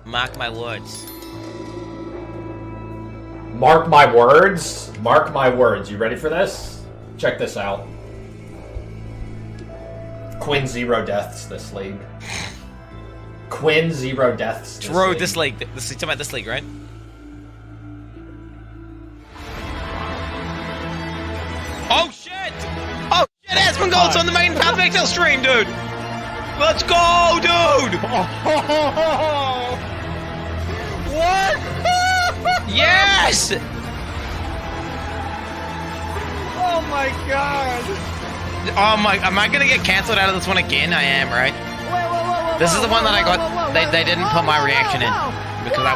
Mark my words. Mark my words? Mark my words. You ready for this? Check this out. Quin 0 deaths this league. Quin 0 deaths this league. This talking about this league, right? Oh shit! Oh shit! Aspen Gold's on the main Path of Exile stream, dude. Let's go, dude! What? Yes! Oh my god! Oh my! Am I gonna get cancelled out of this one again? I am, right? This is the one that I got. They didn't put my reaction in because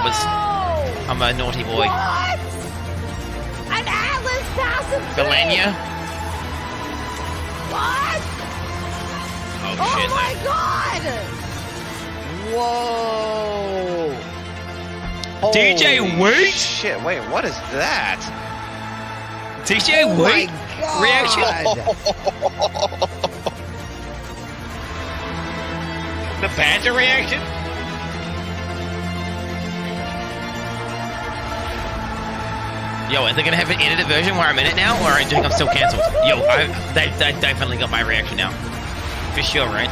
I'm a naughty boy. What? An Atlas passive tree? Galenia? What? Oh Oh my god! Whoa! DJ Wait? Shit! Wait, what is that? DJ Wait? Reaction? The banter reaction? Yo, are they gonna have an edited version where I'm in it now, or I think I'm still cancelled? Yo, they definitely got my reaction now. For sure, right?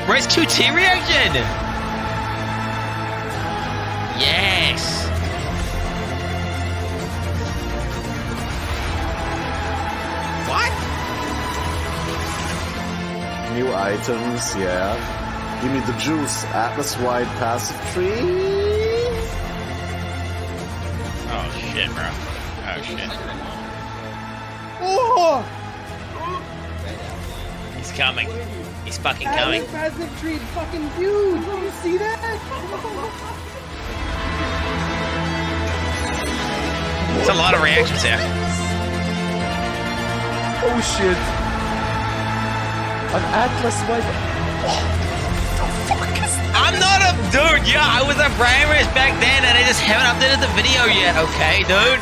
Where's QT reaction? Yes! What? New items, yeah. Give me the juice. Atlas wide passive tree. Oh shit, bro. Oh shit. Oh! He's coming. He's fucking coming. Atlas passive tree, fucking huge. Do you see that? It's a lot of reactions here. Oh shit. An Atlas wide. I'm not a dude, yeah, I was a brainless back then and I just haven't updated the video yet, okay, dude?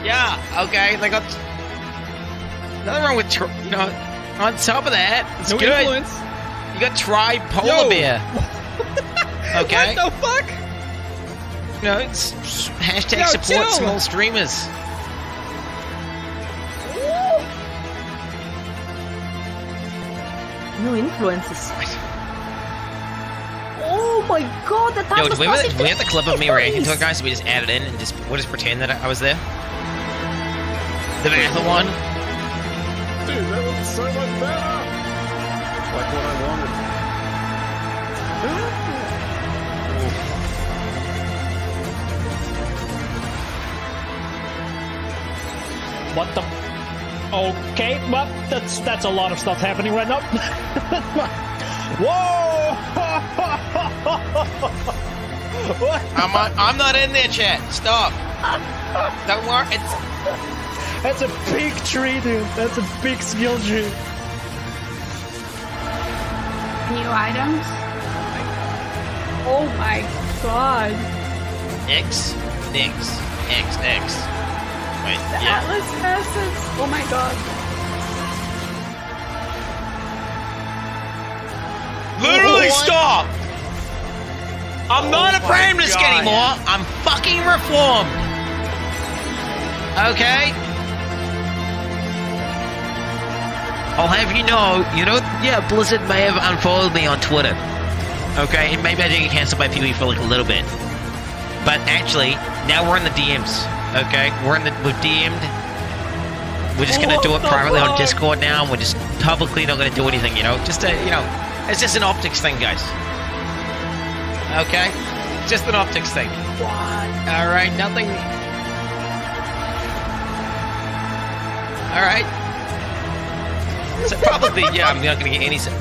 Yeah, okay, like, nothing wrong with, you know, on top of that, it's no good. Influence. You got tri-polar beer. Okay? What the fuck? You know, it's hashtag support small streamers. No influences. Oh my god, that Yo, was do we have the clip of me reacting to it, guys? So we just add it in and we'll just pretend that I was there? The Mather one? Dude, that looks so much better. Like what I wanted. What the? Okay, well, that's a lot of stuff happening right now. Whoa! What? I'm not in there, chat. Stop. Don't worry. That's a big tree, dude. That's a big skill tree. New items? Oh my god. X. Wait, The yeah. Atlas passes. Oh my god. Literally stop! I'm not a brainless anymore. I'm fucking reformed. Okay? I'll have you know, yeah, Blizzard may have unfollowed me on Twitter. Okay? And maybe I did get cancelled by PvE for like a little bit. But actually, now we're in the DMs. Okay? We've DM'd. We're just gonna do it privately on Discord now. We're just publicly not gonna do anything, just to, it's just an optics thing, guys. Okay? Just an optics thing. What? Alright, nothing. Alright. So probably, yeah, I'm not gonna get any. Shit,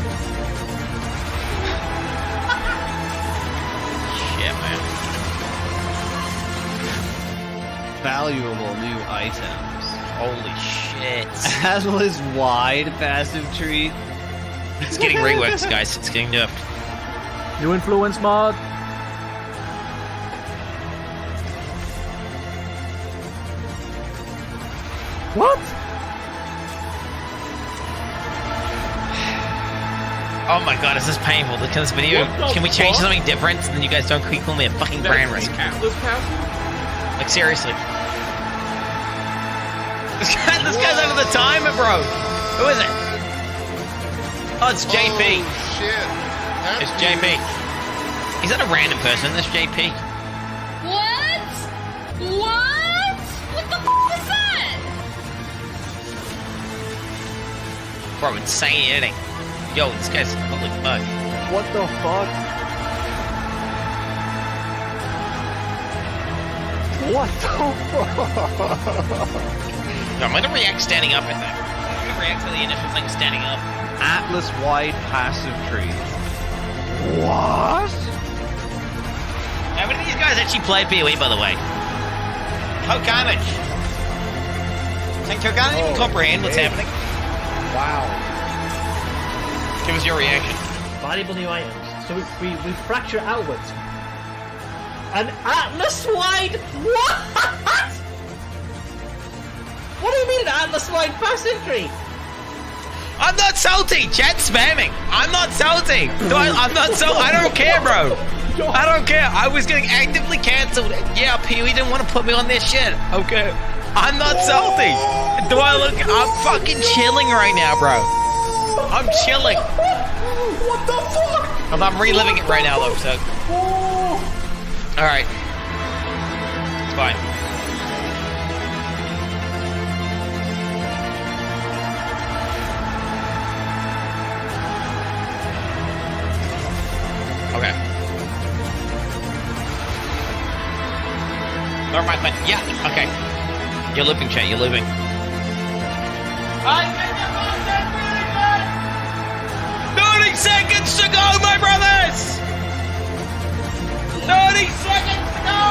man. Valuable new items. Holy shit. Atlas wide passive tree. It's getting reworked, guys. It's getting nerfed. New influence mod. What? Oh my god, is this painful? Look at this video. Can we change to something different so then you guys don't keep calling me a fucking brand risk? Like, seriously. This guy's over the timer, bro. Who is it? Oh, it's JP. Oh, shit. It's JP. Is that a random person? This JP. What? What? What the f is that? Bro, insane editing. Yo, this guy's holy fuck. What the fuck? What the fuck? No, I'm gonna react standing up, I think. I'm gonna react to the initial thing standing up. Atlas-wide passive tree. What? How many of these guys actually play PoE, by the way? Carnage. Can Carnage even comprehend what's happening? Wow. Give us your reaction. Valuable new items. So we fracture it outwards. An Atlas-wide... What? What do you mean an Atlas-wide passive tree? I'm not salty! Chat's spamming! I'm not salty! I'm not so... I don't care, bro! I don't care! I was getting actively cancelled. Yeah, PoE didn't want to put me on this shit. Okay. I'm not salty! Do I look... I'm fucking chilling right now, bro. I'm chilling. What the fuck? I'm reliving it right now, though, so... Alright. It's fine. Okay. Never mind, but yeah, okay. You're looping, chat, you're looping. I think that was really good! 30 seconds to go, my brothers! 30 seconds to go!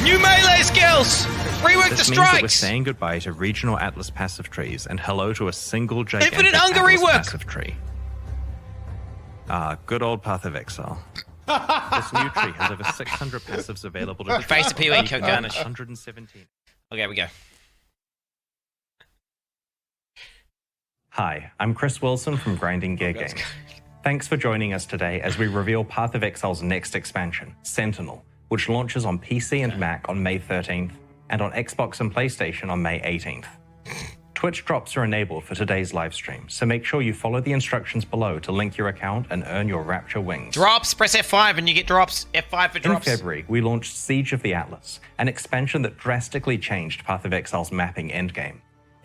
New melee skills! Rework the This means that we're strikes! saying goodbye to regional Atlas passive trees and hello to a single gigantic Infinite hunger Atlas rework! passive tree. Ah, good old Path of Exile. This new tree has over 600 passives available to Face the PoE kill garnish. 117. Okay, we go. Hi, I'm Chris Wilson from Grinding Gear Games. Thanks for joining us today as we reveal Path of Exile's next expansion, Sentinel, which launches on PC and Mac on May 13th, and on Xbox and PlayStation on May 18th. Twitch drops are enabled for today's live stream, so make sure you follow the instructions below to link your account and earn your Rapture wings. Drops, press F5 and you get drops. F5 for drops. In February, we launched Siege of the Atlas, an expansion that drastically changed Path of Exile's mapping endgame.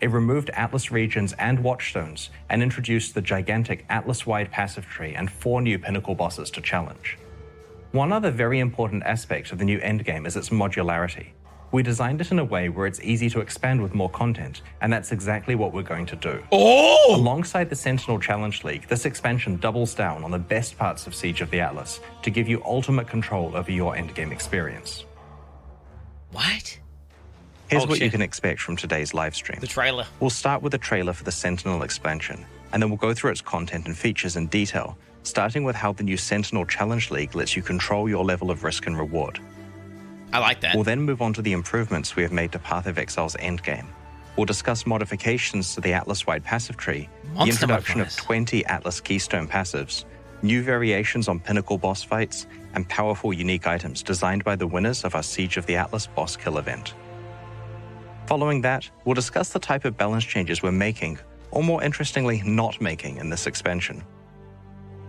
It removed Atlas regions and watchstones and introduced the gigantic Atlas-wide passive tree and 4 new pinnacle bosses to challenge. One other very important aspect of the new endgame is its modularity. We designed it in a way where it's easy to expand with more content, and that's exactly what we're going to do. Oh! Alongside the Sentinel Challenge League, this expansion doubles down on the best parts of Siege of the Atlas to give you ultimate control over your endgame experience. What? Here's Oh, what you shit. can expect from today's live stream. The trailer. We'll start with the trailer for the Sentinel expansion, and then we'll go through its content and features in detail, starting with how the new Sentinel Challenge League lets you control your level of risk and reward. I like that. We'll then move on to the improvements we have made to Path of Exile's endgame. We'll discuss modifications to the Atlas-wide passive tree, the Monster introduction of modifiers. 20 Atlas Keystone passives, new variations on pinnacle boss fights, and powerful unique items designed by the winners of our Siege of the Atlas boss kill event. Following that, we'll discuss the type of balance changes we're making, or more interestingly, not making in this expansion.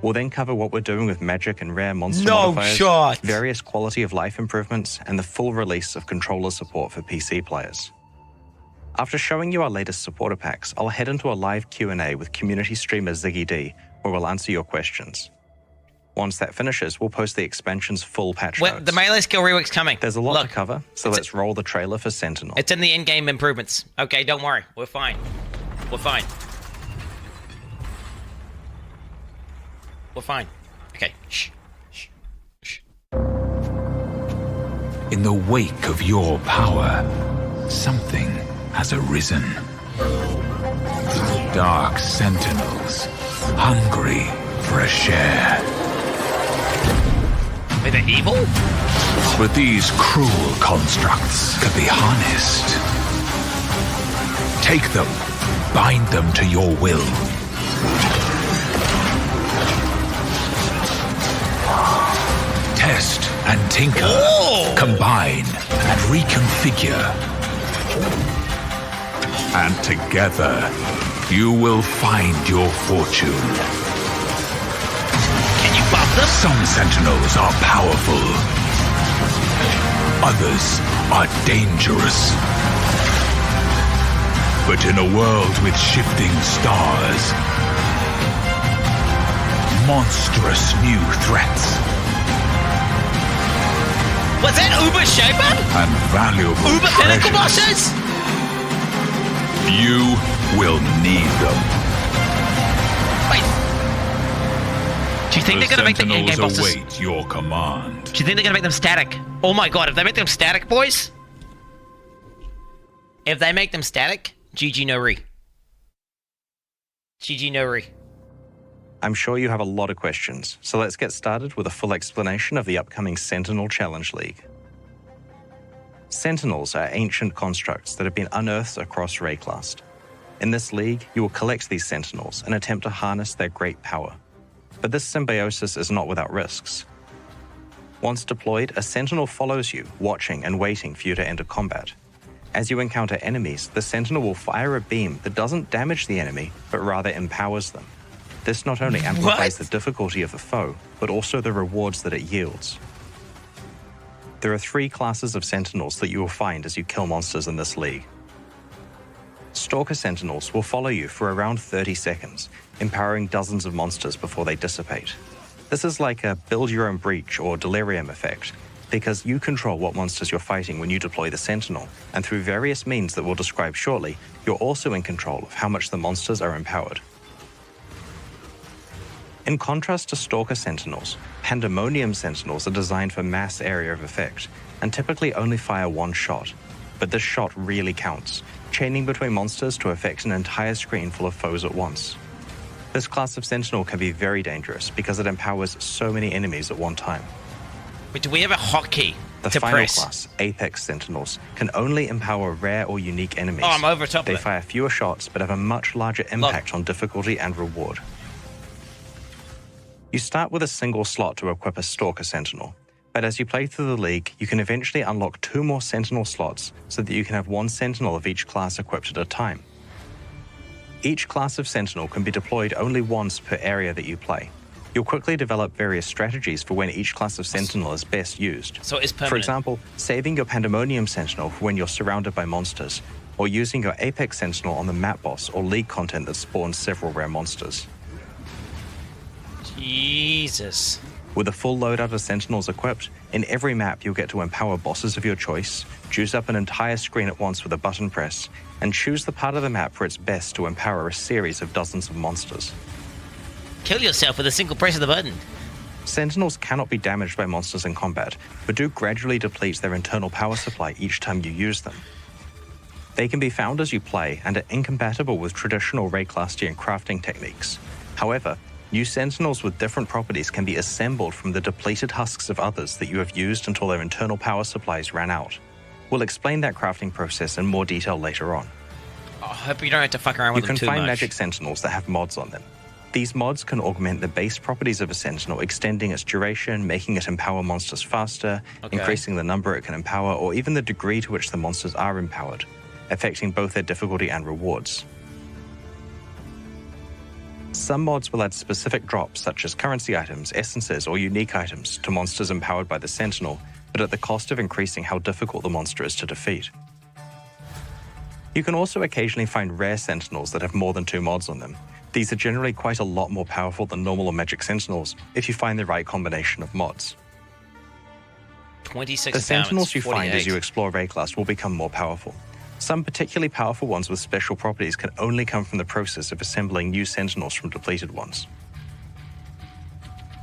We'll then cover what we're doing with magic and rare monster No modifiers, shot. various quality of life improvements, and the full release of controller support for PC players. After showing you our latest supporter packs, I'll head into a live Q&A with community streamer Ziggy D, where we'll answer your questions. Once that finishes, we'll post the expansion's full patch Well, notes. the melee skill rework's coming. There's a lot Look, to cover, so let's roll the trailer for Sentinel. it's in the in-game improvements. Okay, don't worry. We're fine. We're fine. We're fine. Okay. Shh. Shh. Shh. In the wake of your power, something has arisen. Dark sentinels, hungry for a share. Wait, they're evil? But these cruel constructs could be harnessed. Take them bind them to your will. Test and tinker, combine and reconfigure. And together, you will find your fortune. Can you buff them? Some sentinels are powerful. Others are dangerous. But in a world with shifting stars, monstrous new threats, Was that Uber Shaper? and valuable Uber Pinnacle treasures, Bosses? you will need them. Wait. Do you think they're gonna make the in-game Sentinels bosses? await your command. Do you think they're gonna make them static? Oh my god, if they make them static, boys? If they make them static, GG no re. GG no re. I'm sure you have a lot of questions, so let's get started with a full explanation of the upcoming Sentinel Challenge League. Sentinels are ancient constructs that have been unearthed across Rayclast. In this league, you will collect these Sentinels and attempt to harness their great power. But this symbiosis is not without risks. Once deployed, a Sentinel follows you, watching and waiting for you to enter combat. As you encounter enemies, the Sentinel will fire a beam that doesn't damage the enemy, but rather empowers them. This not only amplifies the difficulty of the foe, but also the rewards that it yields. There are 3 classes of Sentinels that you will find as you kill monsters in this league. Stalker Sentinels will follow you for around 30 seconds, empowering dozens of monsters before they dissipate. This is like a build your own breach or delirium effect, because you control what monsters you're fighting when you deploy the Sentinel, and through various means that we'll describe shortly, you're also in control of how much the monsters are empowered. In contrast to Stalker Sentinels, Pandemonium Sentinels are designed for mass area of effect, and typically only fire one shot. But this shot really counts, chaining between monsters to affect an entire screen full of foes at once. This class of Sentinel can be very dangerous because it empowers so many enemies at one time. Wait, do we have a hotkey The to final press? class, Apex Sentinels, can only empower rare or unique enemies. Oh, I'm over top They of it. fire fewer shots but have a much larger impact on difficulty and reward. You start with a single slot to equip a Stalker Sentinel, but as you play through the league, you can eventually unlock 2 more Sentinel slots so that you can have 1 Sentinel of each class equipped at a time. Each class of Sentinel can be deployed only once per area that you play. You'll quickly develop various strategies for when each class of Sentinel is best used. So it's permanent. For example, saving your Pandemonium Sentinel for when you're surrounded by monsters, or using your Apex Sentinel on the map boss or league content that spawns several rare monsters. Jesus. With a full loadout of Sentinels equipped, in every map you'll get to empower bosses of your choice, juice up an entire screen at once with a button press, and choose the part of the map where it's best to empower a series of dozens of monsters. Kill yourself with a single press of the button. Sentinels cannot be damaged by monsters in combat, but do gradually deplete their internal power supply each time you use them. They can be found as you play and are incompatible with traditional Rayclastian crafting techniques. However, new Sentinels with different properties can be assembled from the depleted husks of others that you have used until their internal power supplies ran out. We'll explain that crafting process in more detail later on. I hope you don't have to fuck around with them too much. You can find magic Sentinels that have mods on them. These mods can augment the base properties of a Sentinel, extending its duration, making it empower monsters faster, increasing the number it can empower, or even the degree to which the monsters are empowered, affecting both their difficulty and rewards. Some mods will add specific drops such as currency items, essences, or unique items to monsters empowered by the Sentinel, but at the cost of increasing how difficult the monster is to defeat. You can also occasionally find rare Sentinels that have more than 2 mods on them. These are generally quite a lot more powerful than normal or magic Sentinels if you find the right combination of mods. 26 The Sentinels you find as 48. you explore Rayclast will become more powerful. Some particularly powerful ones with special properties can only come from the process of assembling new Sentinels from depleted ones.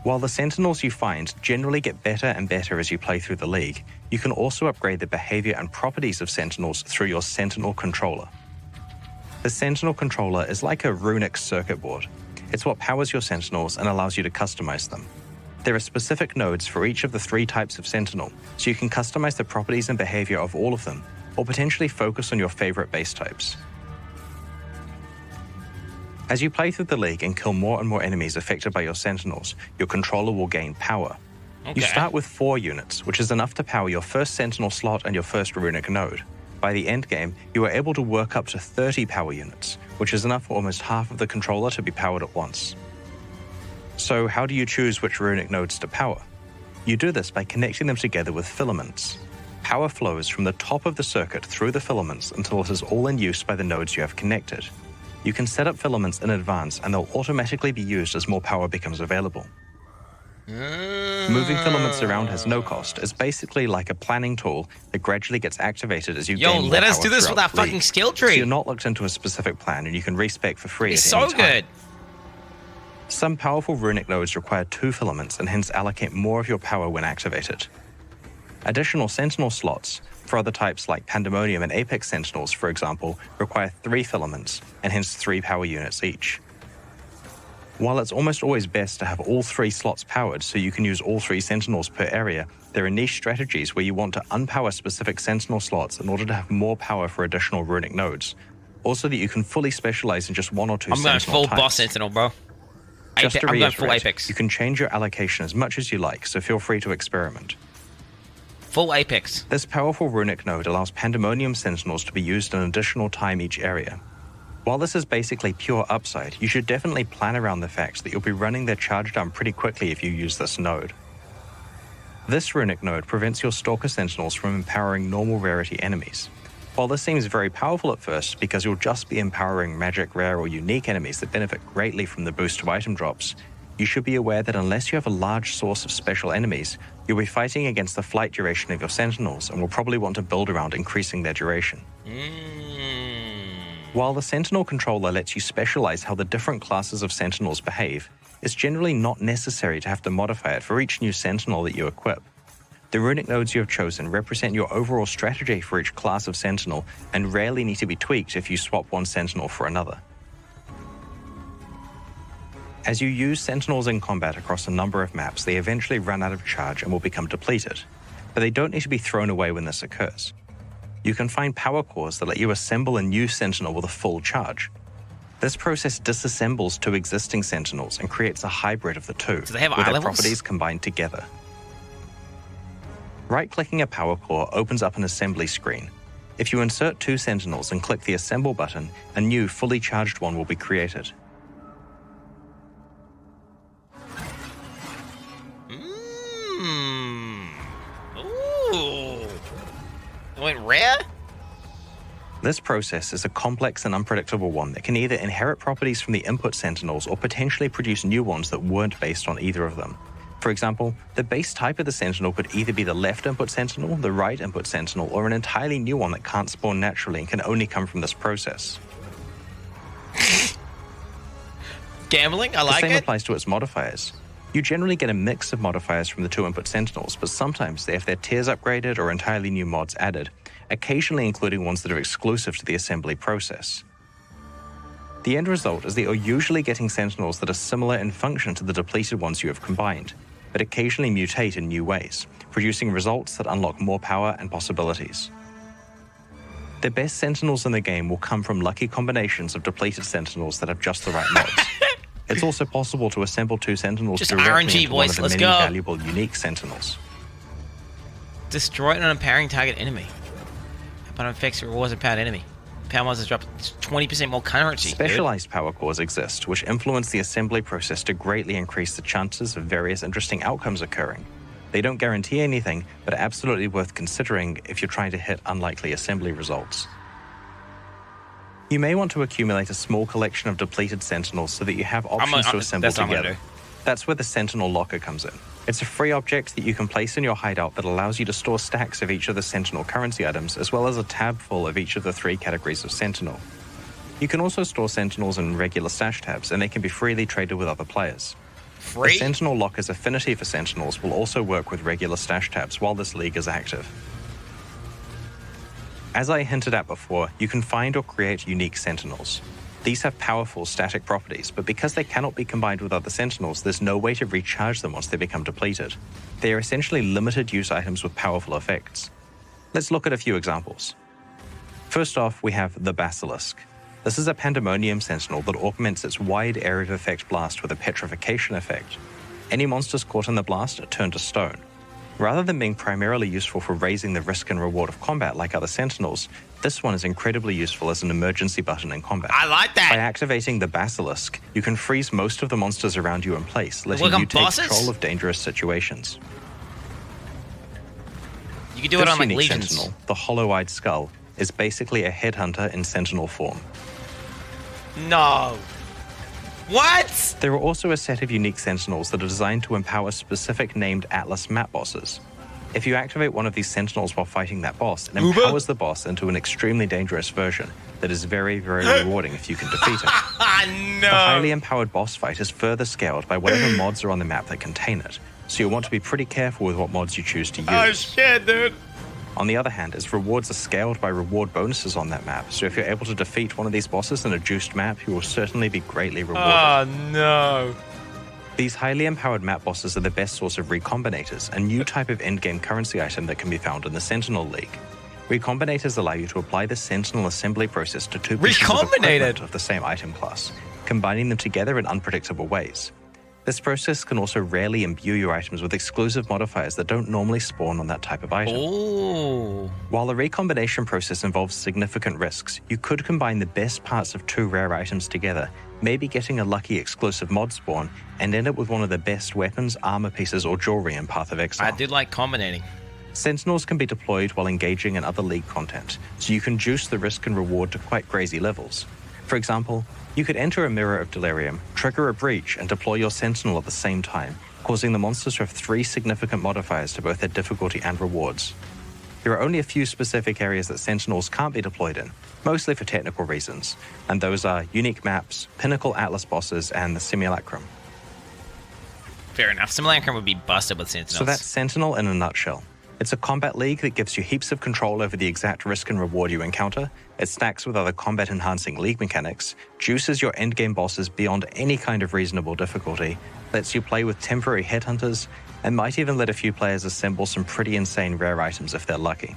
While the Sentinels you find generally get better and better as you play through the league, you can also upgrade the behavior and properties of Sentinels through your Sentinel controller. The Sentinel controller is like a runic circuit board. It's what powers your Sentinels and allows you to customize them. There are specific nodes for each of the 3 types of Sentinel, so you can customize the properties and behavior of all of them, or potentially focus on your favorite base types. As you play through the league and kill more and more enemies affected by your Sentinels, your controller will gain power. You start with 4 units, which is enough to power your first Sentinel slot and your first runic node. By the end game, you are able to work up to 30 power units, which is enough for almost half of the controller to be powered at once. So how do you choose which runic nodes to power? You do this by connecting them together with filaments. Power flows from the top of the circuit through the filaments until it is all in use by the nodes you have connected. You can set up filaments in advance and they'll automatically be used as more power becomes available. Moving filaments around has no cost. It's basically like a planning tool that gradually gets activated as you gain more power. Yo, let us do this with our fucking skill tree. So you're not locked into a specific plan and you can respec for free. It's so good. Some powerful runic nodes require 2 filaments and hence allocate more of your power when activated. Additional Sentinel slots for other types like Pandemonium and Apex Sentinels, for example, require 3 filaments and hence 3 power units each. While it's almost always best to have all 3 slots powered so you can use all 3 Sentinels per area, there are niche strategies where you want to unpower specific Sentinel slots in order to have more power for additional runic nodes. Also that you can fully specialize in just 1 or 2 I'm Sentinel going full types. boss Sentinel, bro. Just to I'm going full reiterate, Apex. you can change your allocation as much as you like, so feel free to experiment. Full Apex. This powerful runic node allows Pandemonium Sentinels to be used an additional time each area. While this is basically pure upside, you should definitely plan around the fact that you'll be running their charge down pretty quickly if you use this node. This runic node prevents your Stalker Sentinels from empowering normal rarity enemies. While this seems very powerful at first because you'll just be empowering magic, rare, or unique enemies that benefit greatly from the boost of item drops, you should be aware that unless you have a large source of special enemies, you'll be fighting against the flight duration of your Sentinels and will probably want to build around increasing their duration. While the Sentinel controller lets you specialize how the different classes of Sentinels behave, it's generally not necessary to have to modify it for each new Sentinel that you equip. The runic nodes you have chosen represent your overall strategy for each class of Sentinel and rarely need to be tweaked if you swap one Sentinel for another. As you use Sentinels in combat across a number of maps, they eventually run out of charge and will become depleted, but they don't need to be thrown away when this occurs. You can find power cores that let you assemble a new Sentinel with a full charge. This process disassembles 2 existing Sentinels and creates a hybrid of the 2, Do they have with eye their levels? properties combined together. Right-clicking a power core opens up an assembly screen. If you insert 2 Sentinels and click the Assemble button, a new, fully charged one will be created. Ooh. It went rare? This process is a complex and unpredictable one that can either inherit properties from the input Sentinels or potentially produce new ones that weren't based on either of them. For example, the base type of the Sentinel could either be the left input Sentinel, the right input Sentinel, or an entirely new one that can't spawn naturally and can only come from this process. Gambling? I The like same it. applies to its modifiers. You generally get a mix of modifiers from the 2 input Sentinels, but sometimes they have their tiers upgraded or entirely new mods added, occasionally including ones that are exclusive to the assembly process. The end result is that you're usually getting Sentinels that are similar in function to the depleted ones you have combined, but occasionally mutate in new ways, producing results that unlock more power and possibilities. The best Sentinels in the game will come from lucky combinations of depleted Sentinels that have just the right mods. It's also possible to assemble 2 Sentinels Just directly RNG, into one boys, of the let's many go. valuable unique Sentinels. Destroy an empowering target enemy. Upon affects rewards a powered enemy. Power mods drop 20% more currency. Specialized power cores exist, which influence the assembly process to greatly increase the chances of various interesting outcomes occurring. They don't guarantee anything, but are absolutely worth considering if you're trying to hit unlikely assembly results. You may want to accumulate a small collection of depleted Sentinels so that you have options to assemble that's what I'm gonna together. do. That's where the Sentinel Locker comes in. It's a free object that you can place in your hideout that allows you to store stacks of each of the Sentinel currency items, as well as a tab full of each of the 3 categories of Sentinel. You can also store Sentinels in regular stash tabs, and they can be freely traded with other players. Free? The Sentinel Locker's affinity for Sentinels will also work with regular stash tabs while this league is active. As I hinted at before, you can find or create unique Sentinels. These have powerful static properties, but because they cannot be combined with other Sentinels, there's no way to recharge them once they become depleted. They are essentially limited use items with powerful effects. Let's look at a few examples. First off, we have the Basilisk. This is a Pandemonium Sentinel that augments its wide area of effect blast with a petrification effect. Any monsters caught in the blast are turned to stone. Rather than being primarily useful for raising the risk and reward of combat like other Sentinels, this one is incredibly useful as an emergency button in combat. I like that. By activating the Basilisk, you can freeze most of the monsters around you in place, letting you take bosses? control of dangerous situations. You can do it on like unique Legions. Sentinel, the Hollow-Eyed Skull, is basically a headhunter in Sentinel form. No. What? There are also a set of unique Sentinels that are designed to empower specific named Atlas map bosses. If you activate one of these Sentinels while fighting that boss, it empowers the boss into an extremely dangerous version that is very, very rewarding if you can defeat it. No. The highly empowered boss fight is further scaled by whatever mods are on the map that contain it, so you'll want to be pretty careful with what mods you choose to use. Oh shit, dude. On the other hand, its rewards are scaled by reward bonuses on that map, so if you're able to defeat one of these bosses in a juiced map, you will certainly be greatly rewarded. Oh no. These highly empowered map bosses are the best source of recombinators, a new type of endgame currency item that can be found in the Sentinel League. Recombinators allow you to apply the Sentinel assembly process to two pieces of equipment of the same item class, combining them together in unpredictable ways. This process can also rarely imbue your items with exclusive modifiers that don't normally spawn on that type of item. Oh. While the recombination process involves significant risks, you could combine the best parts of two rare items together, maybe getting a lucky exclusive mod spawn, and end up with one of the best weapons, armor pieces, or jewelry in Path of Exile. I did like combinating. Sentinels can be deployed while engaging in other League content, so you can juice the risk and reward to quite crazy levels. For example, you could enter a Mirror of Delirium, trigger a breach, and deploy your Sentinel at the same time, causing the monsters to have 3 significant modifiers to both their difficulty and rewards. There are only a few specific areas that Sentinels can't be deployed in, mostly for technical reasons, and those are unique maps, Pinnacle Atlas bosses, and the Simulacrum. Fair enough. Simulacrum would be busted with Sentinels. So that's Sentinel in a nutshell. It's a combat league that gives you heaps of control over the exact risk and reward you encounter. It stacks with other combat-enhancing league mechanics, juices your endgame bosses beyond any kind of reasonable difficulty, lets you play with temporary headhunters, and might even let a few players assemble some pretty insane rare items if they're lucky.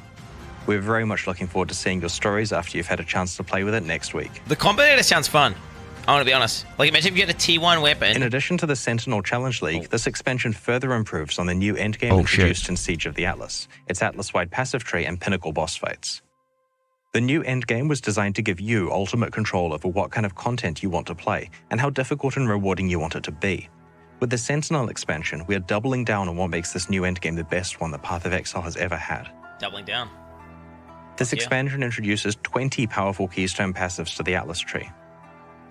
We're very much looking forward to seeing your stories after you've had a chance to play with it next week. The Combinator sounds fun. I want to be honest. Like, imagine if you get a T1 weapon. In addition to the Sentinel Challenge League, this expansion further improves on the new endgame introduced in Siege of the Atlas, its Atlas-wide passive tree and pinnacle boss fights. The new endgame was designed to give you ultimate control over what kind of content you want to play and how difficult and rewarding you want it to be. With the Sentinel expansion, we are doubling down on what makes this new endgame the best one that Path of Exile has ever had. Doubling down. This expansion introduces 20 powerful Keystone passives to the Atlas tree.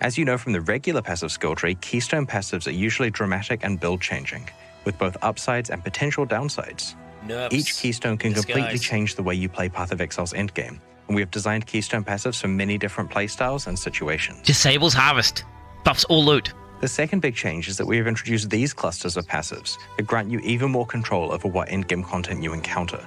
As you know from the regular passive skill tree, Keystone passives are usually dramatic and build-changing, with both upsides and potential downsides. Nerfs. Each Keystone can completely change the way you play Path of Exile's endgame, and we have designed Keystone passives for many different playstyles and situations. Disables Harvest. Buffs all loot. The second big change is that we have introduced these clusters of passives that grant you even more control over what endgame content you encounter.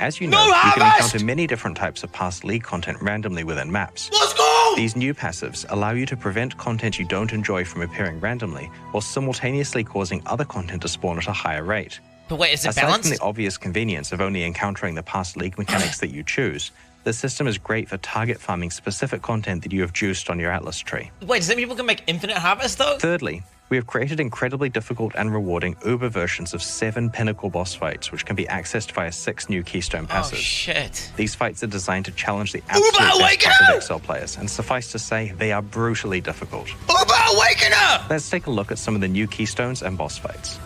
As you know, you can encounter many different types of past League content randomly within maps. Let's go! These new passives allow you to prevent content you don't enjoy from appearing randomly, while simultaneously causing other content to spawn at a higher rate. But wait, is it Aside balanced? from the obvious convenience of only encountering the past League mechanics that you choose, the system is great for target farming specific content that you have juiced on your Atlas tree. Wait, does that mean people can make infinite harvest though? Thirdly, we have created incredibly difficult and rewarding Uber versions of 7 pinnacle boss fights, which can be accessed via 6 new Keystone passives. Oh shit. These fights are designed to challenge the absolute best Path of Exile players, and suffice to say, they are brutally difficult. Uber Awakener! Let's take a look at some of the new Keystones and boss fights.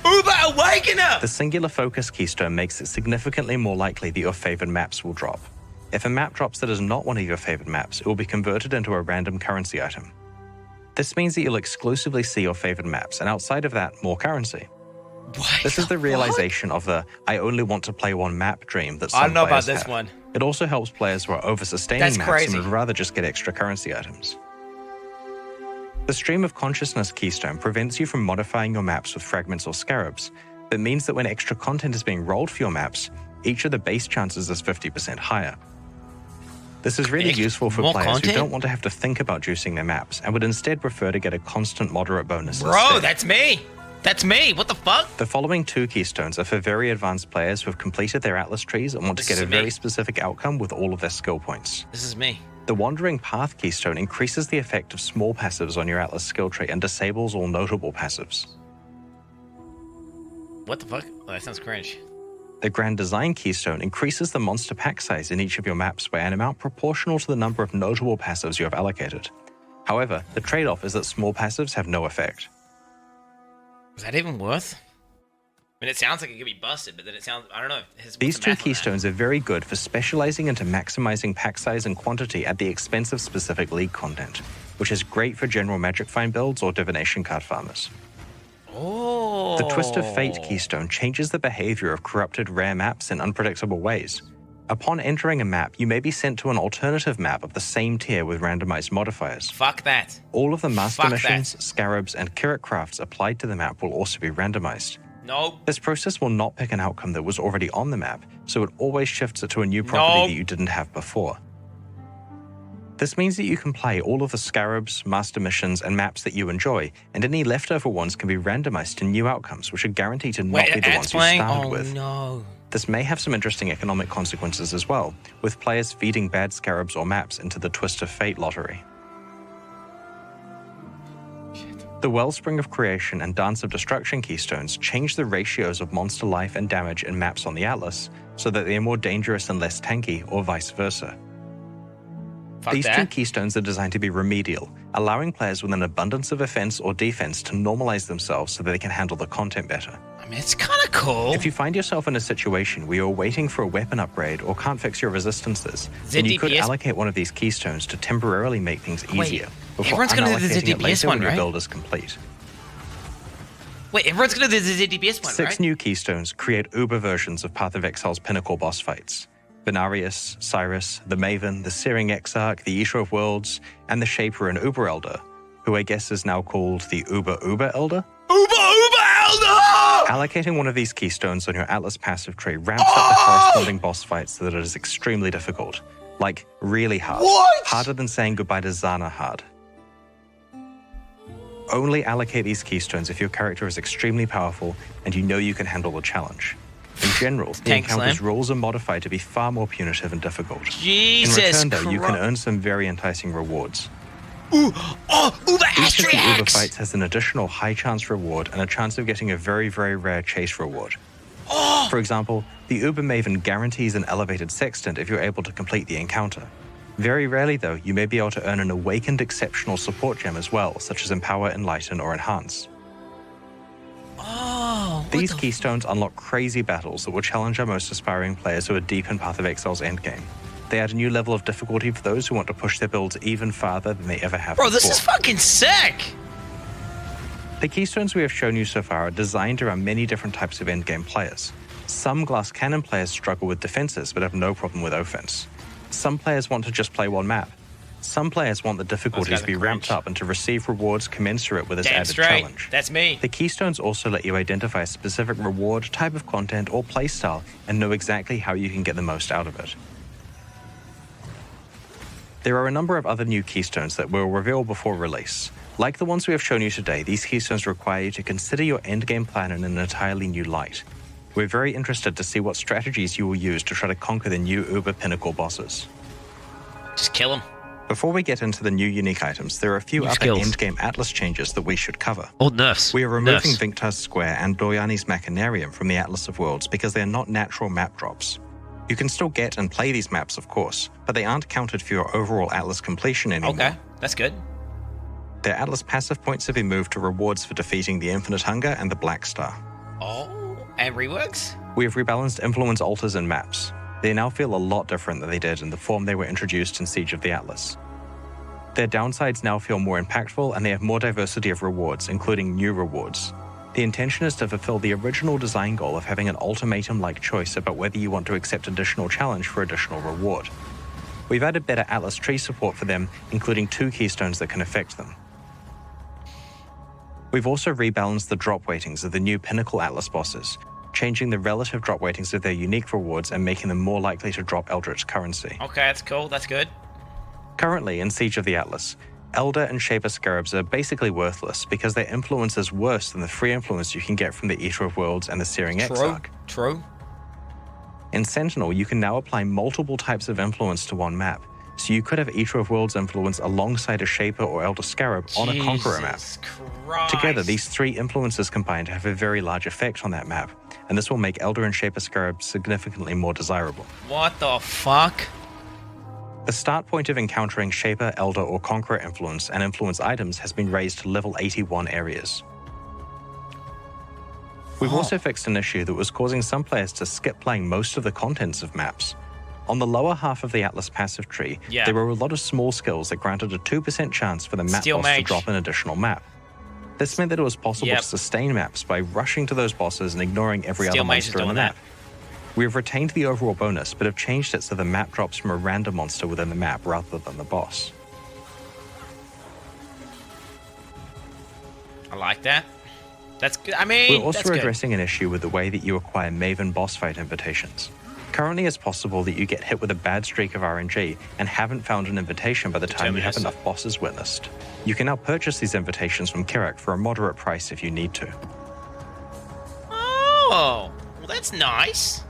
Uber Awakener! The Singular Focus Keystone makes it significantly more likely that your favored maps will drop. If a map drops that is not one of your favored maps, it will be converted into a random currency item. This means that you'll exclusively see your favored maps, and outside of that, more currency. What? This is the realization of the I only want to play one map dream that some I don't know about players this have. one. It also helps players who are over-sustaining That's maps crazy. and would rather just get extra currency items. The Stream of Consciousness Keystone prevents you from modifying your maps with fragments or scarabs, but means that when extra content is being rolled for your maps, each of the base chances is 50% higher. This is really useful for more players content? who don't want to have to think about juicing their maps and would instead prefer to get a constant moderate bonus Bro, instead. that's me! That's me! What the fuck? The following 2 Keystones are for very advanced players who have completed their Atlas trees and want to get a very specific outcome with all of their skill points. This is me. The Wandering Path keystone increases the effect of small passives on your Atlas skill tree and disables all notable passives. What the fuck? Oh, that sounds cringe. The Grand Design keystone increases the monster pack size in each of your maps by an amount proportional to the number of notable passives you have allocated. However, the trade-off is that small passives have no effect. Is that even worth? I mean, it sounds like it could be busted, but then it sounds, I don't know. These two keystones are very good for specializing into maximizing pack size and quantity at the expense of specific league content, which is great for general Magic Find builds or divination card farmers. Oh. The Twist of Fate keystone changes the behavior of corrupted rare maps in unpredictable ways. Upon entering a map, you may be sent to an alternative map of the same tier with randomized modifiers. Fuck that. All of the master missions, scarabs, and Kirit crafts applied to the map will also be randomized. No. This process will not pick an outcome that was already on the map, so it always shifts it to a new property that you didn't have before. This means that you can play all of the scarabs, master missions, and maps that you enjoy, and any leftover ones can be randomized to new outcomes, which are guaranteed to not be the ones you started with. No. This may have some interesting economic consequences as well, with players feeding bad scarabs or maps into the Twist of Fate lottery. The Wellspring of Creation and Dance of Destruction keystones change the ratios of monster life and damage in maps on the Atlas, so that they are more dangerous and less tanky, or vice versa. These two keystones are designed to be remedial, allowing players with an abundance of offense or defense to normalize themselves so that they can handle the content better. I mean, it's kind of cool. If you find yourself in a situation where you're waiting for a weapon upgrade or can't fix your resistances, then you could allocate one of these keystones to temporarily make things easier before unallocating it later when your build is complete. Wait, everyone's going to do the ZDPS one, 6 new keystones create uber versions of Path of Exile's pinnacle boss fights. Venarius, Cyrus, the Maven, the Searing Exarch, the Eater of Worlds, and the Shaper and Uber Elder, who I guess is now called the Uber Elder? Uber Elder! Allocating one of these keystones on your Atlas passive tree ramps up the corresponding boss fights so that it is extremely difficult. Like, really hard. Harder than saying goodbye to Zana hard. Only allocate these keystones if your character is extremely powerful and you know you can handle the challenge. In general, the encounter's rules are modified to be far more punitive and difficult. Jesus In return, though, you can earn some very enticing rewards. Uber Each of the Uber fights has an additional high chance reward and a chance of getting a very, very rare chase reward. For example, the Uber Maven guarantees an elevated sextant if you're able to complete the encounter. Very rarely, though, you may be able to earn an awakened exceptional support gem as well, such as Empower, Enlighten, or Enhance. These keystones unlock crazy battles that will challenge our most aspiring players who are deep in Path of Exile's endgame. They add a new level of difficulty for those who want to push their builds even farther than they ever have before. Bro, this is fucking sick! The keystones we have shown you so far are designed around many different types of endgame players. Some glass cannon players struggle with defenses but have no problem with offense. Some players want to just play one map. Some players want the difficulties to be ramped up and to receive rewards commensurate with its added challenge. That's me. The keystones also let you identify a specific reward, type of content, or playstyle and know exactly how you can get the most out of it. There are a number of other new keystones that we'll reveal before release. Like the ones we have shown you today, these keystones require you to consider your endgame plan in an entirely new light. We're very interested to see what strategies you will use to try to conquer the new Uber Pinnacle bosses. Just kill them. Before we get into the new unique items, there are a few other endgame Atlas changes that we should cover. Nerfs. We are removing Vinctar's Square and Doyani's Machinarium from the Atlas of Worlds because they are not natural map drops. You can still get and play these maps, of course, but they aren't counted for your overall Atlas completion anymore. Okay, that's good. Their Atlas passive points have been moved to rewards for defeating the Infinite Hunger and the Black Star. Oh, and reworks? We have rebalanced influence altars and maps. They now feel a lot different than they did in the form they were introduced in Siege of the Atlas. Their downsides now feel more impactful and they have more diversity of rewards, including new rewards. The intention is to fulfill the original design goal of having an ultimatum-like choice about whether you want to accept additional challenge for additional reward. We've added better Atlas tree support for them, including 2 keystones that can affect them. We've also rebalanced the drop weightings of the new Pinnacle Atlas bosses, changing the relative drop weightings of their unique rewards and making them more likely to drop Eldritch currency. Okay, that's cool. That's good. Currently, in Siege of the Atlas, Elder and Shaper Scarabs are basically worthless because their influence is worse than the free influence you can get from the Eater of Worlds and the Searing Exarch. True. In Sentinel, you can now apply multiple types of influence to one map, so you could have Eater of Worlds influence alongside a Shaper or Elder Scarab on a Conqueror map. Christ. Together, these three influences combine to have a very large effect on that map, and this will make Elder and Shaper Scarab significantly more desirable. What the fuck? The start point of encountering Shaper, Elder, or Conqueror influence and influence items has been raised to level 81 areas. We've also fixed an issue that was causing some players to skip playing most of the contents of maps. On the lower half of the Atlas passive tree, there were a lot of small skills that granted a 2% chance for the map boss to drop an additional map. This meant that it was possible to sustain maps by rushing to those bosses and ignoring every other monster in the map. We have retained the overall bonus, but have changed it so the map drops from a random monster within the map rather than the boss. I like that. That's good. I mean, we're also addressing an issue with the way that you acquire Maven boss fight invitations. Currently, it's possible that you get hit with a bad streak of RNG and haven't found an invitation by the time you have enough bosses witnessed. You can now purchase these invitations from Kirak for a moderate price if you need to. Oh, well, that's nice.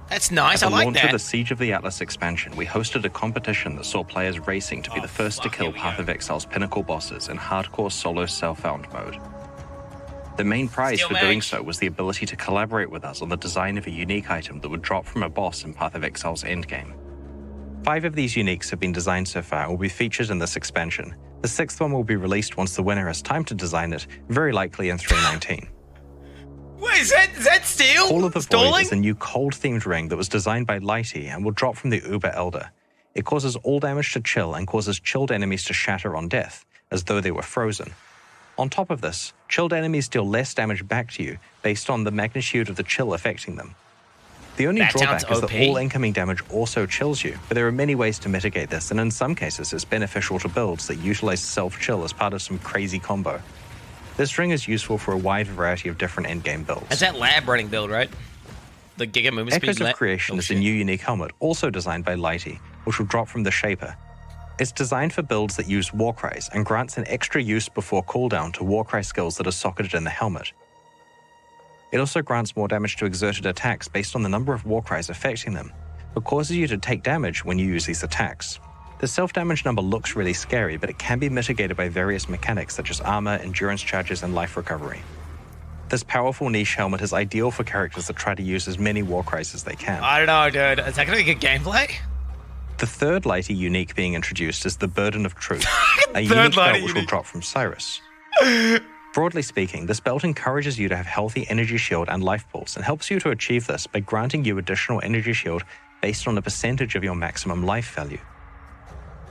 That's nice. I like that. At the launch of the Siege of the Atlas expansion, we hosted a competition that saw players racing to be the first to kill Path of Exile's pinnacle bosses in hardcore solo self-found mode. The main prize for doing so was the ability to collaborate with us on the design of a unique item that would drop from a boss in Path of Exile's endgame. 5 of these uniques have been designed so far and will be featured in this expansion. The 6th one will be released once the winner has time to design it, very likely in 3.19. Wait, is that steel? Call of the Void is a new cold-themed ring that was designed by Lighty and will drop from the Uber Elder. It causes all damage to chill and causes chilled enemies to shatter on death, as though they were frozen. On top of this, chilled enemies deal less damage back to you based on the magnitude of the chill affecting them. The only drawback is that all incoming damage also chills you, but there are many ways to mitigate this, and in some cases it's beneficial to builds that utilize self-chill as part of some crazy combo. This ring is useful for a wide variety of different endgame builds. That's that lab running build, right? The Giga Movement Speed Echoes of Creation is a new unique helmet, also designed by Lighty, which will drop from the Shaper. It's designed for builds that use Warcries and grants an extra use before cooldown to Warcry skills that are socketed in the helmet. It also grants more damage to exerted attacks based on the number of Warcries affecting them, but causes you to take damage when you use these attacks. The self-damage number looks really scary, but it can be mitigated by various mechanics such as armor, endurance charges, and life recovery. This powerful niche helmet is ideal for characters that try to use as many Warcries as they can. I don't know, dude. Is that going to be good gameplay? The third Lighty unique being introduced is the Burden of Truth, a unique belt which will drop from Cyrus. Broadly speaking, this belt encourages you to have healthy energy shield and life pulse and helps you to achieve this by granting you additional energy shield based on a percentage of your maximum life value.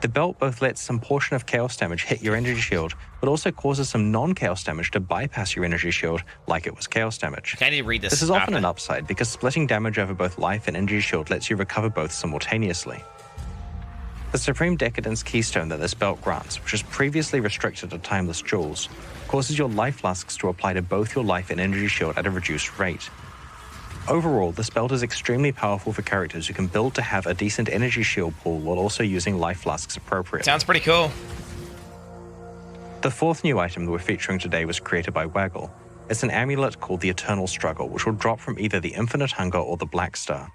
The belt both lets some portion of chaos damage hit your energy shield, but also causes some non-chaos damage to bypass your energy shield like it was chaos damage. Can you read this? This is often an upside because splitting damage over both life and energy shield lets you recover both simultaneously. The Supreme Decadence Keystone that this belt grants, which is previously restricted to timeless jewels, causes your life flasks to apply to both your life and energy shield at a reduced rate. Overall, this belt is extremely powerful for characters who can build to have a decent energy shield pool while also using life flasks appropriately. Sounds pretty cool. The 4th new item that we're featuring today was created by Waggle. It's an amulet called the Eternal Struggle, which will drop from either the Infinite Hunger or the Black Star.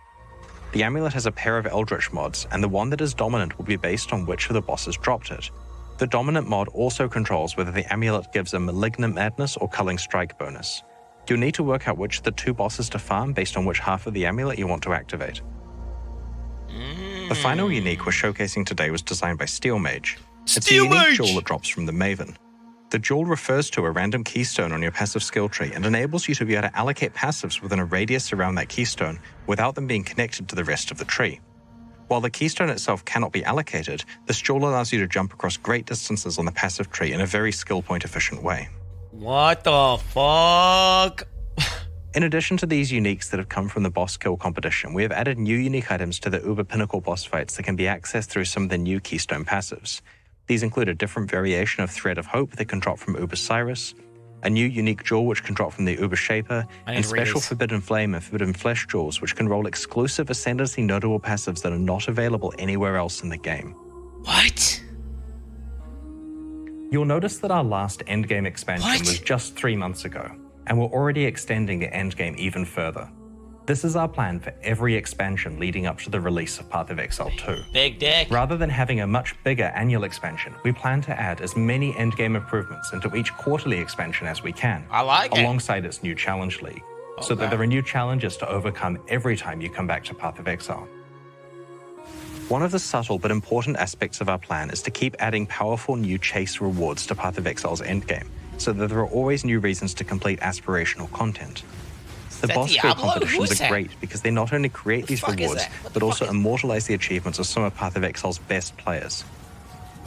The amulet has a pair of Eldritch mods, and the one that is dominant will be based on which of the bosses dropped it. The dominant mod also controls whether the amulet gives a Malignant Madness or Culling Strike bonus. You'll need to work out which of the 2 bosses to farm based on which half of the amulet you want to activate. The final unique we're showcasing today was designed by Steel Mage. It's a unique jewel that drops from the Maven. The jewel refers to a random keystone on your passive skill tree and enables you to be able to allocate passives within a radius around that keystone without them being connected to the rest of the tree. While the keystone itself cannot be allocated, this jewel allows you to jump across great distances on the passive tree in a very skill point efficient way. What the fuck? In addition to these uniques that have come from the boss kill competition, we have added new unique items to the Uber Pinnacle boss fights that can be accessed through some of the new Keystone passives. These include a different variation of Thread of Hope that can drop from Uber Cyrus, a new unique jewel which can drop from the Uber Shaper, and special Forbidden Flame and Forbidden Flesh jewels which can roll exclusive Ascendancy notable passives that are not available anywhere else in the game. What? You'll notice that our last endgame expansion was just 3 months ago, and we're already extending the endgame even further. This is our plan for every expansion leading up to the release of Path of Exile 2. Big dick. Rather than having a much bigger annual expansion, we plan to add as many endgame improvements into each quarterly expansion as we can, I like it. alongside its new challenge league, so that there are new challenges to overcome every time you come back to Path of Exile. One of the subtle but important aspects of our plan is to keep adding powerful new chase rewards to Path of Exile's endgame, so that there are always new reasons to complete aspirational content. The boss kill competitions are great because they not only create these rewards, but also immortalize the achievements of some of Path of Exile's best players.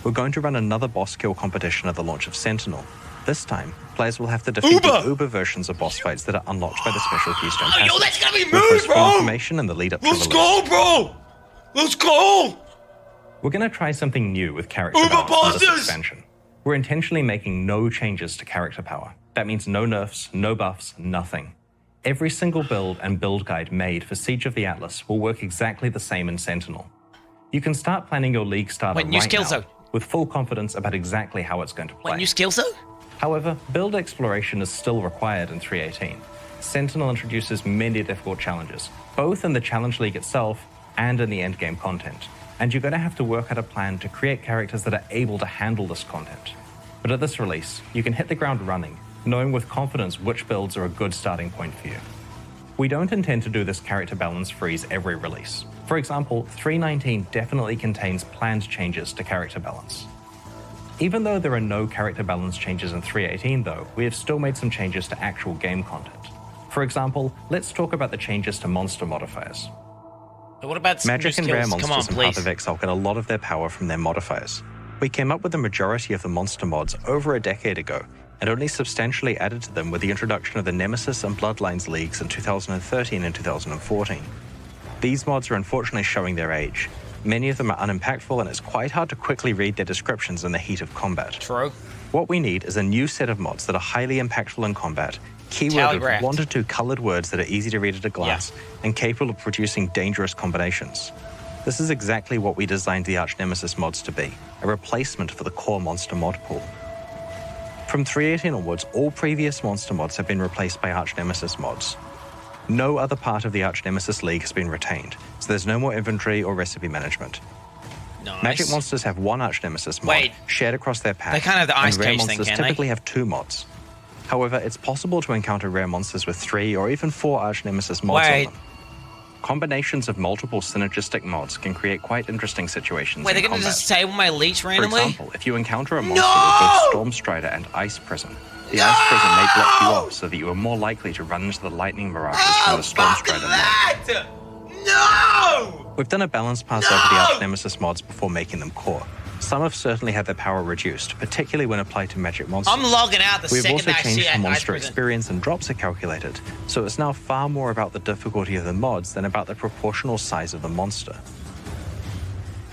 We're going to run another boss kill competition at the launch of Sentinel. This time, players will have to defeat the Uber versions of boss fights that are unlocked by the special Keystone Pass. Yo, that's gonna be We'll mood, post more bro! information in the lead up to Let's release. go, bro! Let's go! We're going to try something new with character Uber balance in this bosses! expansion. We're intentionally making no changes to character power. That means no nerfs, no buffs, nothing. Every single build and build guide made for Siege of the Atlas will work exactly the same in Sentinel. You can start planning your league starter Wait, new right skills now though. with full confidence about exactly how it's going to play. Wait, new skills though? However, build exploration is still required in 3.18. Sentinel introduces many difficult challenges, both in the Challenge League itself and in the endgame content. And you're going to have to work out a plan to create characters that are able to handle this content. But at this release, you can hit the ground running, knowing with confidence which builds are a good starting point for you. We don't intend to do this character balance freeze every release. For example, 3.19 definitely contains planned changes to character balance. Even though there are no character balance changes in 3.18 though, we have still made some changes to actual game content. For example, let's talk about the changes to monster modifiers. So what about Magic and new rare skills? Come monsters on, in Path please. of Exile get a lot of their power from their modifiers. We came up with the majority of the monster mods over a decade ago, and only substantially added to them with the introduction of the Nemesis and Bloodlines leagues in 2013 and 2014. These mods are unfortunately showing their age. Many of them are unimpactful, and it's quite hard to quickly read their descriptions in the heat of combat. True. What we need is a new set of mods that are highly impactful in combat, keyworded Telegraphed. with 1 to 2 colored words that are easy to read at a glance, and capable of producing dangerous combinations. This is exactly what we designed the Arch Nemesis mods to be, a replacement for the core monster mod pool. From 3.18 onwards, all previous monster mods have been replaced by Arch Nemesis mods. No other part of the Arch Nemesis League has been retained, so there's no more inventory or recipe management. Nice. Magic monsters have 1 Arch Nemesis mod Wait. shared across their pack. They can't have the ice and rare cage thing, monsters can they? typically have 2 mods. However, it's possible to encounter rare monsters with 3 or even 4 Arch Nemesis mods Wait. on them. Combinations of multiple synergistic mods can create quite interesting situations Wait, in they're gonna combat. disable my leech For randomly? example, if you encounter a monster with both Storm Strider and Ice Prison, the Ice Prison may block you off so that you are more likely to run into the lightning mirages from the Storm Strider mod. No! We've done a balance pass over the Arch Nemesis mods before making them core. Some have certainly had their power reduced, particularly when applied to magic monsters. I'm logging out the We've second also I see changed that how ice monster prison. experience and drops are calculated, so it's now far more about the difficulty of the mods than about the proportional size of the monster.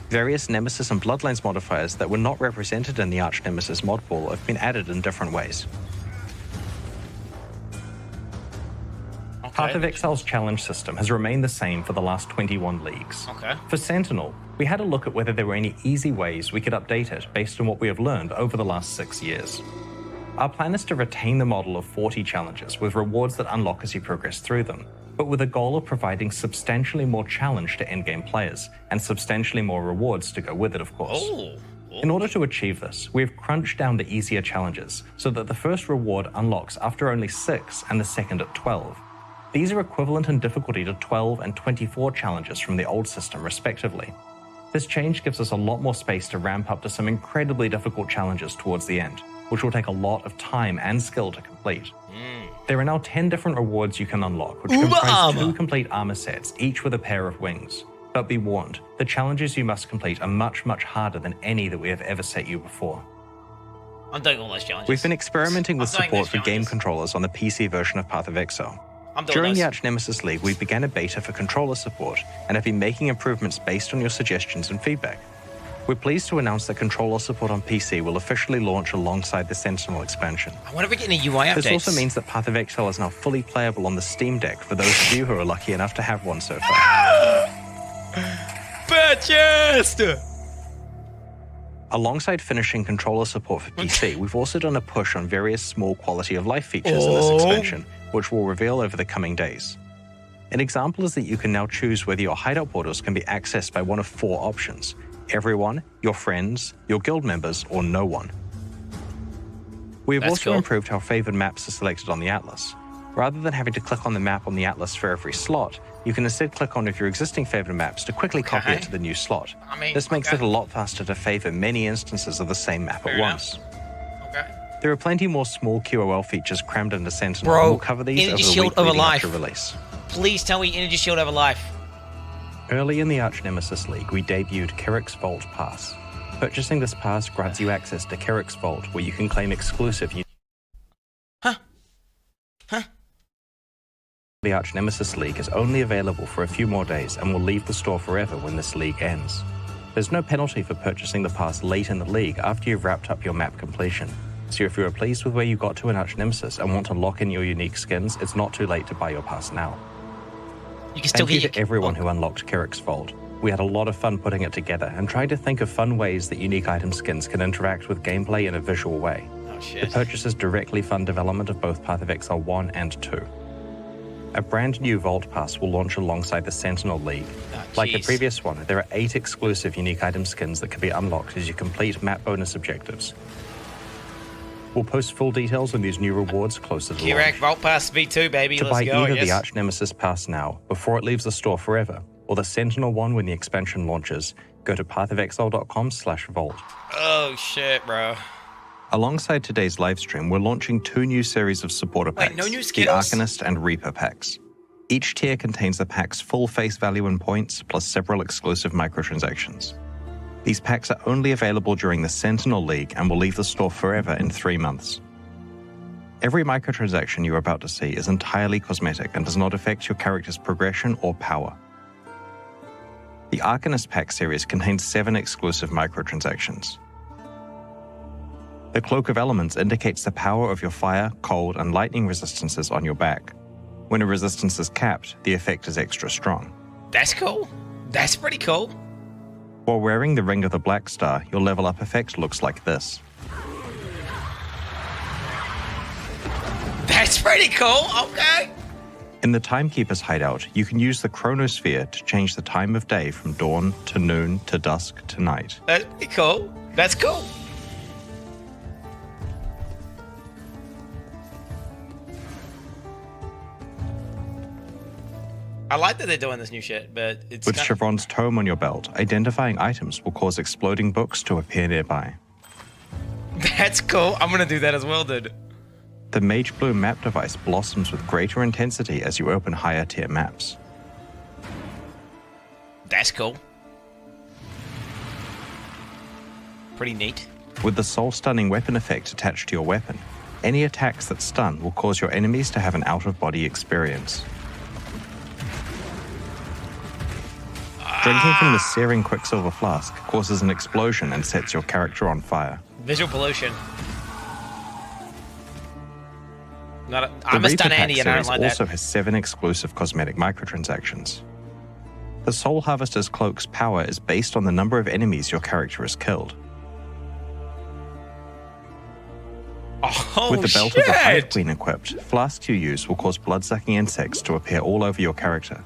Various Nemesis and Bloodlines modifiers that were not represented in the Arch Nemesis mod pool have been added in different ways. Path of Exile's challenge system has remained the same for the last 21 leagues. Okay. For Sentinel, we had a look at whether there were any easy ways we could update it based on what we have learned over the last 6 years. Our plan is to retain the model of 40 challenges with rewards that unlock as you progress through them, but with a goal of providing substantially more challenge to endgame players and substantially more rewards to go with it, of course. Oh. In order to achieve this, we have crunched down the easier challenges so that the first reward unlocks after only 6 and the second at 12. These are equivalent in difficulty to 12 and 24 challenges from the old system, respectively. This change gives us a lot more space to ramp up to some incredibly difficult challenges towards the end, which will take a lot of time and skill to complete. There are now 10 different rewards you can unlock, which comprise 2 complete armor sets, each with a pair of wings. But be warned, the challenges you must complete are much, much harder than any that we have ever set you before. I'm doing all those challenges. We've been experimenting with I'm doing support those for game challenges. controllers on the PC version of Path of Exile. I'm doing During those. the Arch Nemesis League, we began a beta for controller support and have been making improvements based on your suggestions and feedback. We're pleased to announce that controller support on PC will officially launch alongside the Sentinel expansion. I wonder if we're getting a UI update. This also means that Path of Exile is now fully playable on the Steam Deck for those of you who are lucky enough to have one so far. Purchased! Alongside finishing controller support for PC, we've also done a push on various small quality of life features in this expansion, which we'll reveal over the coming days. An example is that you can now choose whether your hideout portals can be accessed by one of 4 options: everyone, your friends, your guild members, or no one. We have also improved how favored maps are selected on the Atlas. Rather than having to click on the map on the Atlas for every slot, you can instead click on one of your existing favored maps to quickly copy it to the new slot. This makes it a lot faster to favor many instances of the same map at once. There are plenty more small QOL features crammed into Sentinel, and we'll cover these over the week leading up to release. Please tell me Energy Shield over life. Early in the Arch Nemesis League, we debuted Kerrick's Vault Pass. Purchasing this pass grants you access to Kerrick's Vault, where you can claim exclusive... The Arch Nemesis League is only available for a few more days and will leave the store forever when this league ends. There's no penalty for purchasing the pass late in the league after you've wrapped up your map completion. So if you are pleased with where you got to in Arch Nemesis and want to lock in your unique skins, it's not too late to buy your pass now. You can still Thank you to everyone who unlocked Kerrick's Vault. We had a lot of fun putting it together and trying to think of fun ways that unique item skins can interact with gameplay in a visual way. The purchases directly fund development of both Path of Exile 1 and 2. A brand new Vault Pass will launch alongside the Sentinel League. Like the previous one, there are 8 exclusive unique item skins that can be unlocked as you complete map bonus objectives. We'll post full details on these new rewards closer to launch. Vault Pass V2, baby. To Let's buy go, either the Arch Nemesis Pass now, before it leaves the store forever, or the Sentinel one when the expansion launches, go to pathofexile.com/vault. Oh shit, bro. Alongside today's livestream, we're launching 2 new series of supporter packs, no new the skills? Arcanist and Reaper packs. Each tier contains the pack's full face value in points, plus several exclusive microtransactions. These packs are only available during the Sentinel League and will leave the store forever in 3 months. Every microtransaction you're about to see is entirely cosmetic and does not affect your character's progression or power. The Arcanist pack series contains 7 exclusive microtransactions. The Cloak of Elements indicates the power of your fire, cold, and lightning resistances on your back. When a resistance is capped, the effect is extra strong. That's cool. That's pretty cool. While wearing the Ring of the Black Star, your level up effect looks like this. That's pretty cool, okay. In the Timekeeper's hideout, you can use the Chronosphere to change the time of day from dawn to noon to dusk to night. That's pretty cool. That's cool. I like that they're doing this new shit, but it's With Chevron's tome on your belt, identifying items will cause exploding books to appear nearby. That's cool. I'm gonna do that as well, dude. The Mage Blue map device blossoms with greater intensity as you open higher tier maps. That's cool. Pretty neat. With the soul stunning weapon effect attached to your weapon, any attacks that stun will cause your enemies to have an out-of-body experience. Drinking from the searing Quicksilver flask causes an explosion and sets your character on fire. Visual pollution. I'm a stun Andy and I don't like that. Also has 7 exclusive cosmetic microtransactions. The Soul Harvester's Cloak's power is based on the number of enemies your character has killed. Oh, with the Belt of the Hive Queen equipped, flasks you use will cause blood-sucking insects to appear all over your character.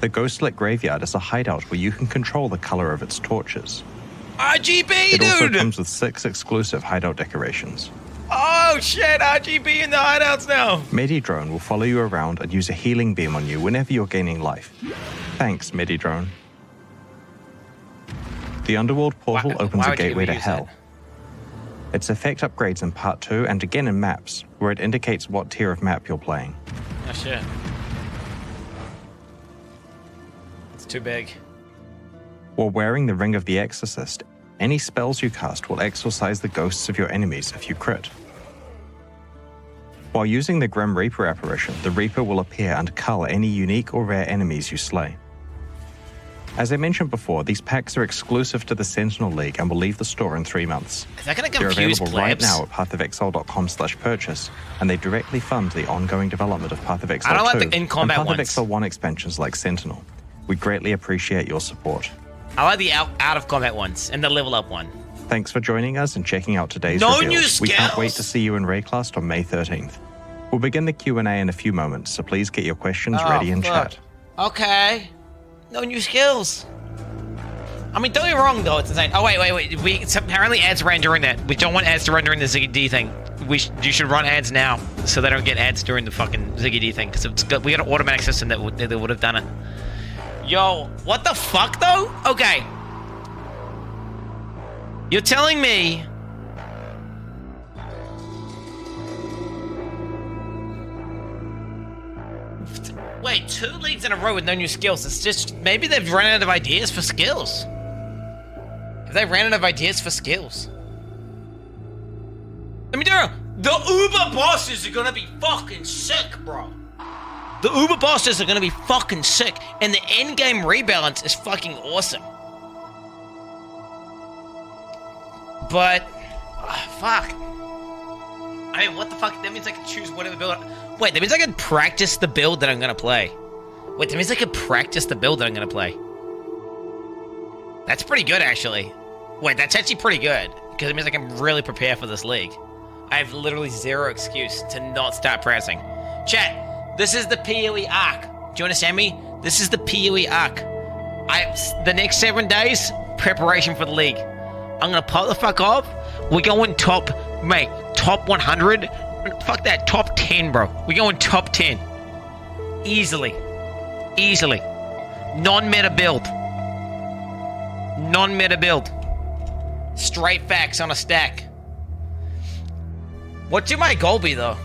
The Ghostlit Graveyard is a hideout where you can control the color of its torches. RGB, it dude! It also comes with 6 exclusive hideout decorations. Oh shit, RGB in the hideouts now! Medidrone will follow you around and use a healing beam on you whenever you're gaining life. Thanks, Medidrone. The Underworld portal opens a gateway to Hell. Its effect upgrades in Part 2 and again in maps, where it indicates what tier of map you're playing. Oh shit. It's too big. While wearing the Ring of the Exorcist, any spells you cast will exorcise the ghosts of your enemies if you crit. While using the Grim Reaper apparition, the Reaper will appear and cull any unique or rare enemies you slay. As I mentioned before, these packs are exclusive to the Sentinel League and will leave the store in 3 months. Is that gonna They're confuse available plebs? right now at pathofexile.com/purchase, and they directly fund the ongoing development of Path of Exile 2 I don't like the in-combat and Path of ones. Exile 1 expansions like Sentinel. We greatly appreciate your support. I like the out-of-combat ones and the level-up one. Thanks for joining us and checking out today's No reveals. new We can't skills? wait to see you in Rayclast on May 13th. We'll begin the Q&A in a few moments, so please get your questions ready in chat. Okay. No new skills. I mean, don't get me wrong, though. It's insane. Oh, wait. Apparently ads ran during that. We don't want ads to run during the Ziggy D thing. You should run ads now, so they don't get ads during the fucking Ziggy D thing, because we got an automatic system that would have done it. Yo, what the fuck, though? Okay. You're telling me... Wait, 2 leagues in a row with no new skills. It's just... Maybe they've run out of ideas for skills. Have they ran out of ideas for skills? I mean, the Uber bosses are gonna be fucking sick, bro. The Uber bosses are gonna be fucking sick, and the endgame rebalance is fucking awesome. But, fuck. I mean, what the fuck? That means I can choose whatever build. Wait, that means I can practice the build that I'm gonna play. Wait, that means I can practice the build that I'm gonna play. That's pretty good, actually. Wait, that's actually pretty good, because it means I can really prepare for this league. I have literally zero excuse to not start pressing. Chat, this is the PoE arc. Do you understand me? This is the PoE arc. The next 7 days, preparation for the league. I'm gonna pop the fuck off. We're going top 100. Fuck that, top 10, bro. We're going top 10. Easily. Non-meta build. Straight facts on a stack. What should my goal be, though?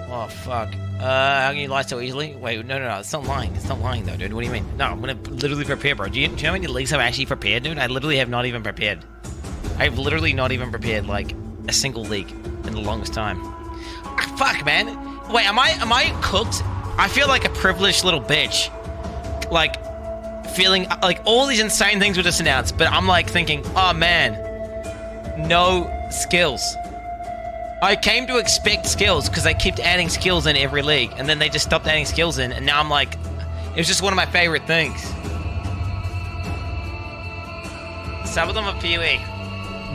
Oh, fuck. How can you lie so easily? Wait, no, it's not lying. It's not lying, though, dude. What do you mean? No, I'm gonna literally prepare, bro. Do you know how many leagues I've actually prepared, dude? I literally have not even prepared. I've literally not even prepared, like, a single league in the longest time. Fuck, man. Wait, am I cooked? I feel like a privileged little bitch. Like, feeling, like, all these insane things were just announced, but I'm, like, thinking, oh, man. No skills. I came to expect skills because they kept adding skills in every league, and then they just stopped adding skills in, and now I'm like, it was just one of my favorite things. Subathon for PoE.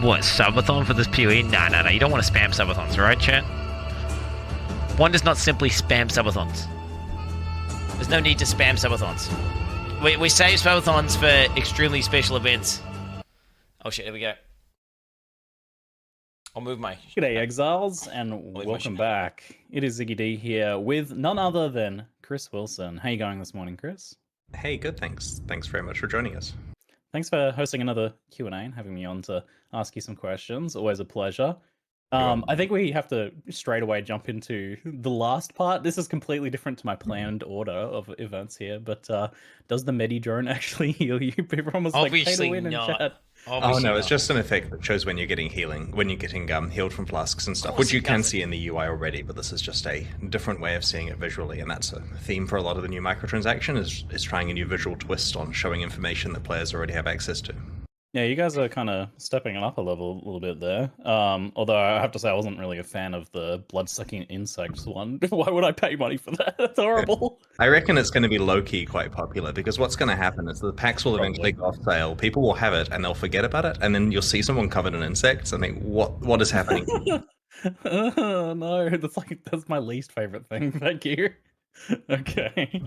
What, subathon for this PoE? Nah, you don't want to spam subathons, right, chat? One does not simply spam subathons. There's no need to spam subathons. We save subathons for extremely special events. Oh shit, here we go. I'll move my... G'day, Exiles, and welcome back. It is Ziggy D here with none other than Chris Wilson. How you going this morning, Chris? Hey, good, thanks. Thanks very much for joining us. Thanks for hosting another Q&A and having me on to ask you some questions. Always a pleasure. I think we have to straight away jump into the last part. This is completely different to my planned order of events here, but does the Medi drone actually heal you? People almost obviously like, not. Oh no, it's just an effect that shows when you're getting healed from flasks and stuff, which you can see in the UI already, but this is just a different way of seeing it visually, and that's a theme for a lot of the new microtransaction, is trying a new visual twist on showing information that players already have access to. Yeah, you guys are kind of stepping it up a little bit there. Although I have to say I wasn't really a fan of the blood-sucking insects one. Why would I pay money for that? That's horrible. I reckon it's going to be low-key quite popular, because what's going to happen is the packs will eventually go off sale, people will have it, and they'll forget about it, and then you'll see someone covered in insects and think, what is happening? No, that's my least favorite thing. Thank you. Okay.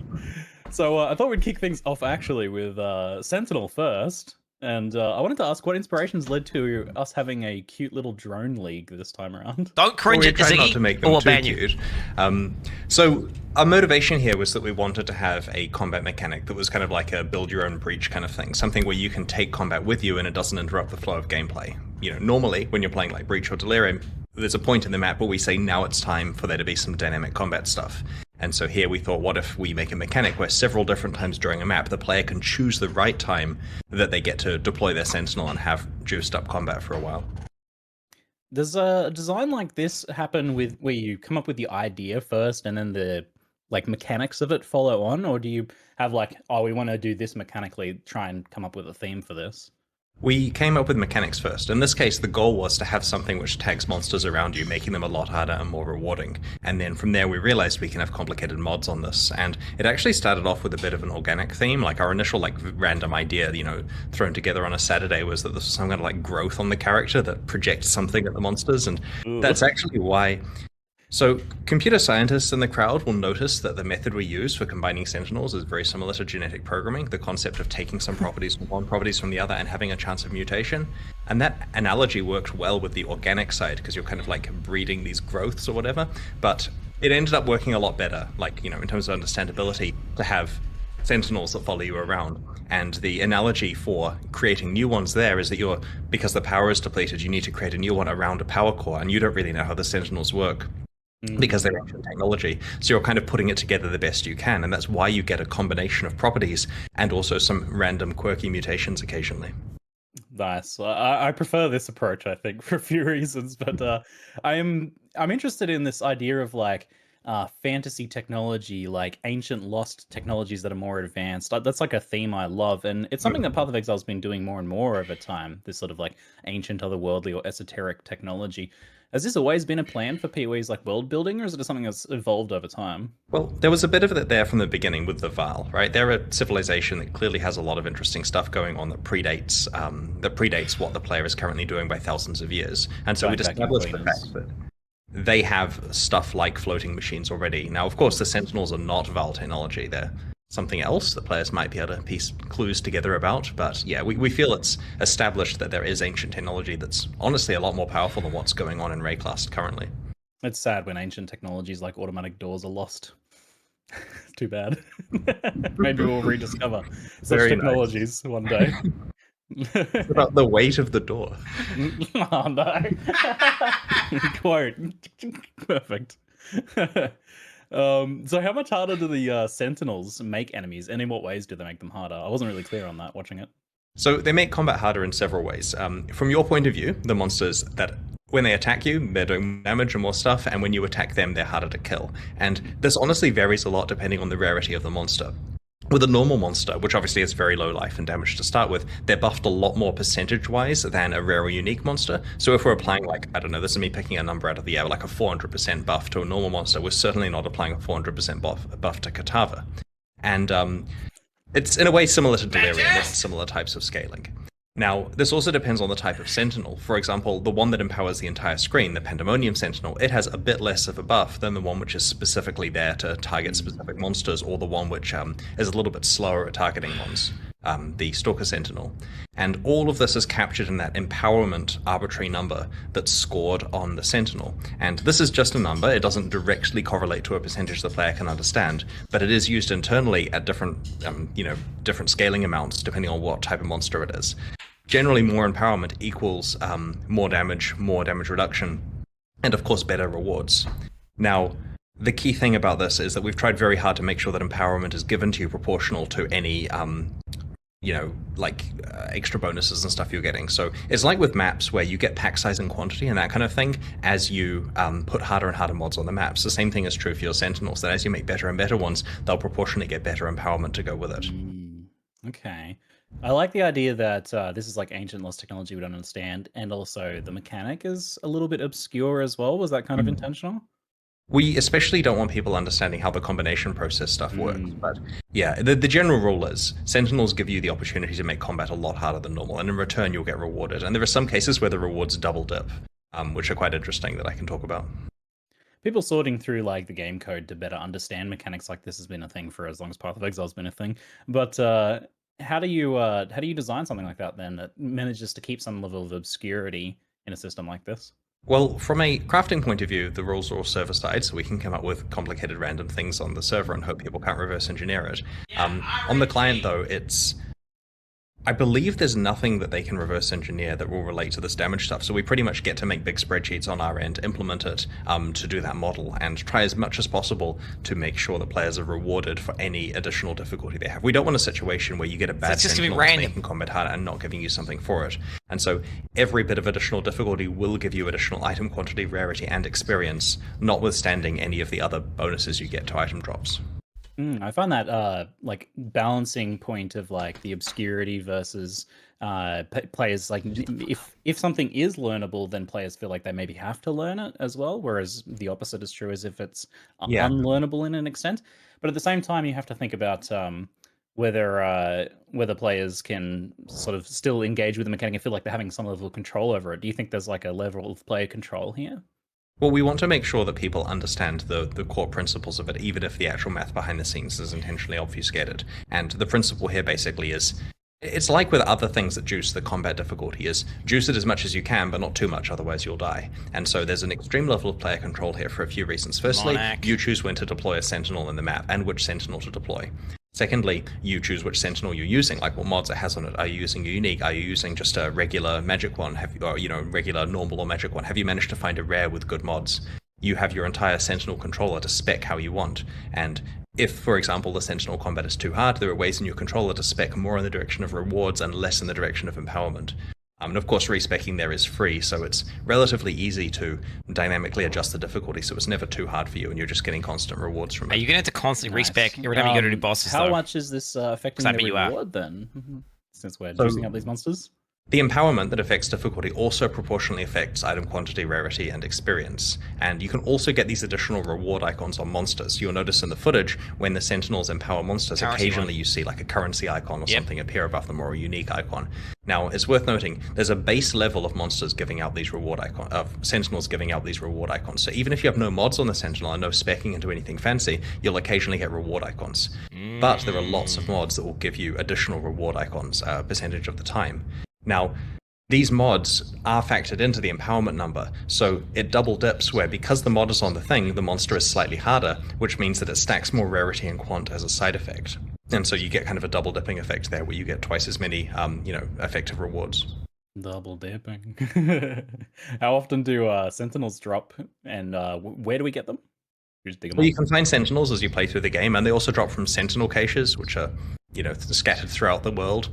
So I thought we'd kick things off actually with Sentinel first. And I wanted to ask what inspirations led to us having a cute little drone league this time around. Don't cringe at Ziggy, not to make them too cute. So our motivation here was that we wanted to have a combat mechanic that was kind of like a build your own breach kind of thing. Something where you can take combat with you and it doesn't interrupt the flow of gameplay. You know, normally when you're playing like Breach or Delirium, there's a point in the map where we say now it's time for there to be some dynamic combat stuff. And so here we thought, what if we make a mechanic where several different times during a map, the player can choose the right time that they get to deploy their Sentinel and have juiced up combat for a while. Does a design like this happen with where you come up with the idea first and then the mechanics of it follow on? Or do you have we want to do this mechanically, try and come up with a theme for this? We came up with mechanics first. In this case, the goal was to have something which tags monsters around you, making them a lot harder and more rewarding. And then from there, we realized we can have complicated mods on this. And it actually started off with a bit of an organic theme. Like our initial random idea, thrown together on a Saturday was that this was some kind of growth on the character that projects something at the monsters. And that's actually why. So computer scientists in the crowd will notice that the method we use for combining Sentinels is very similar to genetic programming, the concept of taking some properties from one, properties from the other, and having a chance of mutation. And that analogy worked well with the organic side, because you're kind of breeding these growths or whatever, but it ended up working a lot better, in terms of understandability, to have Sentinels that follow you around. And the analogy for creating new ones there is that because the power is depleted, you need to create a new one around a power core, and you don't really know how the Sentinels work. Because they're ancient technology. So you're kind of putting it together the best you can, and that's why you get a combination of properties and also some random quirky mutations occasionally. Nice. I prefer this approach, I think, for a few reasons, but I'm interested in this idea of fantasy technology, ancient lost technologies that are more advanced. That's a theme I love, and it's something that Path of Exile's been doing more and more over time, this sort of ancient, otherworldly, or esoteric technology. Has this always been a plan for PoE's world building, or is it something that's evolved over time? Well, there was a bit of it there from the beginning with the Val, right? They're a civilization that clearly has a lot of interesting stuff going on that predates what the player is currently doing by thousands of years. And so we'd established the fact that they have stuff like floating machines already. Now, of course, the Sentinels are not Val technology. They're something else that players might be able to piece clues together about. But yeah, we feel it's established that there is ancient technology that's honestly a lot more powerful than what's going on in Rayclass currently. It's sad when ancient technologies like automatic doors are lost. Too bad. Maybe we'll rediscover such technologies one day. It's about the weight of the door. Oh no. Quote. Perfect. So how much harder do the Sentinels make enemies, and in what ways do they make them harder? I wasn't really clear on that watching it. So they make combat harder in several ways. From your point of view, the monsters that when they attack you, they're doing damage and more stuff, and when you attack them, they're harder to kill. And this honestly varies a lot depending on the rarity of the monster. With a normal monster, which obviously has very low life and damage to start with, they're buffed a lot more percentage-wise than a rare or unique monster. So if we're applying, I don't know, this is me picking a number out of the air, a 400% buff to a normal monster, we're certainly not applying a 400% buff to Katava. And it's in a way similar to Delirium, it's similar types of scaling. Now, this also depends on the type of Sentinel. For example, the one that empowers the entire screen, the Pandemonium Sentinel, it has a bit less of a buff than the one which is specifically there to target specific monsters, or the one which is a little bit slower at targeting ones, the Stalker Sentinel. And all of this is captured in that empowerment arbitrary number that's scored on the Sentinel. And this is just a number, it doesn't directly correlate to a percentage the player can understand, but it is used internally at different scaling amounts depending on what type of monster it is. Generally, more empowerment equals more damage reduction, and of course better rewards. Now, the key thing about this is that we've tried very hard to make sure that empowerment is given to you proportional to any extra bonuses and stuff you're getting. So it's like with maps where you get pack size and quantity and that kind of thing as you put harder and harder mods on the maps. The same thing is true for your Sentinels, that as you make better and better ones, they'll proportionally get better empowerment to go with it. Okay. I like the idea that this is ancient lost technology we don't understand, and also the mechanic is a little bit obscure as well. Was that kind of intentional? We especially don't want people understanding how the combination process stuff works, but yeah, the general rule is Sentinels give you the opportunity to make combat a lot harder than normal, and in return you'll get rewarded. And there are some cases where the rewards double dip, which are quite interesting that I can talk about. People sorting through the game code to better understand mechanics like this has been a thing for as long as Path of Exile's been a thing, but how do you design something like that then that manages to keep some level of obscurity in a system like this? Well, from a crafting point of view, the rules are all server-side, so we can come up with complicated random things on the server and hope people can't reverse engineer it. On the client, though, I believe there's nothing that they can reverse engineer that will relate to this damage stuff, so we pretty much get to make big spreadsheets on our end, implement it to do that model, and try as much as possible to make sure that players are rewarded for any additional difficulty they have. We don't want a situation where you get a bad Sentinel that's making combat harder and not giving you something for it. And so every bit of additional difficulty will give you additional item quantity, rarity, and experience, notwithstanding any of the other bonuses you get to item drops. I find that like balancing point of like the obscurity versus players like if something is learnable, then players feel like they maybe have to learn it as well, whereas the opposite is true as if it's unlearnable in an extent. But at the same time, you have to think about whether players can sort of still engage with the mechanic and feel like they're having some level of control over it. Do you think there's like a level of player control here? Well, we want to make sure that people understand the core principles of it, even if the actual math behind the scenes is intentionally obfuscated. And the principle here basically is, it's like with other things that juice the combat difficulty is, juice it as much as you can, but not too much, otherwise you'll die. And so there's an extreme level of player control here for a few reasons. Firstly, you choose when to deploy a Sentinel in the map, and which Sentinel to deploy. Secondly, you choose which Sentinel you're using, like what mods it has on it. Are you using a unique? Are you using just a regular magic one? Or regular normal or magic one? Have you managed to find a rare with good mods? You have your entire Sentinel controller to spec how you want. And if, for example, the Sentinel combat is too hard, there are ways in your controller to spec more in the direction of rewards and less in the direction of empowerment. And of course, respecking there is free, so it's relatively easy to dynamically adjust the difficulty, so it's never too hard for you, and you're just getting constant rewards from it. You're going to have to constantly respec every time you go to do bosses, How though. much is this affecting the reward, then? Since we're juicing up these monsters? The empowerment that affects difficulty also proportionally affects item quantity, rarity, and experience. And you can also get these additional reward icons on monsters. You'll notice in the footage, when the Sentinels empower monsters, occasionally you see like a currency icon or something appear above them, or a unique icon. Now, it's worth noting, there's a base level of monsters giving out these reward icons, of Sentinels giving out these reward icons. So even if you have no mods on the Sentinel and no specking into anything fancy, you'll occasionally get reward icons. But there are lots of mods that will give you additional reward icons a percentage of the time. Now, these mods are factored into the empowerment number, so it double dips where because the mod is on the thing, the monster is slightly harder, which means that it stacks more rarity and quant as a side effect. And so you get kind of a double dipping effect there, where you get twice as many, effective rewards. Double dipping. How often do Sentinels drop, and where do we get them? Well, you can find Sentinels as you play through the game, and they also drop from Sentinel caches, which are, scattered throughout the world.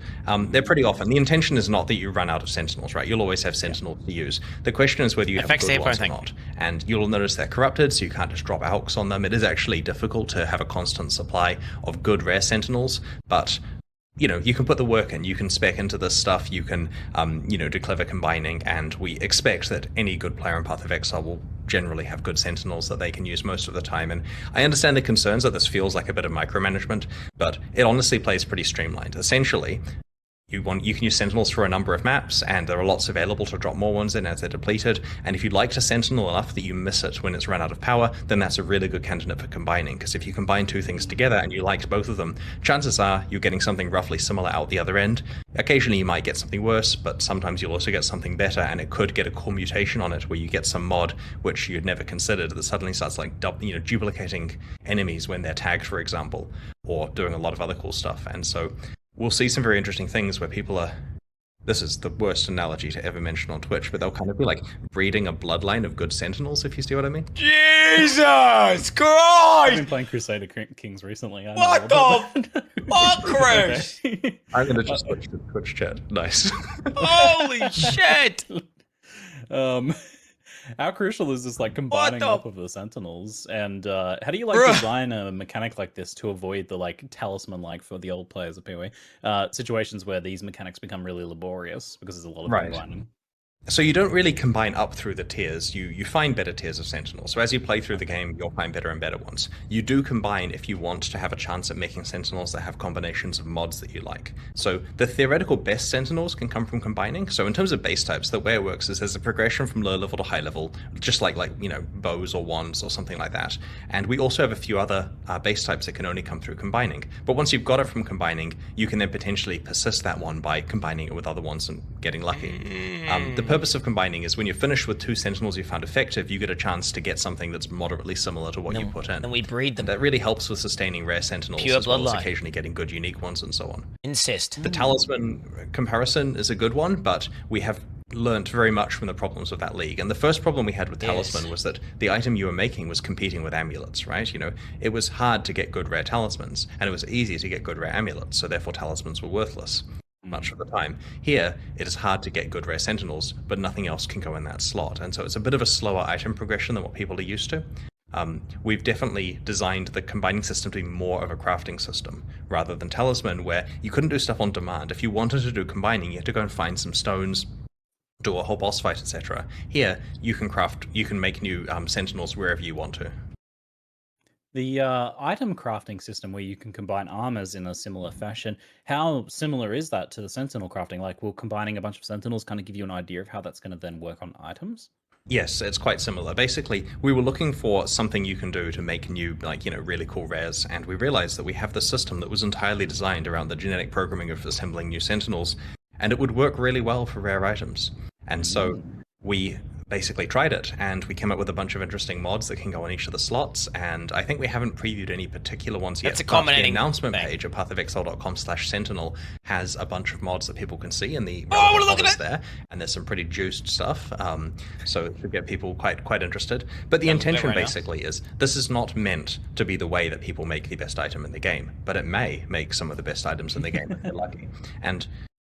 They're pretty often. The intention is not that you run out of Sentinels, right? You'll always have Sentinels to use. The question is whether you have good ones or not. And you'll notice they're corrupted, so you can't just drop AUX on them. It is actually difficult to have a constant supply of good rare Sentinels, but you can put the work in, you can spec into this stuff, you can, do clever combining, and we expect that any good player in Path of Exile will generally have good Sentinels that they can use most of the time. And I understand the concerns that this feels like a bit of micromanagement, but it honestly plays pretty streamlined. Essentially, you can use Sentinels for a number of maps, and there are lots available to drop more ones in as they're depleted, and if you like a Sentinel enough that you miss it when it's run out of power, then that's a really good candidate for combining, because if you combine two things together and you liked both of them, chances are you're getting something roughly similar out the other end. Occasionally you might get something worse, but sometimes you'll also get something better, and it could get a cool mutation on it where you get some mod which you'd never considered that suddenly starts like duplicating enemies when they're tagged, for example, or doing a lot of other cool stuff. And so we'll see some very interesting things where people are, this is the worst analogy to ever mention on Twitch, but they'll kind of be like breeding a bloodline of good Sentinels, if you see what I mean. Jesus Christ! I've been playing Crusader Kings recently. What the fuck, Chris? I'm going to just switch to Twitch chat. Nice. Holy shit! How crucial is this, like, combining up of the Sentinels? And how do you, like, design a mechanic like this to avoid the, like, talisman-like for the old players of PoE situations where these mechanics become really laborious because there's a lot of combining? So you don't really combine up through the tiers, you find better tiers of Sentinels. So as you play through the game, you'll find better and better ones. You do combine if you want to have a chance at making Sentinels that have combinations of mods that you like. So the theoretical best Sentinels can come from combining. So in terms of base types, the way it works is there's a progression from low level to high level, just like bows or wands or something like that. And we also have a few other base types that can only come through combining. But once you've got it from combining, you can then potentially persist that one by combining it with other ones and getting lucky. The purpose of combining is when you're finished with two Sentinels you found effective, you get a chance to get something that's moderately similar to what you put in. And we breed them. And that really helps with sustaining rare Sentinels, Pure as well as bloodline. occasionally getting good unique ones and so on. Insist. The talisman comparison is a good one, but we have learnt very much from the problems of that league. And the first problem we had with talisman was that the item you were making was competing with amulets, right? It was hard to get good rare talismans, and it was easy to get good rare amulets, so therefore talismans were worthless much of the time. Here, it is hard to get good rare Sentinels, but nothing else can go in that slot, and so it's a bit of a slower item progression than what people are used to. we've definitely designed the combining system to be more of a crafting system rather than Talisman, where you couldn't do stuff on demand. If you wanted to do combining, you had to go and find some stones, do a whole boss fight, etc. Here, you can make new Sentinels wherever you want to. The item crafting system where you can combine armors in a similar fashion, how similar is that to the Sentinel crafting? Like, will combining a bunch of Sentinels kind of give you an idea of how that's going to then work on items? Yes, it's quite similar. Basically, we were looking for something you can do to make new, really cool rares, and we realized that we have this system that was entirely designed around the genetic programming of assembling new Sentinels, and it would work really well for rare items. And so we basically tried it, and we came up with a bunch of interesting mods that can go on each of the slots, and I think we haven't previewed any particular ones yet. That's a but common the announcement page at pathofexile.com/sentinel has a bunch of mods that people can see in the there, and there's some pretty juiced stuff, so it should get people quite interested. But the intention basically is, this is not meant to be the way that people make the best item in the game, but it may make some of the best items in the game if they're lucky. And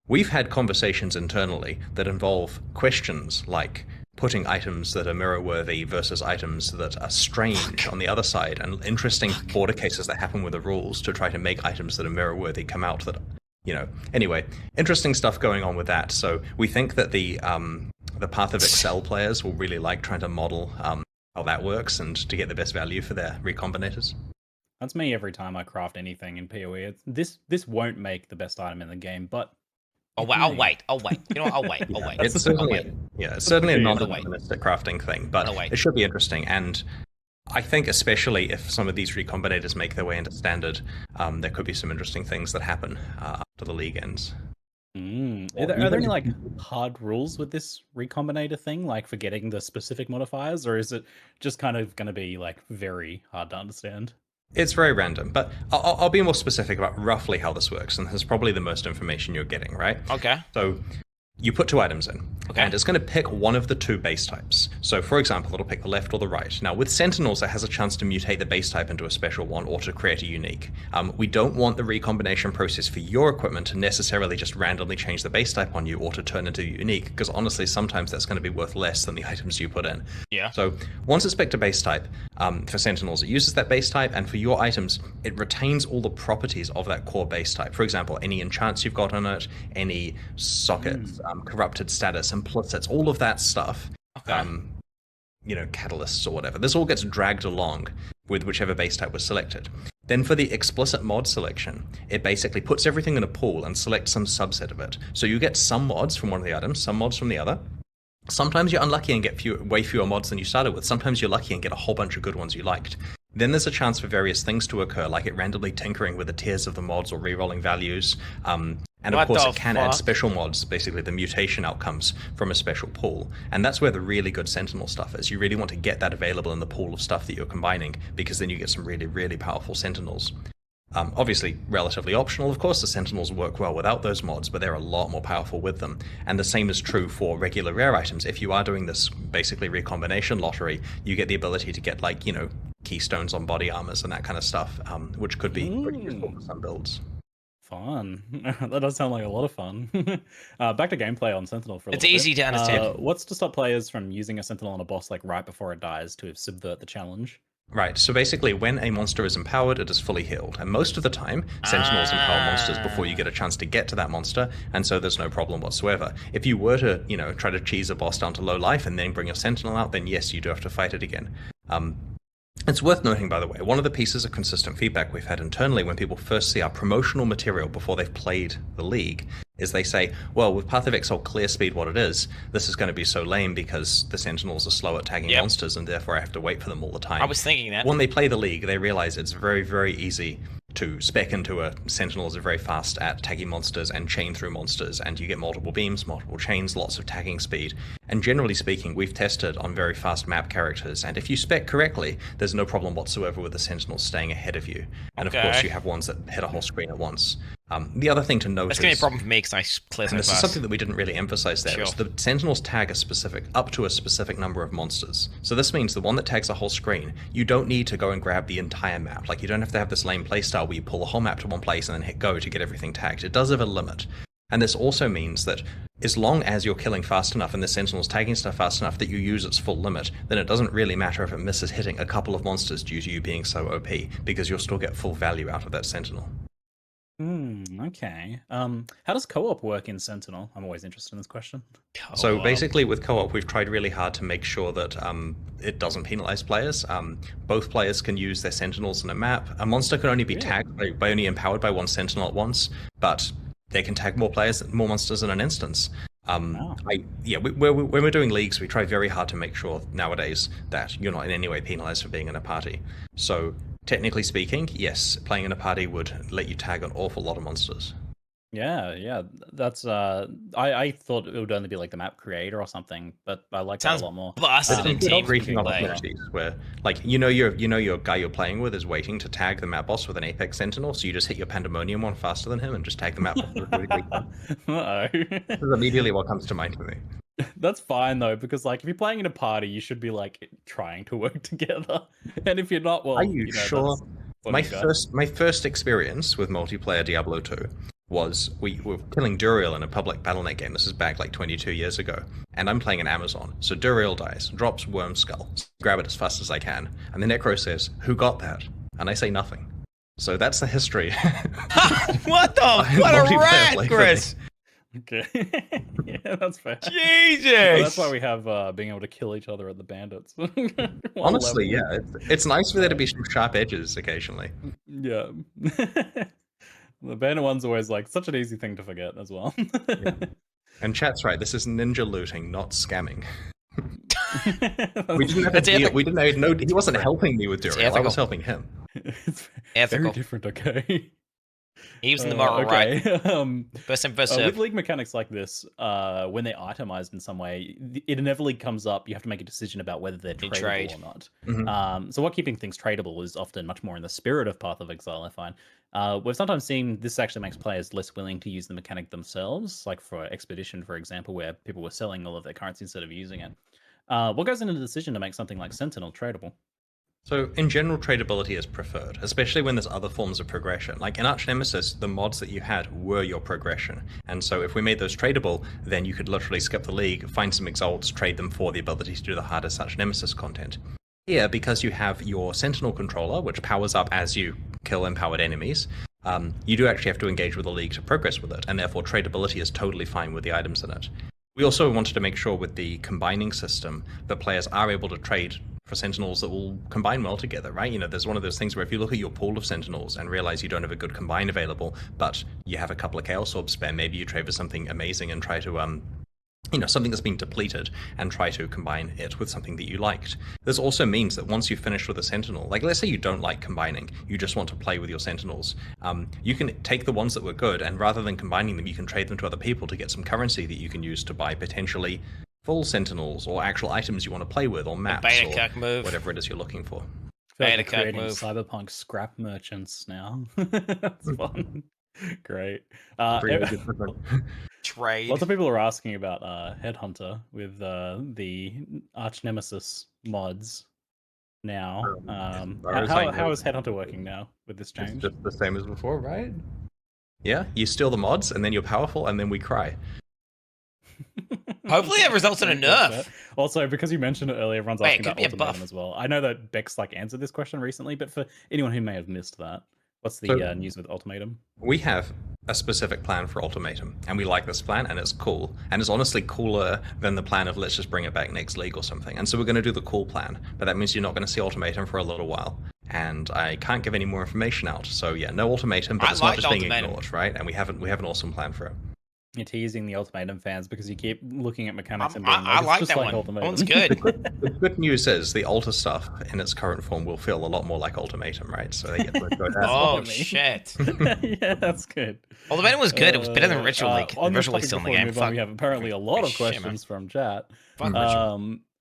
we've had conversations internally that involve questions like putting items that are mirror-worthy versus items that are strange on the other side, and interesting border cases that happen with the rules to try to make items that are mirror-worthy come out that, Anyway, interesting stuff going on with that. So we think that the Path of Exile players will really like trying to model how that works and to get the best value for their recombinators. That's me every time I craft anything in PoE. This won't make the best item in the game, but I'll wait. You know what? I'll wait. It's certainly a non-deterministic crafting thing, but it should be interesting. And I think especially if some of these recombinators make their way into standard, there could be some interesting things that happen after the league ends. Are there any like hard rules with this recombinator thing, like for getting the specific modifiers, or is it just kind of going to be like very hard to understand? It's very random, but I'll be more specific about roughly how this works, and this is probably the most information you're getting, right? Okay. So you put two items in, and it's going to pick one of the two base types. So, for example, it'll pick the left or the right. Now, with Sentinels, it has a chance to mutate the base type into a special one or to create a unique. We don't want the recombination process for your equipment to necessarily just randomly change the base type on you or to turn into a unique, because honestly, sometimes that's going to be worth less than the items you put in. Yeah. So, once it's picked a base type, for Sentinels, it uses that base type, and for your items, it retains all the properties of that core base type. For example, any enchants you've got on it, any sockets, corrupted status, implicits, all of that stuff, catalysts or whatever. This all gets dragged along with whichever base type was selected. Then for the explicit mod selection, it basically puts everything in a pool and selects some subset of it. So you get some mods from one of the items, some mods from the other. Sometimes you're unlucky and get way fewer mods than you started with. Sometimes you're lucky and get a whole bunch of good ones you liked. Then there's a chance for various things to occur, like it randomly tinkering with the tiers of the mods or re-rolling values. And of course, it can add special mods, basically the mutation outcomes from a special pool. And that's where the really good Sentinel stuff is. You really want to get that available in the pool of stuff that you're combining, because then you get some really, really powerful Sentinels. Obviously, relatively optional, of course, the Sentinels work well without those mods, but they're a lot more powerful with them. And the same is true for regular rare items. If you are doing this basically recombination lottery, you get the ability to get, keystones on body armors and that kind of stuff, which could be pretty useful for some builds. Fun. That does sound like a lot of fun. Back to gameplay on Sentinel for a little bit. It's easy to understand. What's to stop players from using a Sentinel on a boss right before it dies to subvert the challenge? Right, so basically when a monster is empowered, it is fully healed. And most of the time, Sentinels empower monsters before you get a chance to get to that monster, and so there's no problem whatsoever. If you were to, try to cheese a boss down to low life and then bring your Sentinel out, then yes, you do have to fight it again. It's worth noting, by the way, one of the pieces of consistent feedback we've had internally when people first see our promotional material before they've played the league is they say, well, with Path of Exile clear speed what it is, this is going to be so lame because the Sentinels are slow at tagging monsters and therefore I have to wait for them all the time. I was thinking that. When they play the league, they realize it's very, very easy to spec into a Sentinels are very fast at tagging monsters and chain through monsters, and you get multiple beams, multiple chains, lots of tagging speed. And generally speaking, we've tested on very fast map characters, and if you spec correctly, there's no problem whatsoever with the Sentinels staying ahead of you. And of course, you have ones that hit a whole screen at once. The other thing to note is... That's going to be a problem for me because I clear so fast. This is something that we didn't really emphasize there. Sure. The Sentinels tag up to a specific number of monsters. So this means the one that tags a whole screen, you don't need to go and grab the entire map. You don't have to have this lame playstyle where you pull the whole map to one place and then hit go to get everything tagged. It does have a limit. And this also means that as long as you're killing fast enough and the Sentinel's tagging stuff fast enough that you use its full limit, then it doesn't really matter if it misses hitting a couple of monsters due to you being so OP, because you'll still get full value out of that Sentinel. Okay. How does co-op work in Sentinel? I'm always interested in this question. So basically with co-op, we've tried really hard to make sure that it doesn't penalize players. Both players can use their Sentinels in a map. A monster can only be tagged by only empowered by one Sentinel at once, but they can tag more monsters in an instance. When we're doing leagues, we try very hard to make sure nowadays that you're not in any way penalized for being in a party. So technically speaking, yes, playing in a party would let you tag an awful lot of monsters. Yeah, that's I thought it would only be like the map creator or something, but I like that a lot more. Busted in team briefing opportunities where, like, your guy you're playing with is waiting to tag the map boss with an Apex Sentinel, so you just hit your Pandemonium one faster than him and just tag the map boss really quickly. This is immediately what comes to mind for me. That's fine though, because like if you're playing in a party, you should be like trying to work together, and if you're not, well, are you sure? My first experience with multiplayer Diablo 2 was we were killing Duriel in a public Battle.net game. This is back like 22 years ago, and I'm playing an Amazon. So Duriel dies, drops Worm Skull, grab it as fast as I can, and the Necro says, "Who got that?" And I say nothing. So that's the history. What a rat, Chris! Okay, yeah, that's fair. Jesus! Well, that's why we have being able to kill each other at the bandits. Honestly, yeah, it's nice for there to be some sharp edges occasionally. Yeah. The bandit one's always like such an easy thing to forget as well. Yeah. And chat's right, this is ninja looting, not scamming. We didn't know he wasn't helping me with Duriel, I was helping him. It's very different, okay. He was in the moral right. First and first with league mechanics like this, when they're itemized in some way, it inevitably comes up. You have to make a decision about whether they're tradable or not. Mm-hmm. So what keeping things tradable is often much more in the spirit of Path of Exile, I find. We've sometimes seen this actually makes players less willing to use the mechanic themselves, like for Expedition, for example, where people were selling all of their currency instead of using it. What goes into the decision to make something like Sentinel tradable? So, in general, tradability is preferred, especially when there's other forms of progression. Like in Arch Nemesis, the mods that you had were your progression. And so if we made those tradable, then you could literally skip the league, find some exalts, trade them for the ability to do the hardest Arch Nemesis content. Here, because you have your Sentinel controller, which powers up as you kill empowered enemies, you do actually have to engage with the league to progress with it, and therefore tradability is totally fine with the items in it. We also wanted to make sure with the combining system that players are able to trade for Sentinels that will combine well together, right? You know, there's one of those things where if you look at your pool of Sentinels and realize you don't have a good combine available, but you have a couple of Chaos Orbs spare, maybe you trade for something amazing and try to, something that's been depleted and try to combine it with something that you liked. This also means that once you've finished with a Sentinel, like let's say you don't like combining, you just want to play with your Sentinels, you can take the ones that were good and rather than combining them, you can trade them to other people to get some currency that you can use to buy potentially full Sentinels or actual items you want to play with or maps or whatever it is you're looking for. Like creating cyberpunk scrap merchants now. That's fun. Great. Trade. Lots of people are asking about Headhunter with the Arch Nemesis mods now. How is Headhunter working now with this change? It's just the same as before, right? Yeah, you steal the mods and then you're powerful and then we cry. Hopefully it results in a nerf. Also, because you mentioned it earlier, everyone's asking about Ultimatum as well. I know that Bex answered this question recently, but for anyone who may have missed that, what's the news with Ultimatum? We have a specific plan for Ultimatum, and we like this plan, and it's cool. And it's honestly cooler than the plan of let's just bring it back next league or something. And so we're going to do the cool plan, but that means you're not going to see Ultimatum for a little while. And I can't give any more information out. So yeah, no Ultimatum, but it's not just being ignored, right? And we have an awesome plan for it. You're teasing the Ultimatum fans because you keep looking at mechanics and being I like just that like one. Ultimatum. That one's good. The good news is the Alter stuff in its current form will feel a lot more like Ultimatum, right? So they get to go down. Oh shit! Yeah, that's good. Ultimatum was good. It was better than Ritual League. Ritual League's still in the game. We have apparently a lot of questions from chat.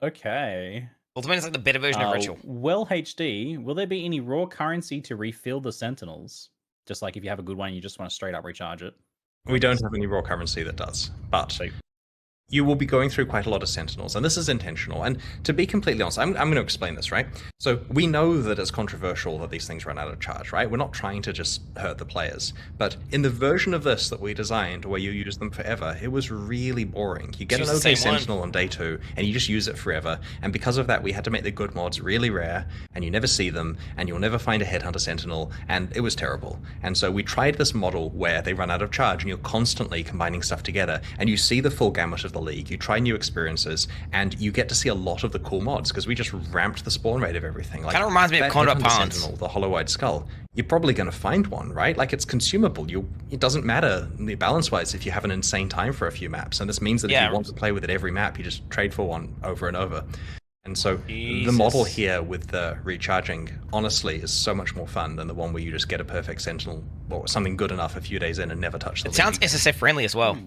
Okay. Ultimatum's like the better version of Ritual. Well, HD, will there be any raw currency to refill the Sentinels? Just like if you have a good one, you just want to straight up recharge it. We don't have any raw currency that does, but you will be going through quite a lot of Sentinels, and this is intentional. And to be completely honest, I'm going to explain this, right? So we know that it's controversial that these things run out of charge, right? We're not trying to just hurt the players. But in the version of this that we designed, where you use them forever, it was really boring. You get an OK Sentinel on day 2, and you just use it forever. And because of that, we had to make the good mods really rare, and you never see them, and you'll never find a Headhunter Sentinel, and it was terrible. And so we tried this model where they run out of charge, and you're constantly combining stuff together, and you see the full gamut of the league, you try new experiences, and you get to see a lot of the cool mods, because we just ramped the spawn rate of everything. Like, kind of reminds me of Conrad Ponds. Sentinel, the hollow-eyed skull, you're probably going to find one, right? Like, it's consumable. It doesn't matter balance-wise if you have an insane time for a few maps, and this means that if you want to play with it every map, you just trade for one over and over. And so the model here with the recharging, honestly, is so much more fun than the one where you just get a perfect Sentinel or something good enough a few days in and never touch the league. It sounds SSF friendly as well.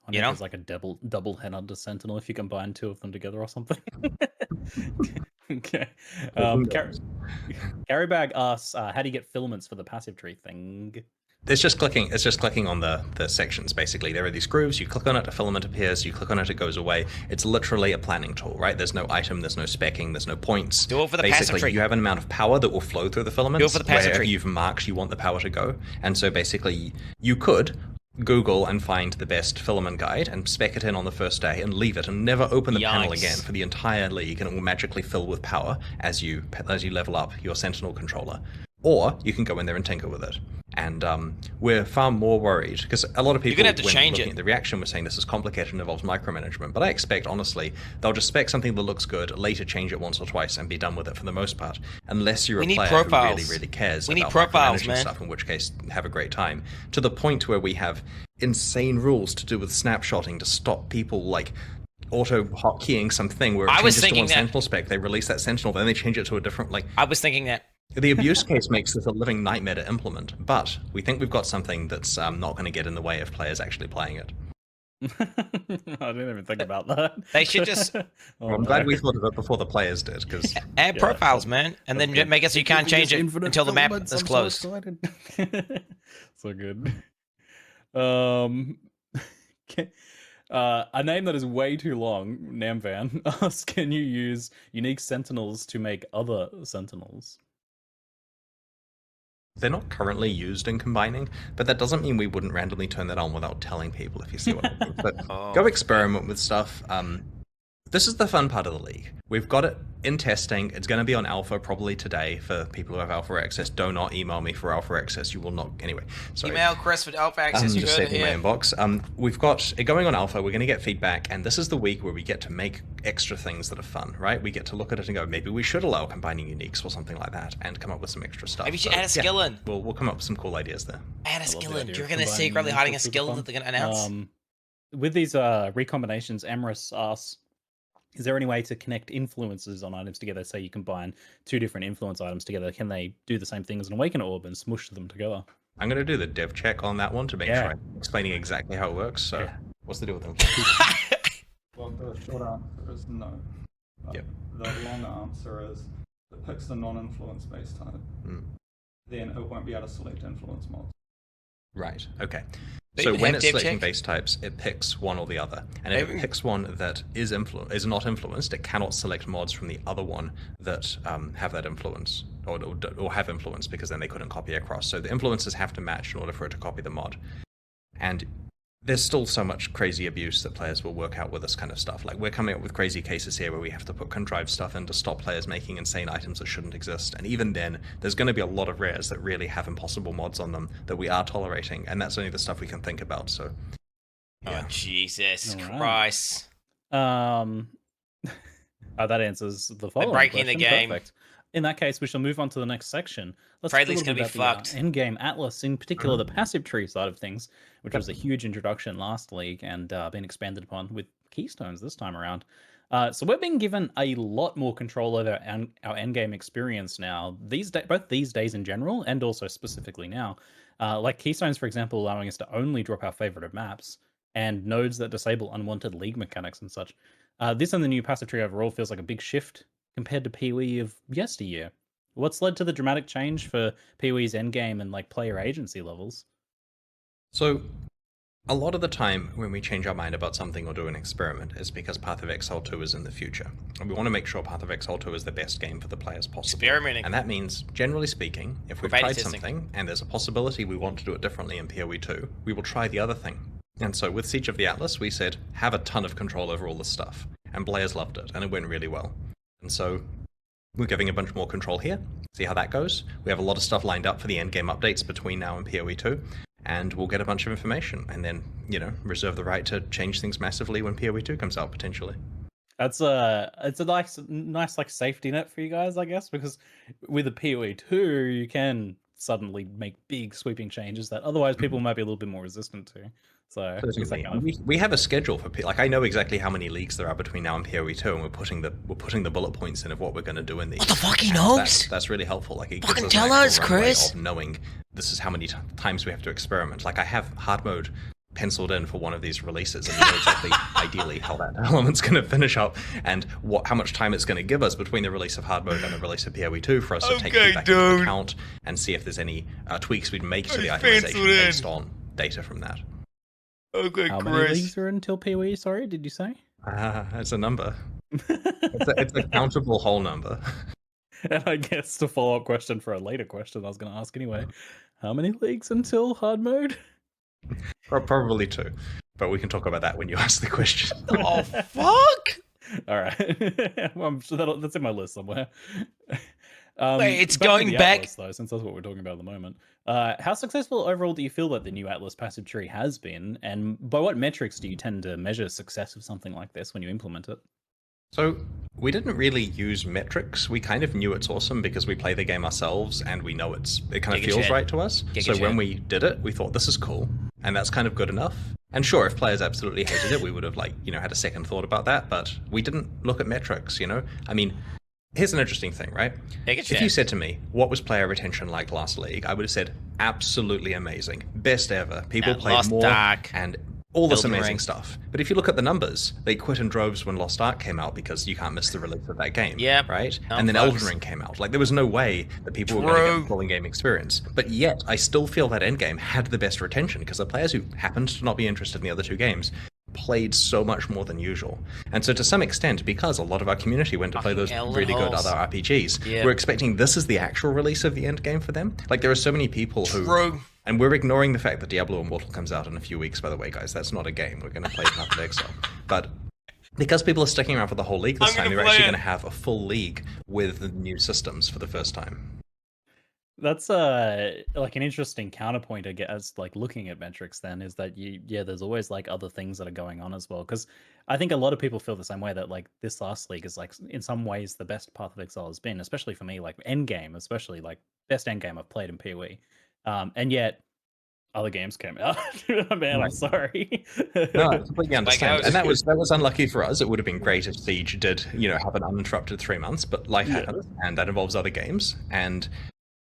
You know, it's like a double Headhunter Sentinel if you combine 2 of them together or something. Okay. Carrybag asks, how do you get filaments for the passive tree thing? It's just clicking on the sections, basically. There are these grooves, you click on it, a filament appears, you click on it, it goes away. It's literally a planning tool, right? There's no item, there's no specking, there's no points. Do it for the passive tree. Basically, you have an amount of power that will flow through the filaments. Do it for the passive wherever tree. you've marked you want the power to go. And so basically, you could Google and find the best filament guide and spec it in on the first day and leave it and never open the panel again for the entire league, and it will magically fill with power as you level up your Sentinel controller. Or you can go in there and tinker with it. And we're far more worried, because a lot of people, have to when change looking it. at the reaction, were saying this is complicated and involves micromanagement. But I expect, honestly, they'll just spec something that looks good, later change it once or twice, and be done with it for the most part. Unless you're a player who really, really cares about micromanaging stuff, in which case, have a great time. To the point where we have insane rules to do with snapshotting to stop people, like, auto hotkeying something where it changes to one Sentinel spec, they release that Sentinel, then they change it to a different, like... I was thinking that. The abuse case makes this a living nightmare to implement, but we think we've got something that's not going to get in the way of players actually playing it. I didn't even think about that. They should just... I'm glad we thought of it before the players did, because... Add profiles, man, and then make it so you can't change it until the map is closed. So good. A name that is way too long, Namvan, asks, can you use unique Sentinels to make other Sentinels? They're not currently used in combining, but that doesn't mean we wouldn't randomly turn that on without telling people, if you see what I mean. But go experiment with stuff. This is the fun part of the league. We've got it in testing. It's going to be on alpha probably today for people who have alpha access. Do not email me for alpha access. You will not. Anyway, sorry. Email Chris for alpha access. I'm just saving my inbox. We've got it going on alpha. We're going to get feedback, and this is the week where we get to make extra things that are fun, right? We get to look at it and go, maybe we should allow combining uniques or something like that, and come up with some extra stuff. Maybe you should add a skill in. We'll come up with some cool ideas there. Add a skill in. You're going to secretly hiding a skill that they're going to announce. With these recombinations, Amorous asks, is there any way to connect influences on items together? Say you combine 2 different influence items together. Can they do the same thing as an Awaken Orb and smush them together? I'm going to do the dev check on that one to make sure I'm explaining exactly how it works. So, what's the deal with them? Well, the short answer is no. Yep. The long answer is it picks the non-influence base type. Then it won't be able to select influence mods. Right, okay. So when it's selecting base types, it picks one or the other. And if it picks one that is not influenced, it cannot select mods from the other one that have that influence, or have influence, because then they couldn't copy across. So the influences have to match in order for it to copy the mod. And there's still so much crazy abuse that players will work out with this kind of stuff. Like, we're coming up with crazy cases here where we have to put contrived stuff in to stop players making insane items that shouldn't exist. And even then, there's going to be a lot of rares that really have impossible mods on them that we are tolerating, and that's only the stuff we can think about. So, yeah. Oh, Jesus Christ. That answers the following breaking question. the game. Perfect. In that case, we shall move on to the next section. Let's talk talk a little bit about fucked. the endgame Atlas, in particular the passive tree side of things, which was a huge introduction last league and been expanded upon with Keystones this time around. So we're being given a lot more control over our endgame experience now, both these days in general and also specifically now. Like Keystones, for example, allowing us to only drop our favorite maps, and nodes that disable unwanted league mechanics and such. This and the new passive tree overall feels like a big shift compared to PoE of yesteryear. What's led to the dramatic change for PoE's endgame and like player agency levels? So a lot of the time when we change our mind about something or do an experiment is because Path of Exile 2 is in the future. And we want to make sure Path of Exile 2 is the best game for the players possible. Experimenting. And that means, generally speaking, if we've Provided tried testing. something and there's a possibility we want to do it differently in PoE 2, we will try the other thing. And so with Siege of the Atlas, we said, have a ton of control over all this stuff. And players loved it, and it went really well. And so we're giving a bunch more control here, see how that goes. We have a lot of stuff lined up for the endgame updates between now and PoE 2. And we'll get a bunch of information, and then, you know, reserve the right to change things massively when PoE 2 comes out, potentially. It's a nice like safety net for you guys, I guess, because with a PoE 2, you can suddenly make big sweeping changes that otherwise people might be a little bit more resistant to. So I guess that kind of... we have a schedule for like I know exactly how many leagues there are between now and PoE 2, and we're putting the bullet points in of what we're going to do in these. What the fuck he knows? That's really helpful. Like it Fucking gives us tell an us, actual runway Chris. of knowing this is how many times we have to experiment. Like I have hard mode penciled in for one of these releases, and we know exactly ideally how that element's going to finish up and how much time it's going to give us between the release of hard mode and the release of PoE 2 for us to take feedback into account and see if there's any tweaks we'd make to the itemization based on data from that. Okay, How many leagues are until PoE? Sorry, did you say? It's a number. It's a countable whole number. And I guess the follow-up question for a later question I was going to ask anyway. How many leagues until hard mode? Probably 2, but we can talk about that when you ask the question. Oh, fuck! All right. Well, I'm sure that's in my list somewhere. Wait, it's back to going the back... Atlas, though, since that's what we're talking about at the moment. How successful overall do you feel that the new Atlas passive tree has been? And by what metrics do you tend to measure success of something like this when you implement it? So we didn't really use metrics. We kind of knew it's awesome because we play the game ourselves and we know it kind of feels right to us. So when we did it, we thought this is cool, and that's kind of good enough. And sure, if players absolutely hated it, we would have had a second thought about that. But we didn't look at metrics. I mean, here's an interesting thing, right? If you said to me, what was player retention like last league, I would have said absolutely amazing, best ever. People played Lost more Ark, and all this Elden amazing Ring. stuff. But if you look at the numbers, they quit in droves when Lost Ark came out because you can't miss the release of that game. Right? And then Elden Ring came out. Like, there was no way that people were going to get a full in-game experience. But yet, I still feel that endgame had the best retention because the players who happened to not be interested in the other two games played so much more than usual. And so to some extent, because a lot of our community went to play those really good other RPGs, we're expecting this is the actual release of the endgame for them. Like, there are so many people who... And we're ignoring the fact that Diablo Immortal comes out in a few weeks, by the way, guys. That's not a game. We're going to play Path of Exile. But because people are sticking around for the whole league this time, they're actually going to have a full league with the new systems for the first time. That's like an interesting counterpoint, I guess, like looking at metrics then, is that there's always like other things that are going on as well. Because I think a lot of people feel the same way, that like this last league is like in some ways the best Path of Exile has been, especially for me, like endgame, especially like best endgame I've played in PoE. And yet other games came out. Man, I'm sorry. No, I completely understand. And that was unlucky for us. It would have been great if Siege did, have an uninterrupted 3 months, but life happens, and that involves other games. And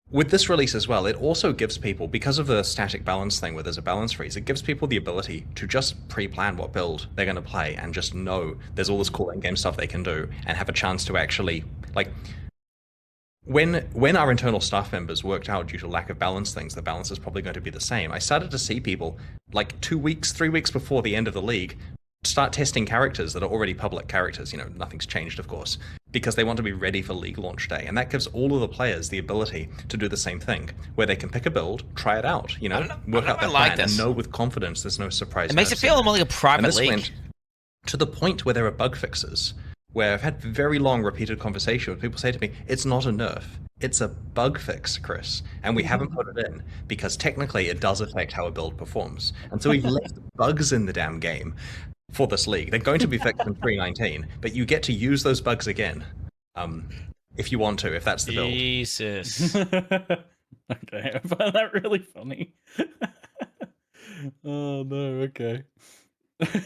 with this release as well, it also gives people, because of the static balance thing where there's a balance freeze, it gives people the ability to just pre-plan what build they're going to play and just know there's all this cool in-game stuff they can do and have a chance to actually, like, when our internal staff members worked out due to lack of balance things, the balance is probably going to be the same. I started to see people, like 2 weeks, 3 weeks before the end of the league, start testing characters that are already public characters. Nothing's changed, of course, because they want to be ready for league launch day. And that gives all of the players the ability to do the same thing, where they can pick a build, try it out, work out their plan, and know with confidence there's no surprise. It makes it feel more like a private league. Went to the point where there are bug fixes, where I've had very long repeated conversation with people say to me, it's not a nerf, it's a bug fix, Chris, and we haven't put it in because technically it does affect how a build performs. And so we've left bugs in the damn game for this league. They're going to be fixed in 3.19, but you get to use those bugs again if you want to, if that's the build. Jesus. Okay, I find that really funny. Oh no, okay.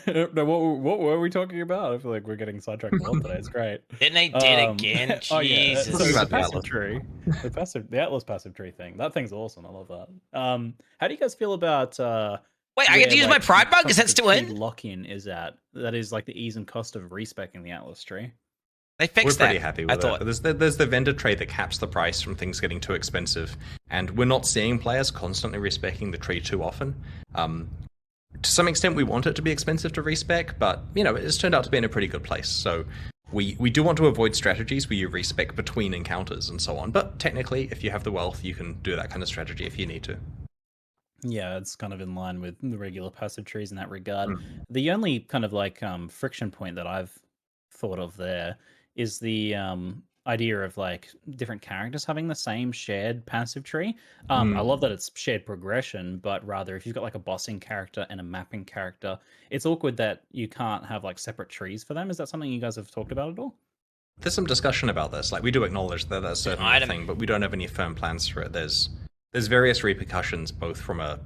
No, what were we talking about? I feel like we're getting sidetracked a lot today. It's great. Didn't they did again? Jesus. Oh, yeah. So the passive tree, the Atlas passive tree thing. That thing's awesome. I love that. How do you guys feel about? Wait, I get to use my pride bug? Is that still in? Lock-in is at. That is like the ease and cost of respeccing the Atlas tree. They fixed that. We're pretty happy with it. There's the vendor trade that caps the price from things getting too expensive, and we're not seeing players constantly respeccing the tree too often. to some extent, we want it to be expensive to respec, but you know, it's turned out to be in a pretty good place. So we do want to avoid strategies where you respec between encounters and so on. But technically, if you have the wealth, you can do that kind of strategy if you need to. Yeah, it's kind of in line with the regular passive trees in that regard. The only kind of like friction point that I've thought of there is the idea of like different characters having the same shared passive tree. I love that it's shared progression, but rather if you've got like a bossing character and a mapping character, it's awkward that you can't have like separate trees for them. Is that something you guys have talked about at all? There's some discussion about this. Like, we do acknowledge that that's certainly a thing, but we don't have any firm plans for it. There's various repercussions, both from a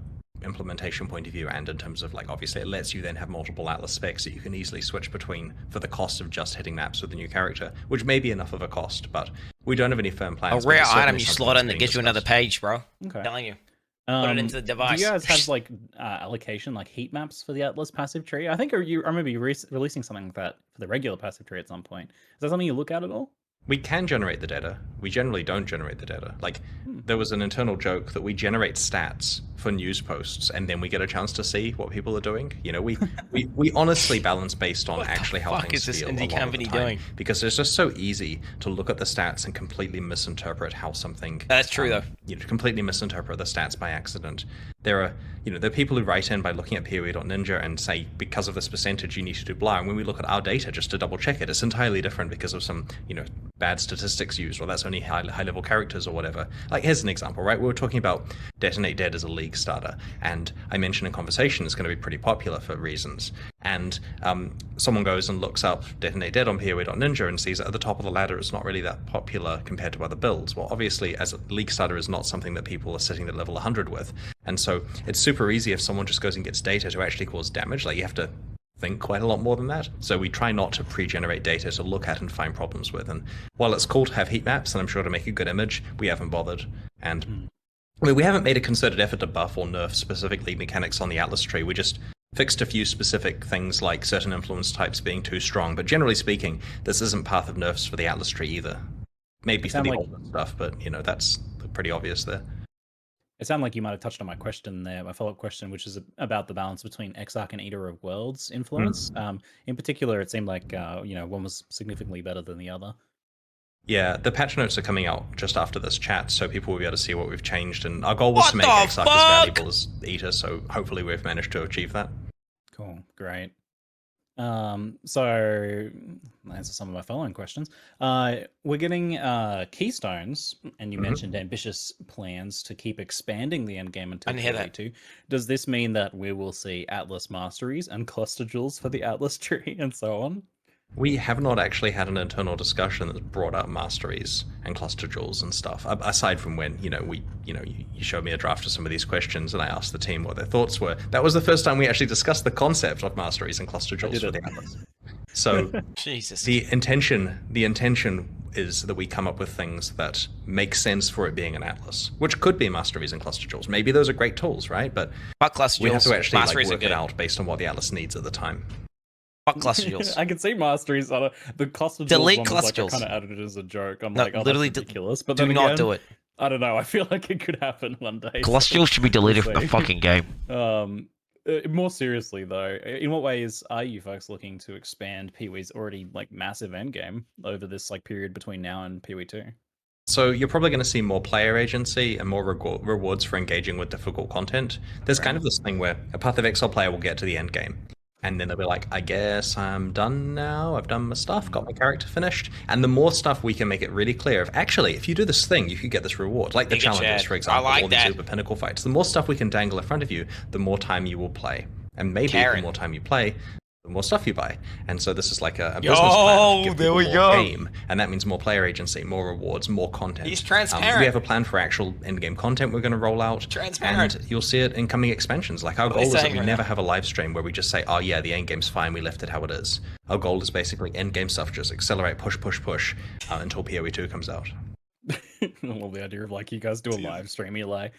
implementation point of view and in terms of, like, obviously it lets you then have multiple Atlas specs that you can easily switch between for the cost of just hitting maps with a new character, which may be enough of a cost, but we don't have any firm plans. A rare item you slot in that gets you another page, bro. Okay. I'm telling you. Put it into the device. Do you guys have like allocation, like heat maps for the Atlas passive tree? I think I remember you releasing something like that for the regular passive tree at some point. Is that something you look at all? We can generate the data. We generally don't generate the data. Like, there was an internal joke that we generate stats for news posts, and then we get a chance to see what people are doing. You know, we honestly balance based on actually how things feel. What is this indie company doing? Because it's just so easy to look at the stats and completely misinterpret how something. That's true, though. You know, completely misinterpret the stats by accident. There are people who write in by looking at PoE.Ninja and say, because of this percentage, you need to do blah. And when we look at our data just to double check it, it's entirely different because of some, bad statistics used, or that's only high level characters or whatever. Like, here's an example, right? We were talking about Detonate Dead as a league starter, and I mentioned in conversation it's going to be pretty popular for reasons. And someone goes and looks up Detonate Dead on PoE.Ninja and sees that at the top of the ladder it's not really that popular compared to other builds. Well, obviously, as a league starter is not something that people are sitting at level 100 with. And so it's super easy if someone just goes and gets data to actually cause damage. Like, you have to think quite a lot more than that. So we try not to pre-generate data to look at and find problems with. And while it's cool to have heat maps, and I'm sure to make a good image, we haven't bothered. And I mean, we haven't made a concerted effort to buff or nerf specifically mechanics on the Atlas tree. We just fixed a few specific things like certain influence types being too strong. But generally speaking, this isn't path of nerfs for the Atlas tree either. Maybe for the older stuff, but that's pretty obvious there. It sounded like you might have touched on my question there, my follow-up question, which is about the balance between Exarch and Eater of Worlds influence. In particular, it seemed like one was significantly better than the other. Yeah, the patch notes are coming out just after this chat, so people will be able to see what we've changed. And our goal was to make Exarch as valuable as Eater, so hopefully we've managed to achieve that. Cool, great. So answer some of my following questions. We're getting keystones, and you mentioned ambitious plans to keep expanding the endgame until PoE2. Does this mean that we will see Atlas masteries and cluster jewels for the Atlas tree and so on? We have not actually had an internal discussion that's brought up masteries and cluster jewels and stuff. Aside from when you showed me a draft of some of these questions and I asked the team what their thoughts were. That was the first time we actually discussed the concept of masteries and cluster jewels for the Atlas. So Jesus. The intention is that we come up with things that make sense for it being an Atlas, which could be masteries and cluster jewels. Maybe those are great tools, right? But cluster we have jewels, to actually work it out based on what the Atlas needs at the time. Cluster jewels. I can see masteries. The cluster jewels delete one cluster was jewels. I kind of added it as a joke. I'm no, like, oh, literally that's ridiculous. But do then not again, do it. I don't know. I feel like it could happen one day. Cluster jewels should be deleted from the fucking game. More seriously, though, in what ways are you folks looking to expand PoE's already like massive endgame over this like period between now and PoE2? So you're probably going to see more player agency and more rewards for engaging with difficult content. There's kind of this thing where a Path of Exile player will get to the end game, and then they'll be like, I guess I'm done now. I've done my stuff, got my character finished. And the more stuff we can make it really clear of, actually, if you do this thing, you could get this reward. Like the challenges, for example, or the Super Pinnacle fights. The more stuff we can dangle in front of you, the more time you will play. And maybe the more time you play, the more stuff you buy. And so this is like a business plan. To give there we more go. Game, and that means more player agency, more rewards, more content. He's transparent. We have a plan for actual in-game content we're going to roll out. Transparent. And you'll see it in coming expansions. Like our goal is that we never have a live stream where we just say, oh yeah, the end game's fine, we left it how it is. Our goal is basically end game stuff, just accelerate, push, until PoE2 comes out. I love the idea of like you guys do a live stream, you're like,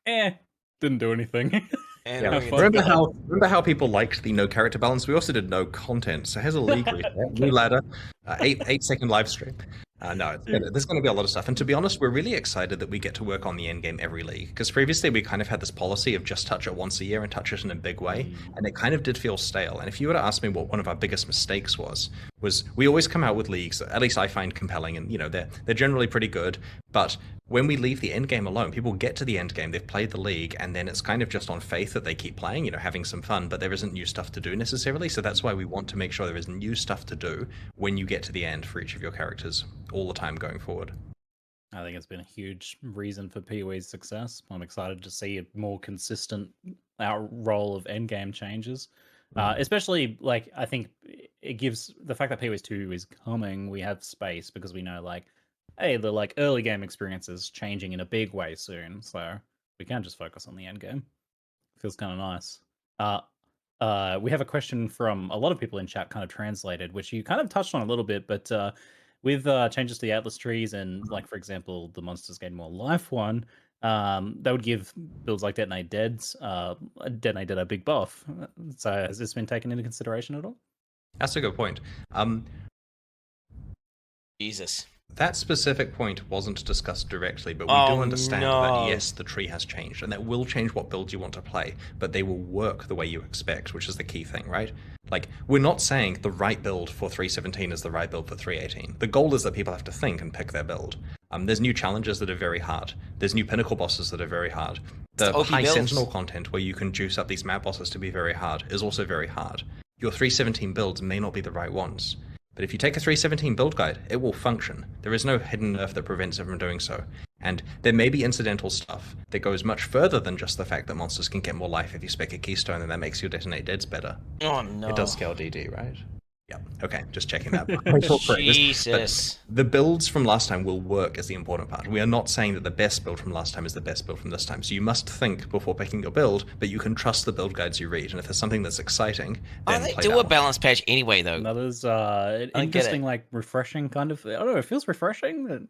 didn't do anything. Yeah. Remember how people liked the no character balance? We also did no content. So here's a league reset, new ladder, 8-second live stream. No, there's going to be a lot of stuff. And to be honest, we're really excited that we get to work on the end game every league. Because previously we kind of had this policy of just touch it once a year and touch it in a big way. And it kind of did feel stale. And if you were to ask me what one of our biggest mistakes was we always come out with leagues that at least I find compelling. And, they're generally pretty good. But when we leave the end game alone, people get to the end game, they've played the league, and then it's kind of just on faith that they keep playing, having some fun, but there isn't new stuff to do necessarily. So that's why we want to make sure there is new stuff to do when you get to the end for each of your characters all the time going forward. I think it's been a huge reason for PoE's success. I'm excited to see a more consistent role of endgame changes. Especially, I think it gives the fact that PoE 2 is coming, we have space because we know, hey, the early game experience is changing in a big way soon, so we can just focus on the end game. Feels kind of nice. We have a question from a lot of people in chat, kind of translated, which you kind of touched on a little bit, but with changes to the Atlas trees and, for example, the monsters gain more life one, that would give builds like Detonate Dead a big buff. So has this been taken into consideration at all? That's a good point. Jesus. That specific point wasn't discussed directly, but we do understand that, yes, the tree has changed, and that will change what builds you want to play, but they will work the way you expect, which is the key thing, right? We're not saying the right build for 317 is the right build for 318. The goal is that people have to think and pick their build. There's new challenges that are very hard. There's new pinnacle bosses that are very hard. The high Sentinel content, where you can juice up these map bosses to be very hard, is also very hard. Your 317 builds may not be the right ones. But if you take a 317 build guide, it will function. There is no hidden nerf that prevents it from doing so. And there may be incidental stuff that goes much further than just the fact that monsters can get more life if you spec a keystone, and that makes your Detonate Deads better. Oh no. It does scale DD, right? Yeah, okay, just checking that. Jesus. But the builds from last time will work is the important part. We are not saying that the best build from last time is the best build from this time. So you must think before picking your build, but you can trust the build guides you read. And if there's something that's exciting, then they play do that a balance patch anyway, though. Another's interesting, refreshing kind of. I don't know. It feels refreshing that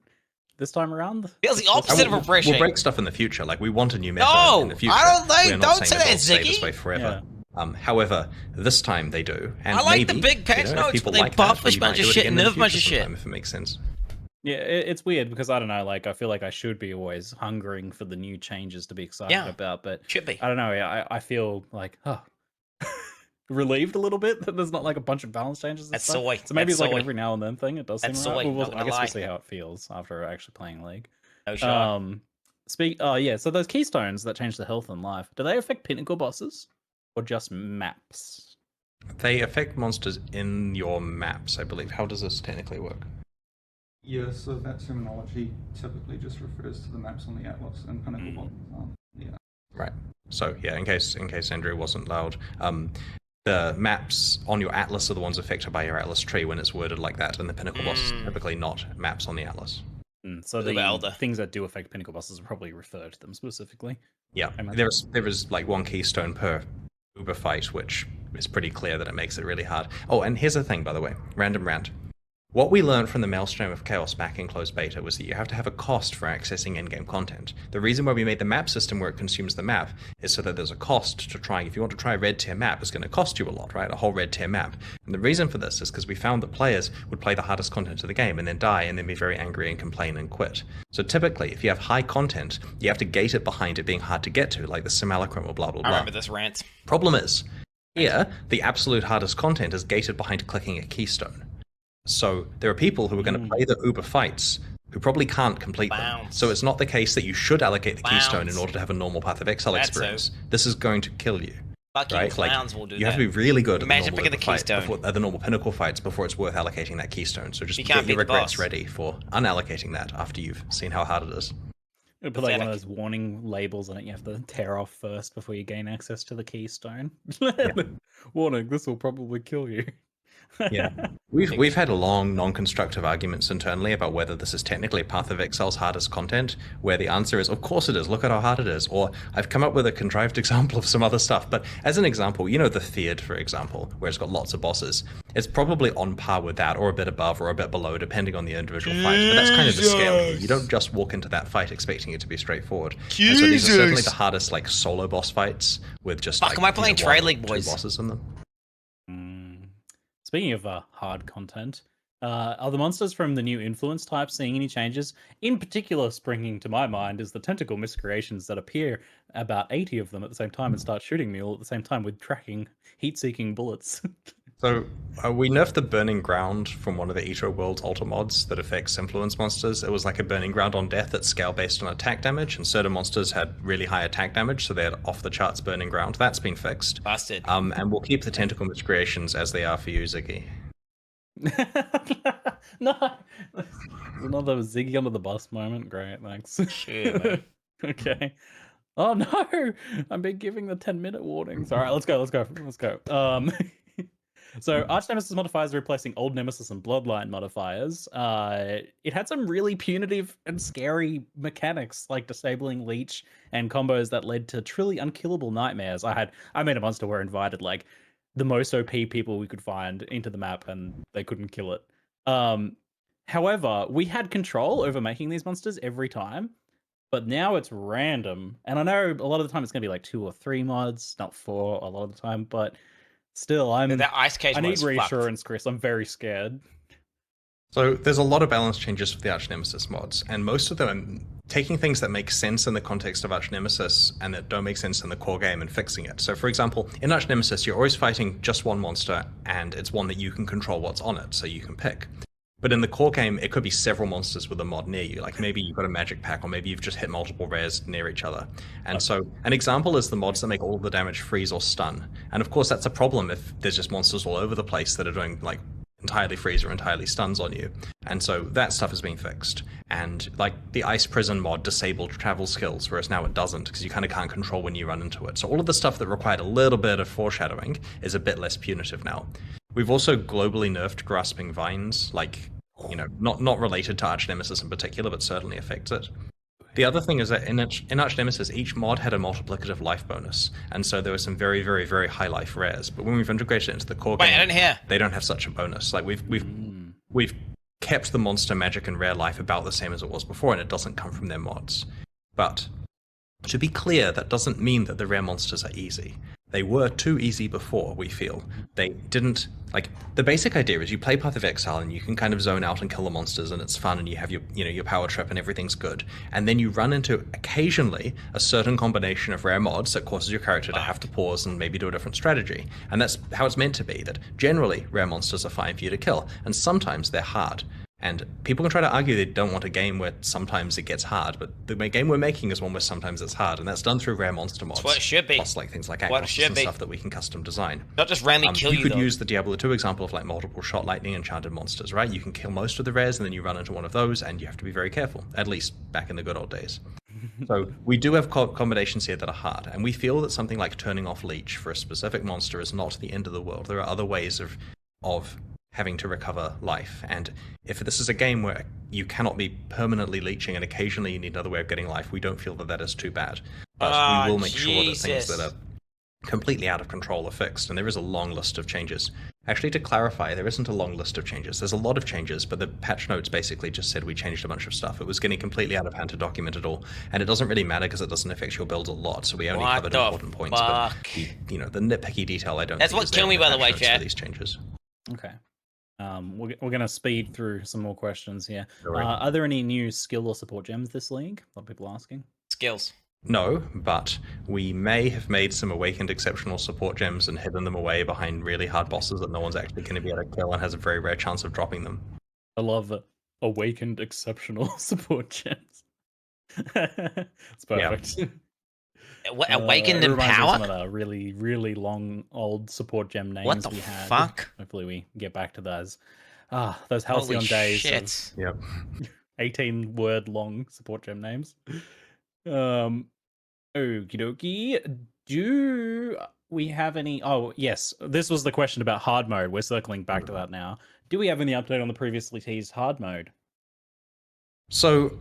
this time around. Feels the opposite of refreshing. We'll break stuff in the future. We want a new meta in the future. I don't think. We're not Don't saying say that, they'll stay this Ziggy. way forever. Yeah. However, this time they do. And I like maybe, the big patch notes, people but they buff a bunch of shit and nerf a bunch of shit. If it makes sense. Yeah, it's weird because I don't know. I feel like I should be always hungering for the new changes to be excited about, but should be. I don't know. I feel relieved a little bit that there's not a bunch of balance changes. And That's stuff. soy. So maybe That's it's soy. an every now and then thing. It does seem That's right. soy. I guess we'll see how it feels after actually playing League. No shot. So those keystones that change the health and life, do they affect pinnacle bosses or just maps? They affect monsters in your maps, I believe. How does this technically work? Yeah, so that terminology typically just refers to the maps on the Atlas and pinnacle bosses. Yeah. Right. So yeah, in case Andrew wasn't loud, the maps on your Atlas are the ones affected by your Atlas tree when it's worded like that, and the pinnacle bosses are typically not maps on the Atlas. So the things that do affect pinnacle bosses are probably referred to them specifically. Yeah, there is one keystone per Uber fight, which is pretty clear that it makes it really hard. Oh, and here's the thing, by the way, random rant. What we learned from the Maelstrom of Chaos back in closed beta was that you have to have a cost for accessing in-game content. The reason why we made the map system where it consumes the map is so that there's a cost to trying. If you want to try a red tier map, it's going to cost you a lot, right? A whole red tier map. And the reason for this is because we found that players would play the hardest content of the game and then die and then be very angry and complain and quit. So typically, if you have high content, you have to gate it behind it being hard to get to, like the Simulacrum or blah, blah, blah. I remember this rant. Problem is, here, the absolute hardest content is gated behind clicking a keystone. So there are people who are going to play the Uber fights who probably can't complete them. So it's not the case that you should allocate the keystone in order to have a normal Path of Exile experience. This is going to kill you. Fucking clowns will do that. You have to be really good Imagine at picking the keystone. the normal pinnacle fights before it's worth allocating that keystone. So just You get can't your beat the regrets boss. ready for unallocating that after you've seen how hard it is. It'll put one of those warning labels on it you have to tear off first before you gain access to the keystone. Warning, this will probably kill you. Yeah, we've had long, non-constructive arguments internally about whether this is technically Path of Exile's hardest content, where the answer is, of course it is, look at how hard it is. Or I've come up with a contrived example of some other stuff, but as an example, the Theod, for example, where it's got lots of bosses, it's probably on par with that, or a bit above, or a bit below, depending on the individual fight. But that's kind of the scale here. You don't just walk into that fight expecting it to be straightforforward. And so these are certainly the hardest, solo boss fights, with just, am I playing Trade League, two boys? bosses in them. Speaking of hard content, Are the monsters from the new influence type seeing any changes? In particular, springing to my mind is the tentacle miscreations that appear about 80 of them at the same time and start shooting me all at the same time with tracking, heat-seeking bullets. So we nerfed the Burning Ground from one of the Eto World's alter mods that affects influence monsters. It was like a Burning Ground on death that's scale based on attack damage, and certain monsters had really high attack damage, so they had off the charts Burning Ground. That's been fixed. Busted. And we'll keep the tentacle miscreations as they are for you, Ziggy. No, another Ziggy under the bus moment. Great, thanks. Sure, mate. Okay. Oh no, I'm been giving the 10-minute warnings. All right, let's go. So Arch Nemesis modifiers are replacing old Nemesis and Bloodline modifiers. It had some really punitive and scary mechanics, like disabling Leech and combos that led to truly unkillable nightmares. I made a monster where I invited like the most OP people we could find into the map, and they couldn't kill it. However, we had control over making these monsters every time, but now it's random. And I know a lot of the time it's going to be like 2 or 3 mods, not 4 a lot of the time, but still, I need reassurance, Chris. I'm very scared. So there's a lot of balance changes for the Arch Nemesis mods, and most of them taking things that make sense in the context of Arch Nemesis and that don't make sense in the core game and fixing it. So for example, in Arch Nemesis, you're always fighting just one monster, and it's one that you can control what's on it, so you can pick. But in the core game, it could be several monsters with a mod near you. Like maybe you've got a magic pack, or maybe you've just hit multiple rares near each other. And so an example is the mods that make all the damage freeze or stun. And of course, that's a problem if there's just monsters all over the place that are doing like entirely freeze or entirely stuns on you. And so that stuff is being fixed. And like the Ice Prison mod disabled travel skills, whereas now it doesn't, because you kind of can't control when you run into it. So all of the stuff that required a little bit of foreshadowing is a bit less punitive now. We've also globally nerfed Grasping Vines, like, you know, not related to Arch Nemesis in particular, but certainly affects it. The other thing is that in Arch Nemesis, each mod had a multiplicative life bonus, and so there were some very, very, very high life rares. But when we've integrated it into the core game, they don't have such a bonus. Like we've kept the monster magic and rare life about the same as it was before, and it doesn't come from their mods. But to be clear, that doesn't mean that the rare monsters are easy. They were too easy before, we feel. They didn't, like, the basic idea is you play Path of Exile and you can kind of zone out and kill the monsters and it's fun and you have your power trip and everything's good. And then you run into, occasionally, a certain combination of rare mods that causes your character to have to pause and maybe do a different strategy. And that's how it's meant to be, that generally rare monsters are fine for you to kill, and sometimes they're hard. And people can try to argue they don't want a game where sometimes it gets hard, but the game we're making is one where sometimes it's hard, and that's done through rare monster mods. That's what it should be. Plus, like things like Aquos and stuff that we can custom design. Not just randomly kill you, You could use the Diablo 2 example of like multiple shot lightning enchanted monsters, right? You can kill most of the rares, and then you run into one of those, and you have to be very careful, at least back in the good old days. So we do have combinations here that are hard, and we feel that something like turning off Leech for a specific monster is not the end of the world. There are other ways of having to recover life, and if this is a game where you cannot be permanently leeching and occasionally you need another way of getting life, we don't feel that that is too bad. But we will make sure that things that are completely out of control are fixed, and there is a long list of changes. Actually, to clarify, there isn't a long list of changes. There's a lot of changes, but the patch notes basically just said we changed a bunch of stuff. It was getting completely out of hand to document it all, and it doesn't really matter because it doesn't affect your builds a lot, so we only covered important points. But the nitpicky detail, I don't. That's what killed me, by the way, Chad. These changes. Okay. We're going to speed through some more questions here. Are there any new skill or support gems this league? A lot of people asking. Skills. No, but we may have made some awakened exceptional support gems and hidden them away behind really hard bosses that no one's actually going to be able to kill and has a very rare chance of dropping them. I love it. Awakened exceptional support gems. It's perfect. Yeah. Awakened in power? Some of the really, really long old support gem names what the we had. Fuck? Hopefully we get back to those. Those halcyon days. Shit. Yep. 18-word long support gem names. Okie dokie. Do we have any... Oh, yes. This was the question about hard mode. We're circling back to that now. Do we have any update on the previously teased hard mode? So,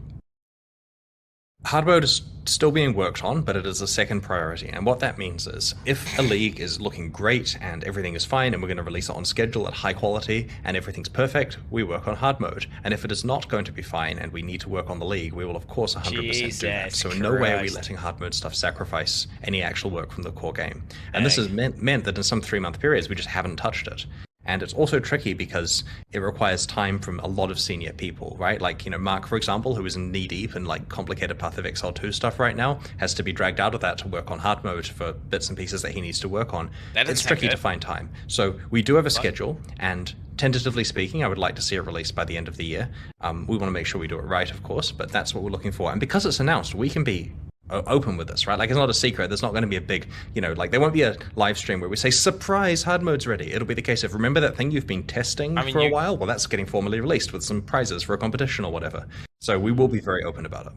hard mode is still being worked on, but it is a second priority. And what that means is, if a league is looking great and everything is fine and we're going to release it on schedule at high quality and everything's perfect, we work on hard mode. And if it is not going to be fine and we need to work on the league, we will of course 100% do that. So in no way are we letting hard mode stuff sacrifice any actual work from the core game. And this has meant that in some 3-month periods we just haven't touched it. And it's also tricky because it requires time from a lot of senior people, right? Like, you know, Mark, for example, who is knee deep in like complicated Path of Exile 2 stuff right now, has to be dragged out of that to work on hard mode for bits and pieces that he needs to work on. It's tricky to find time. So we do have a schedule, and tentatively speaking, I would like to see it released by the end of the year. We want to make sure we do it right, of course, but that's what we're looking for. And because it's announced, we can be open with this, right? Like, it's not a secret. There's not going to be a big, you know, like, there won't be a live stream where we say, surprise, hard mode's ready. It'll be the case of, remember that thing you've been testing for a while? Well, that's getting formally released with some prizes for a competition or whatever. So we will be very open about it.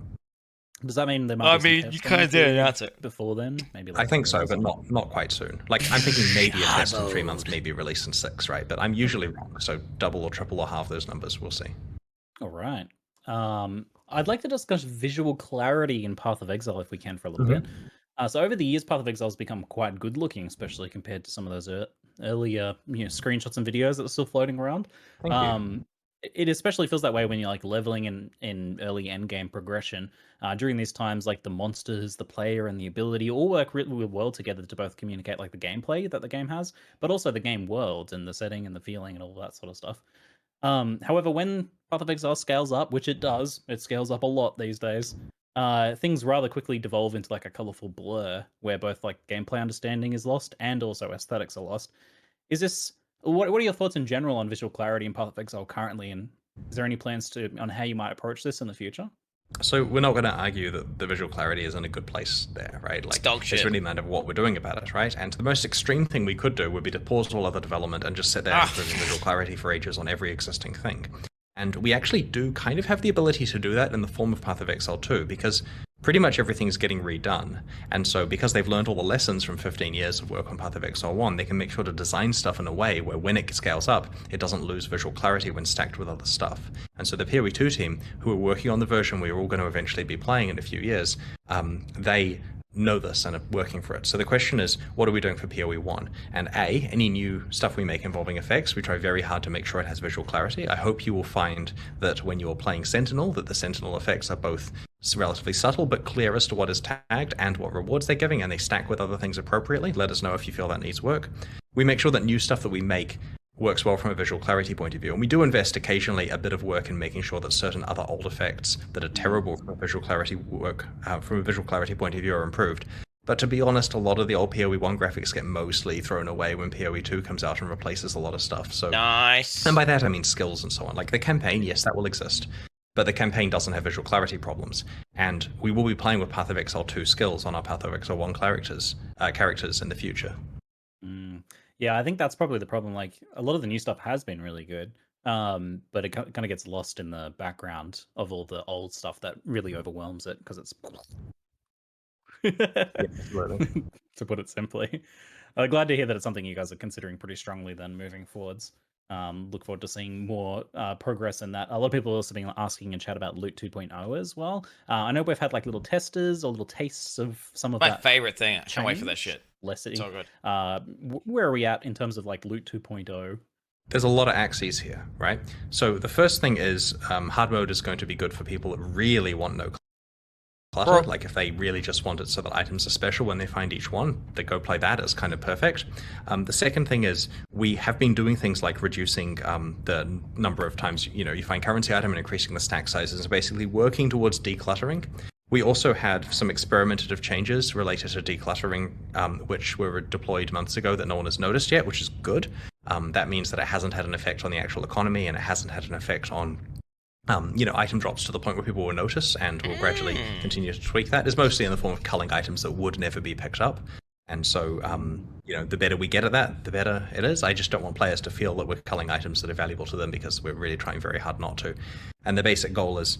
Does that mean there might be some you kind of did announce it before then? Maybe I think so, but not quite soon. Like, I'm thinking maybe a test in 3 months, maybe released in 6, right? But I'm usually wrong, so double or triple or half those numbers, we'll see. All right. I'd like to discuss visual clarity in Path of Exile if we can for a little bit. So over the years, Path of Exile has become quite good looking, especially compared to some of those earlier, you know, screenshots and videos that are still floating around. Thank you. It especially feels that way when you're like leveling in early endgame progression. During these times, like the monsters, the player, and the ability all work really well together to both communicate like the gameplay that the game has, but also the game world and the setting and the feeling and all that sort of stuff. However, when Path of Exile scales up, which it does, it scales up a lot these days, things rather quickly devolve into like a colorful blur where both like gameplay understanding is lost and also aesthetics are lost. Is this what are your thoughts in general on visual clarity in Path of Exile currently, and is there any plans on how you might approach this in the future? So we're not going to argue that the visual clarity is in a good place there, right? Like, it's really a matter of what we're doing about it, right? And the most extreme thing we could do would be to pause all other development and just sit there improving visual clarity for ages on every existing thing. And we actually do kind of have the ability to do that in the form of Path of Exile 2, because pretty much everything's getting redone. And so because they've learned all the lessons from 15 years of work on Path of Exile 1, they can make sure to design stuff in a way where when it scales up, it doesn't lose visual clarity when stacked with other stuff. And so the PoE2 team, who are working on the version we're all going to eventually be playing in a few years, they know this and are working for it. So the question is, what are we doing for PoE1? And any new stuff we make involving effects, we try very hard to make sure it has visual clarity. I hope you will find that when you're playing Sentinel, that the Sentinel effects are both relatively subtle but clear as to what is tagged and what rewards they're giving, and they stack with other things appropriately. Let us know if you feel that needs work. We make sure that new stuff that we make works well from a visual clarity point of view, and we do invest occasionally a bit of work in making sure that certain other old effects that are terrible from a visual clarity point of view are improved. But to be honest, a lot of the old PoE1 graphics get mostly thrown away when PoE2 comes out and replaces a lot of stuff. So nice. And by that I mean skills and so on. Like the campaign, yes, that will exist, but the campaign doesn't have visual clarity problems. And we will be playing with Path of Exile 2 skills on our Path of Exile 1 characters in the future. Yeah, I think that's probably the problem. Like, a lot of the new stuff has been really good, but it kind of gets lost in the background of all the old stuff that really overwhelms it because it's... to put it simply. Glad to hear that it's something you guys are considering pretty strongly then moving forwards. Look forward to seeing more progress in that. A lot of people have also been asking in chat about Loot 2.0 as well. I know we've had like little testers or little tastes of some of My that. favorite thing. I can't wait for that shit. It's all good. Where are we at in terms of like Loot 2.0? There's a lot of axes here, right? So the first thing is hard mode is going to be good for people that really want no clutter. Like if they really just want it so that items are special when they find each one, they go play that. It's kind of perfect. The second thing is we have been doing things like reducing the number of times you find currency item and increasing the stack sizes, and basically working towards decluttering. We also had some experimentative changes related to decluttering, which were deployed months ago that no one has noticed yet, which is good. That means that it hasn't had an effect on the actual economy, and it hasn't had an effect on item drops to the point where people will notice, and we'll gradually continue to tweak that. It's mostly in the form of culling items that would never be picked up. And so, the better we get at that, the better it is. I just don't want players to feel that we're culling items that are valuable to them, because we're really trying very hard not to. And the basic goal is,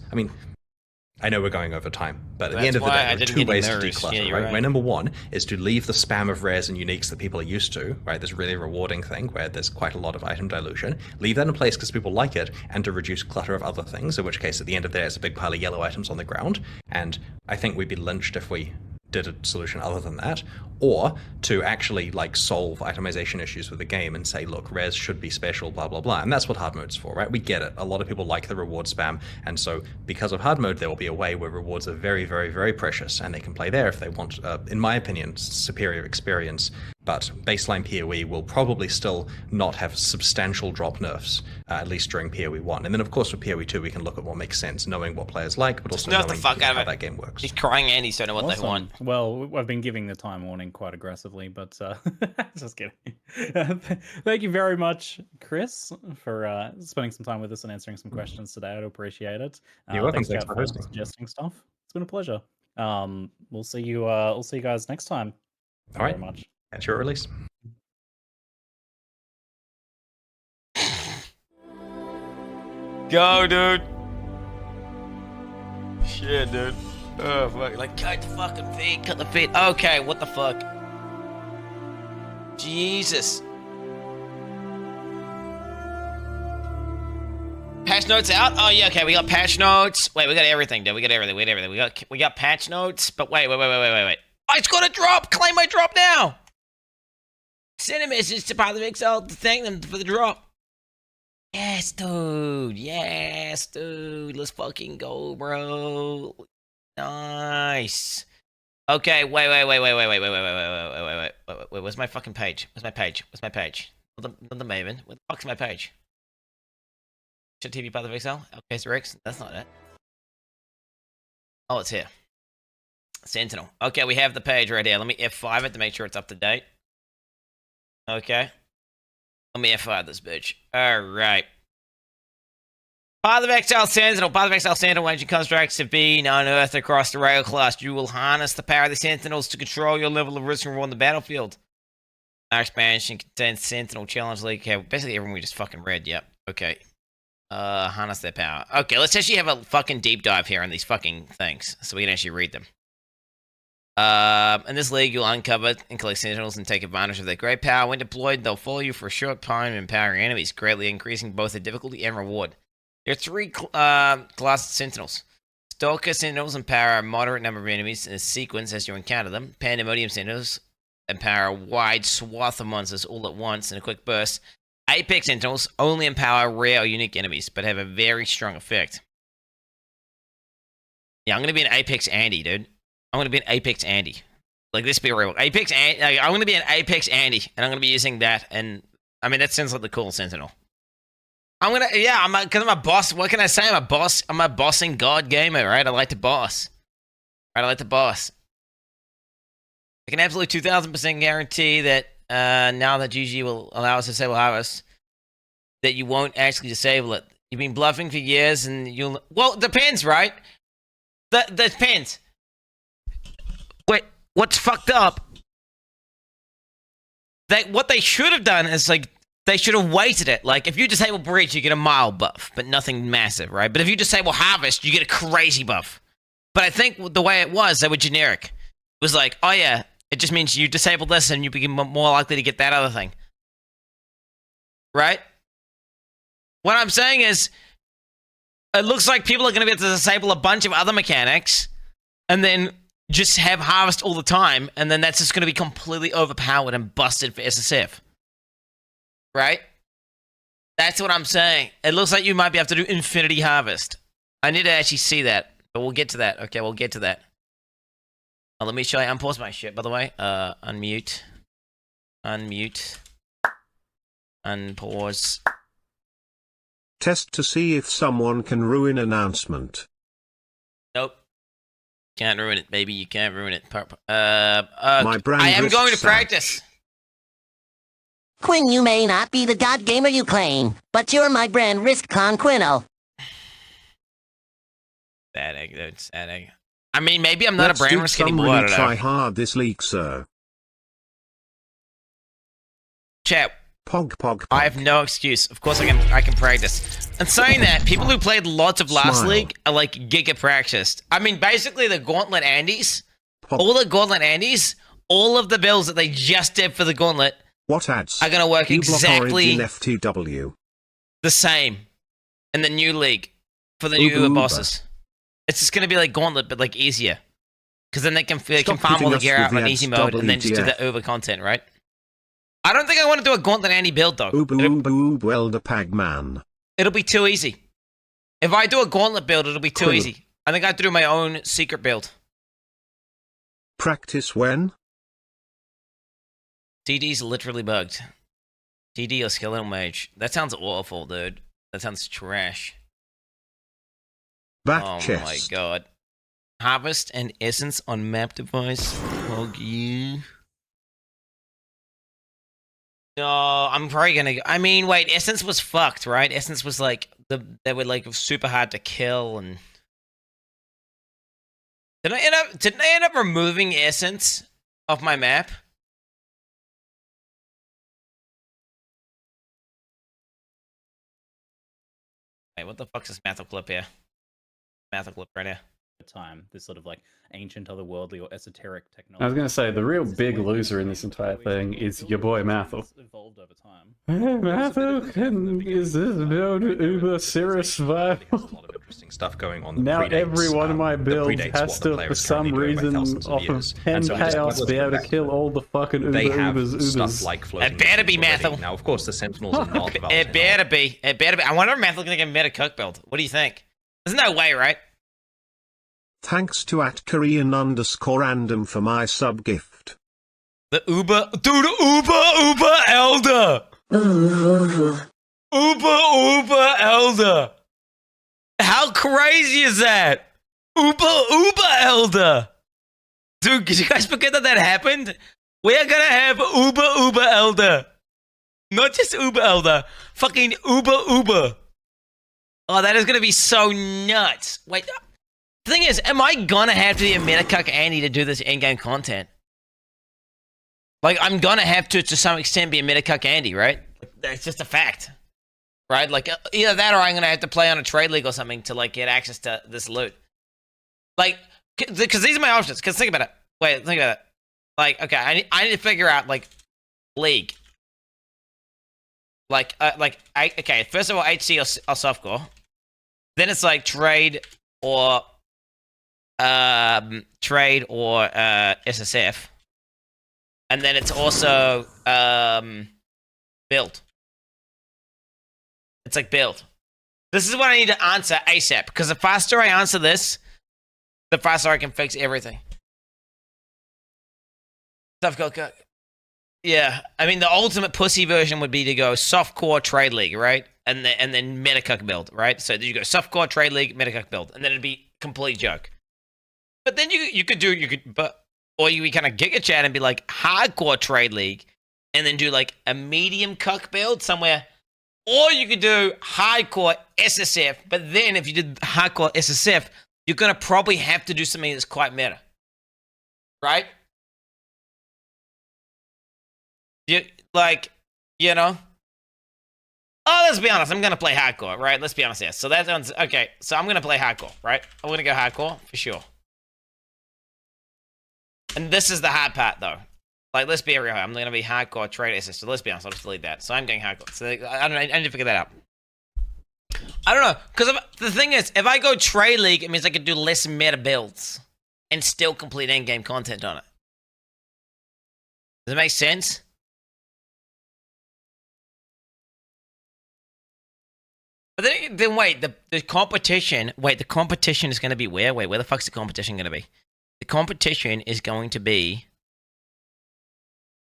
I know we're going over time, but at the end of the day, there are two ways to declutter, right? Way number one is to leave the spam of rares and uniques that people are used to, right? This really rewarding thing where there's quite a lot of item dilution. Leave that in place because people like it, and to reduce clutter of other things, in which case at the end of the day, it's a big pile of yellow items on the ground. And I think we'd be lynched if we did a solution other than that, or to actually solve itemization issues with the game and say, look, rares should be special, blah, blah, blah. And that's what hard mode's for, right? We get it. A lot of people like the reward spam. And so because of hard mode, there will be a way where rewards are very, very, very precious, and they can play there if they want, in my opinion, superior experience. But baseline PoE will probably still not have substantial drop nerfs, at least during PoE 1. And then, of course, for PoE 2, we can look at what makes sense, knowing what players like, but also Nerf knowing the fuck out how of it. that game works. These crying Andes don't know what they want. Well, I've been giving the time warning quite aggressively, but just kidding. Thank you very much, Chris, for spending some time with us and answering some questions today. I'd appreciate it. You're welcome. Thanks Thanks for hosting. suggesting stuff. It's been a pleasure. We'll see you guys next time. All right. Very much. At your release. Go, dude. Shit, dude. Oh, fuck. Like, cut the fucking feet. Cut the feet. Okay, what the fuck? Jesus. Patch notes out? Oh, yeah, okay. We got patch notes. Wait, we got everything, dude. We got everything. We got patch notes. But wait. Oh, it's gonna drop. Claim my drop now. Send a message to Path of Exile to thank them for the drop. Yes, dude. Yes, dude. Let's fucking go, bro. Nice. Okay, wait. Where's my fucking page? Where's my page? Not the Maven. Where the fuck's my page? Should TV Path of Exile? Okay, Rex. That's not it. Oh, it's here. Sentinel. Okay, we have the page right here. Let me F5 it to make sure it's up to date. Okay. Let me F5 this bitch. Alright. Path of Exile Sentinel. Path of Exile Sentinel engine constructs have been unearthed across the rail class. You will harness the power of the Sentinels to control your level of risk and reward on the battlefield. Our expansion contains Sentinel Challenge League. Okay, basically everyone we just fucking read. Yep. Okay. Harness their power. Okay, let's actually have a fucking deep dive here on these fucking things so we can actually read them. In this league, you'll uncover and collect sentinels and take advantage of their great power. When deployed, they'll follow you for a short time and empower your enemies, greatly increasing both the difficulty and reward. There are three classes of sentinels. Stalker sentinels empower a moderate number of enemies in a sequence as you encounter them. Pandemonium sentinels empower a wide swath of monsters all at once in a quick burst. Apex sentinels only empower rare or unique enemies, but have a very strong effect. Yeah, I'm gonna be an Apex Andy, dude. I'm gonna be an Apex Andy. Like, this be real. Apex Andy. Like, I'm gonna be an Apex Andy, and I'm gonna be using that. And I mean, that sounds like the cool Sentinel. Because I'm a boss. What can I say? I'm a boss. I'm a bossing god gamer, right? I like to boss. Right? I like to boss. I can absolutely 2,000% guarantee that now that GG will allow us to disable Harvest, that you won't actually disable it. You've been bluffing for years, and you'll. Well, it depends, right? That depends. Wait, what's fucked up? What they should have done is, like, they should have weighted it. Like, if you disable Breach, you get a mild buff, but nothing massive, right? But if you disable Harvest, you get a crazy buff. But I think the way it was, they were generic. It was like, oh yeah, it just means you disable this and you become more likely to get that other thing. Right? What I'm saying is, it looks like people are going to be able to disable a bunch of other mechanics, and then just have Harvest all the time, and then that's just going to be completely overpowered and busted for SSF. Right? That's what I'm saying. It looks like you might be able to do Infinity Harvest. I need to actually see that, but we'll get to that. Okay, we'll get to that. Oh, let me show you. Unpause my shit, by the way. Unmute. Unpause. Test to see if someone can ruin announcement. Nope. Can't ruin it, baby. You can't ruin it. My brand I am risks going to that. practice. Quinn, you may not be the god gamer you claim, but you're my brand risk con Quinno. Sad egg, dude. Sad egg. I mean, maybe I'm not Let's a brand do risk some anymore. I really don't know. try hard this league, sir. Chat. Pog. I have no excuse. Of course I can practice. And saying that, people who played lots of last Smile. league are like giga practiced. I mean, basically the Gauntlet Andes, all the Gauntlet Andes, all of the builds that they just did for the Gauntlet What ads? are going to work You block exactly Origin FTW. the same in the new league for the new Uber. bosses. It's just going to be like Gauntlet, but like easier. Because then they can Stop farm all hitting the us gear with out the on ads, easy mode and then just do WTF. the over content, right? I don't think I want to do a Gauntlet Andy build, though. Welder Pagman. It'll be too easy. If I do a Gauntlet build, it'll be too Cool. easy. I think I have to do my own secret build. Practice when? TD's literally bugged. TD or Skeletal Mage. That sounds awful, dude. That sounds trash. Back oh chest. my god. Harvest and Essence on map device. Hog you. No, I'm probably gonna. I mean, wait. Essence was fucked, right? Essence was like they were like super hard to kill, and did I end up removing Essence off my map? Hey, what the fuck's this Mathel clip here? Mathel clip right here. Time, this sort of like ancient otherworldly or esoteric technology. I was going to say, the real big loser in this entire thing is your boy Mathel. Evolved over time. Mathel is this known uber serious vibe. Interesting stuff going on. Now predates, every one of my builds predates has what the to, player for is currently some doing by reason, thousands of off years. of 10 And so just chaos, let's be go able to back kill all the fucking They uber have ubers. stuff like floating. It better be machines already. Mathel. Now, of course, the Sentinels are not developed. It better be. It better be. I wonder if Mathel can get a meta cook build. What do you think? There's no way, right? Thanks to @Korean_random for my sub gift. The Uber, dude, Uber Elder. Uber Elder. How crazy is that? Uber Elder. Dude, did you guys forget that happened? We're gonna have Uber Elder. Not just Uber Elder. Fucking Uber. Oh, that is gonna be so nuts. Wait. The thing is, am I gonna have to be a metacuck Andy to do this in-game content? Like, I'm gonna have to some extent, be a metacuck Andy, right? That's just a fact. Right? Like, either that or I'm gonna have to play on a trade league or something to, like, get access to this loot. Like, because these are my options. Because think about it. Wait, think about it. Like, okay, I need to figure out, like, league. Okay, first of all, HC or softcore. Then it's, like, trade or SSF, and then it's also build. It's like build. This is what I need to answer ASAP, because the faster I answer this, the faster I can fix everything. Softcore, yeah. I mean, the ultimate pussy version would be to go softcore trade league, right? And then metacuck build, right? So you go softcore trade league, metacuck build, and then it'd be complete joke. But then you could or you kind of giga chat and be like hardcore trade league, and then do like a medium cuck build somewhere, or you could do hardcore SSF. But then if you did hardcore SSF, you're gonna probably have to do something that's quite meta, right? You know. Oh, let's be honest. I'm gonna play hardcore, right? Let's be honest here. So that sounds okay. So I'm gonna play hardcore, right? I'm gonna go hardcore for sure. And this is the hard part, though. Like, let's be real. I'm gonna be hardcore trade assist. So let's be honest. I'll just delete that. So I'm going hardcore. So I don't know. I need to figure that out. I don't know, because the thing is, if I go trade league, it means I could do less meta builds and still complete end-game content on it. Does it make sense? But then wait, the competition. Wait, the competition is going to be where? Wait, where the fuck's the competition going to be? The competition is going to be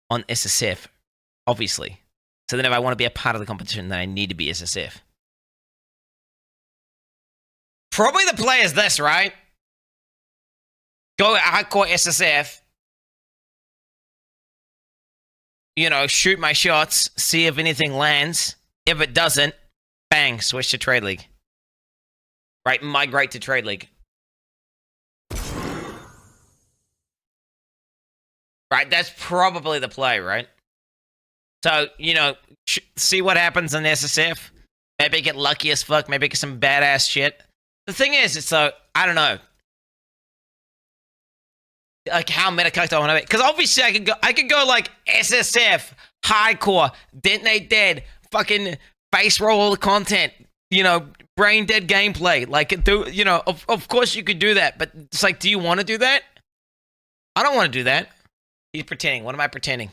on SSF, obviously. So then if I want to be a part of the competition, then I need to be SSF. Probably the play is this, right? Go hardcore SSF. You know, shoot my shots, see if anything lands. If it doesn't, bang, switch to trade league. Right, migrate to trade league. Right, that's probably the play, right? So, you know, see what happens in SSF. Maybe get lucky as fuck. Maybe get some badass shit. The thing is, it's so, I don't know. Like, how metacucked I want to be. Because obviously I could go like SSF, hardcore, detonate dead, fucking face roll all the content, you know, brain dead gameplay. Like, you know, of course you could do that. But it's like, do you want to do that? I don't want to do that. He's pretending. What am I pretending?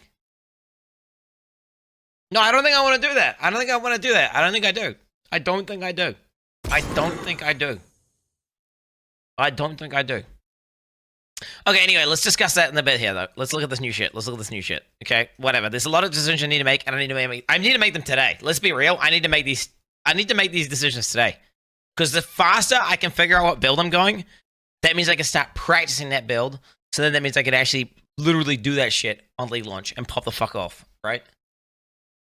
No, I don't think I want to do that. I don't think I want to do that. I don't think I do. I don't think I do. I don't think I do. I don't think I do. Okay, anyway, let's discuss that in a bit here, though. Let's look at this new shit. Okay, whatever. There's a lot of decisions I need to make, and I need to make them today. Let's be real. I need to make these decisions today. Because the faster I can figure out what build I'm going, that means I can start practicing that build. So then that means I can actually literally do that shit on league launch and pop the fuck off, right?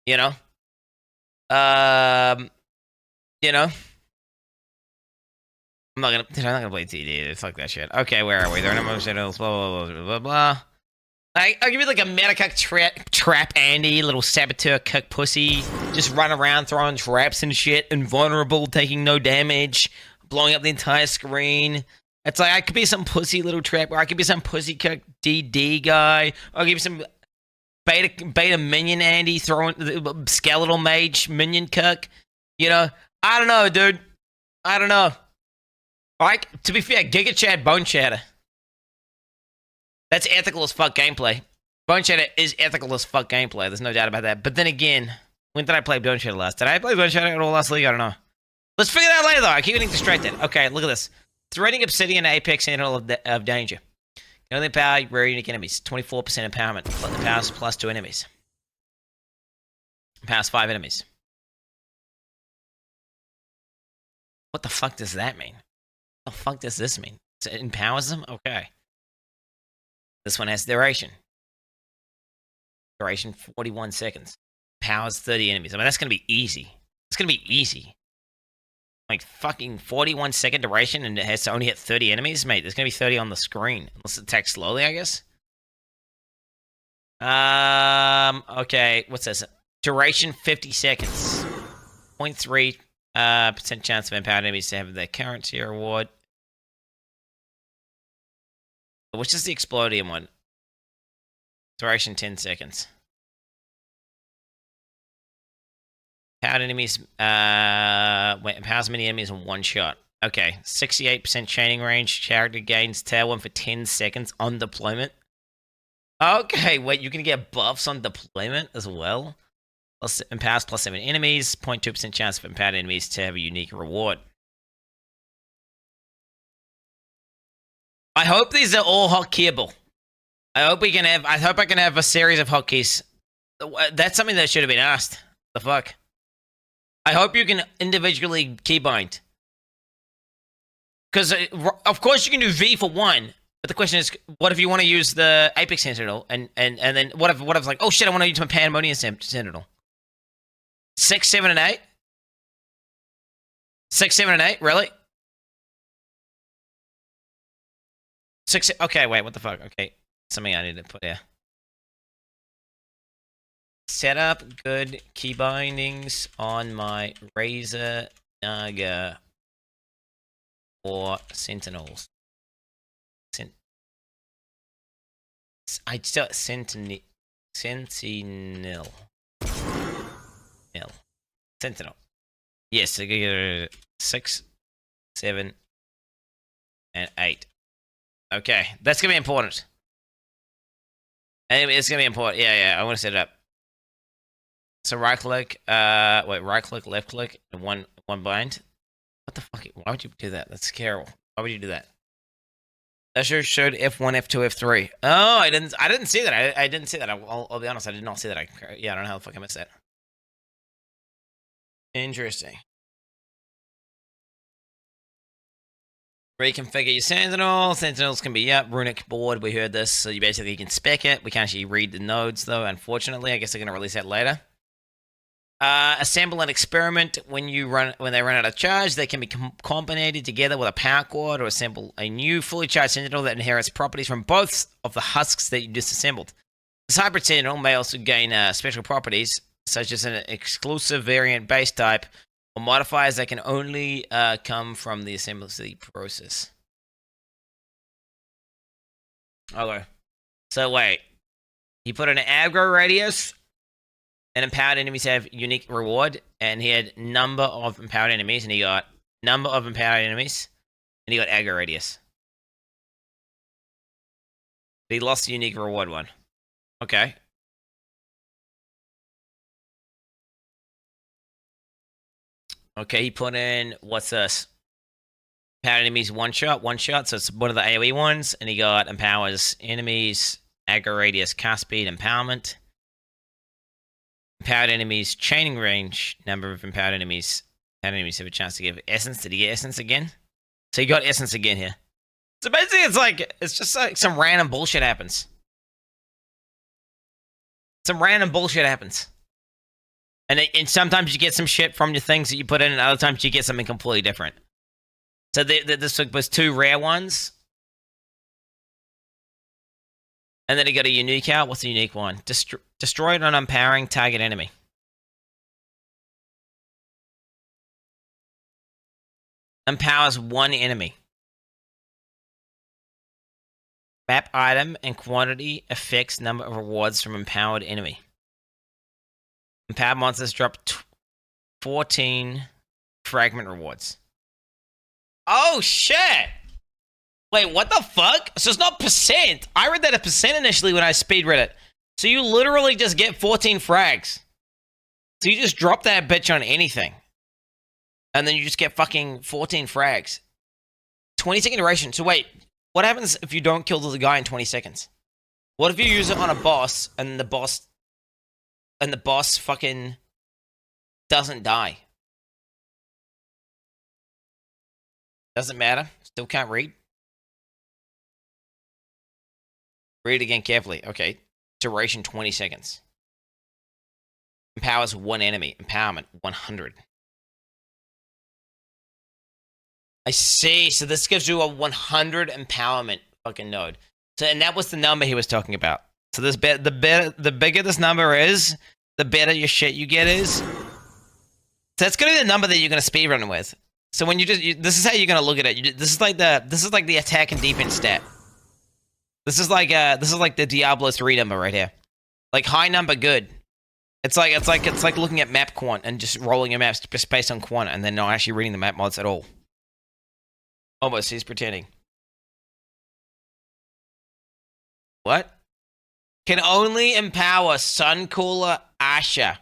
You know? You know? I'm not gonna play TD. Fuck that shit. Okay, where are we? There are no Sentinels, blah, blah, blah, blah, blah. I'll give you like a meta cook trap Andy, little saboteur cook pussy. Just run around throwing traps and shit, invulnerable, taking no damage, blowing up the entire screen. It's like, I could be some pussy little trap, or I could be some pussy cook DD guy. I'll give you some beta minion Andy, throwing the skeletal mage minion cook. You know? I don't know, dude. I don't know. Like, to be fair, Giga Chad Bone Shatter. That's ethical as fuck gameplay. Bone Shatter is ethical as fuck gameplay. There's no doubt about that. But then again, when did I play Bone Shatter last? Did I play Bone Shatter at all last league? I don't know. Let's figure that out later, though. I keep getting distracted. Okay, look at this. Threading Obsidian Apex Sentinel of Danger. Can only empower rare unique enemies. 24% empowerment. Empowers plus 2 enemies. Empowers 5 enemies. What the fuck does that mean? What the fuck does this mean? It empowers them? Okay. This one has duration. Duration 41 seconds. Powers 30 enemies. I mean, that's going to be easy. It's going to be easy. Like, fucking 41 second duration and it has to only hit 30 enemies? Mate, there's going to be 30 on the screen. Unless it attacks slowly, I guess. Okay. What's this? Duration 50 seconds. 0.3 percent chance of empowered enemies to have their currency reward. Which is the Explodium one? Duration 10 seconds. Empowered enemies, empowers many enemies in one shot. Okay, 68% chaining range. Character gains tailwind for 10 seconds on deployment. Okay, wait, you can get buffs on deployment as well. Plus, empowers plus 7 enemies. 0.2% chance of empowered enemies to have a unique reward. I hope these are all hotkeyable. I hope I can have a series of hotkeys. That's something that should have been asked. The fuck? I hope you can individually keybind. Because, of course, you can do V for one. But the question is, what if you want to use the Apex Sentinel? And then what if like, oh shit, I want to use my Pandemonium Sentinel. 6, 7, and 8? 6, 7, and 8? Really? 6, okay, wait, what the fuck? Okay, something I need to put here. Set up good key bindings on my Razor Naga or Sentinels. Sentinel. Sentinel. Yes, 6, 7, and 8. Okay, that's gonna be important. It's gonna be important. Yeah, I want to set it up. So right click, right click, left click, and one bind. What the fuck? Why would you do that? That's terrible. Why would you do that? That sure showed F1, F2, F3. Oh, I didn't see that. I didn't see that. I'll be honest. I did not see that. I don't know how the fuck I missed that. Interesting. Reconfigure your Sentinel. Sentinels can be runic board. We heard this, so you basically can spec it. We can't actually read the nodes though, unfortunately. I guess they're gonna release that later. Assemble an experiment. When they run out of charge, they can be combined together with a power cord, or assemble a new fully charged Sentinel that inherits properties from both of the husks that you disassembled. This hybrid Sentinel may also gain special properties, such as an exclusive variant base type, or modifiers that can only come from the assembly process. Okay. So wait. He put an aggro radius, and empowered enemies have unique reward, and he had number of empowered enemies, and he got number of empowered enemies, and he got aggro radius. But he lost the unique reward one. Okay. Okay, he put in, what's this? Empowered enemies one shot, so it's one of the AoE ones, and he got empowers enemies, aggro radius, cast speed, empowerment. Empowered enemies, chaining range, number of empowered enemies. Empowered enemies have a chance to give essence. Did he get essence again? So he got essence again here. So basically it's just like some random bullshit happens. Some random bullshit happens. And sometimes you get some shit from the things that you put in, and other times you get something completely different. So this was 2 rare ones. And then he got a unique out. What's the unique one? Destroy an unempowering target enemy. Empowers 1 enemy. Map item and quantity affects number of rewards from empowered enemy. Empowered monsters drop 14 fragment rewards. Oh shit! Wait, what the fuck? So it's not percent. I read that a percent initially when I speed read it. So you literally just get 14 frags. So you just drop that bitch on anything. And then you just get fucking 14 frags. 20-second duration. So wait, what happens if you don't kill the guy in 20 seconds? What if you use it on a boss and the boss fucking doesn't die? Doesn't matter. Still can't read. Read it again carefully. Okay. Duration 20 seconds. Empowers 1 enemy. Empowerment 100. I see. So this gives you a 100 empowerment fucking node. So and that was the number he was talking about. So this the bigger this number is, the better your shit you get is. So that's gonna be the number that you're gonna speedrun with. So when this is how you're gonna look at it. This is like the attack and defense stat. This is like the Diablo 3 number right here. Like high number, good. It's like looking at map quant and just rolling your maps just based on quant and then not actually reading the map mods at all. Almost, he's pretending. What? Can only empower Suncooler Asher.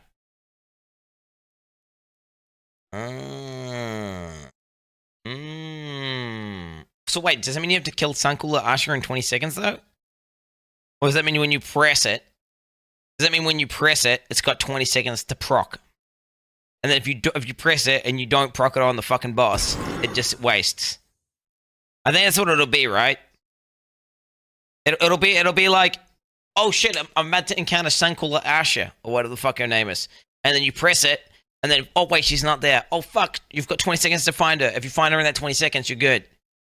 So wait, does that mean you have to kill Suncooler Asher in 20 seconds though? Or does that mean when you press it? Does that mean when you press it, it's got 20 seconds to proc? And then if you press it and you don't proc it on the fucking boss, it just wastes. I think that's what it'll be, right? It'll be like, oh shit, I'm about to encounter Suncooler Asher, or whatever the fuck her name is. And then you press it, and then, oh wait, she's not there. Oh fuck, you've got 20 seconds to find her. If you find her in that 20 seconds, you're good.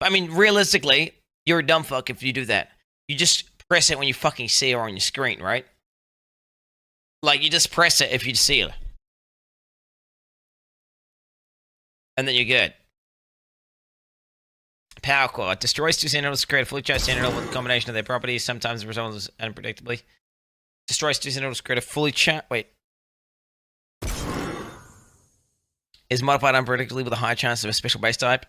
I mean, realistically, you're a dumb fuck if you do that. You just press it when you fucking see her on your screen, right? Like, you just press it if you see her. And then you're good. Power Core. Destroys 2 Sentinels to create a fully charged Sentinel with a combination of their properties. Sometimes the result is unpredictably. Destroys 2 Sentinels to create a fully charged... Wait. Is modified unpredictably with a high chance of a special base type.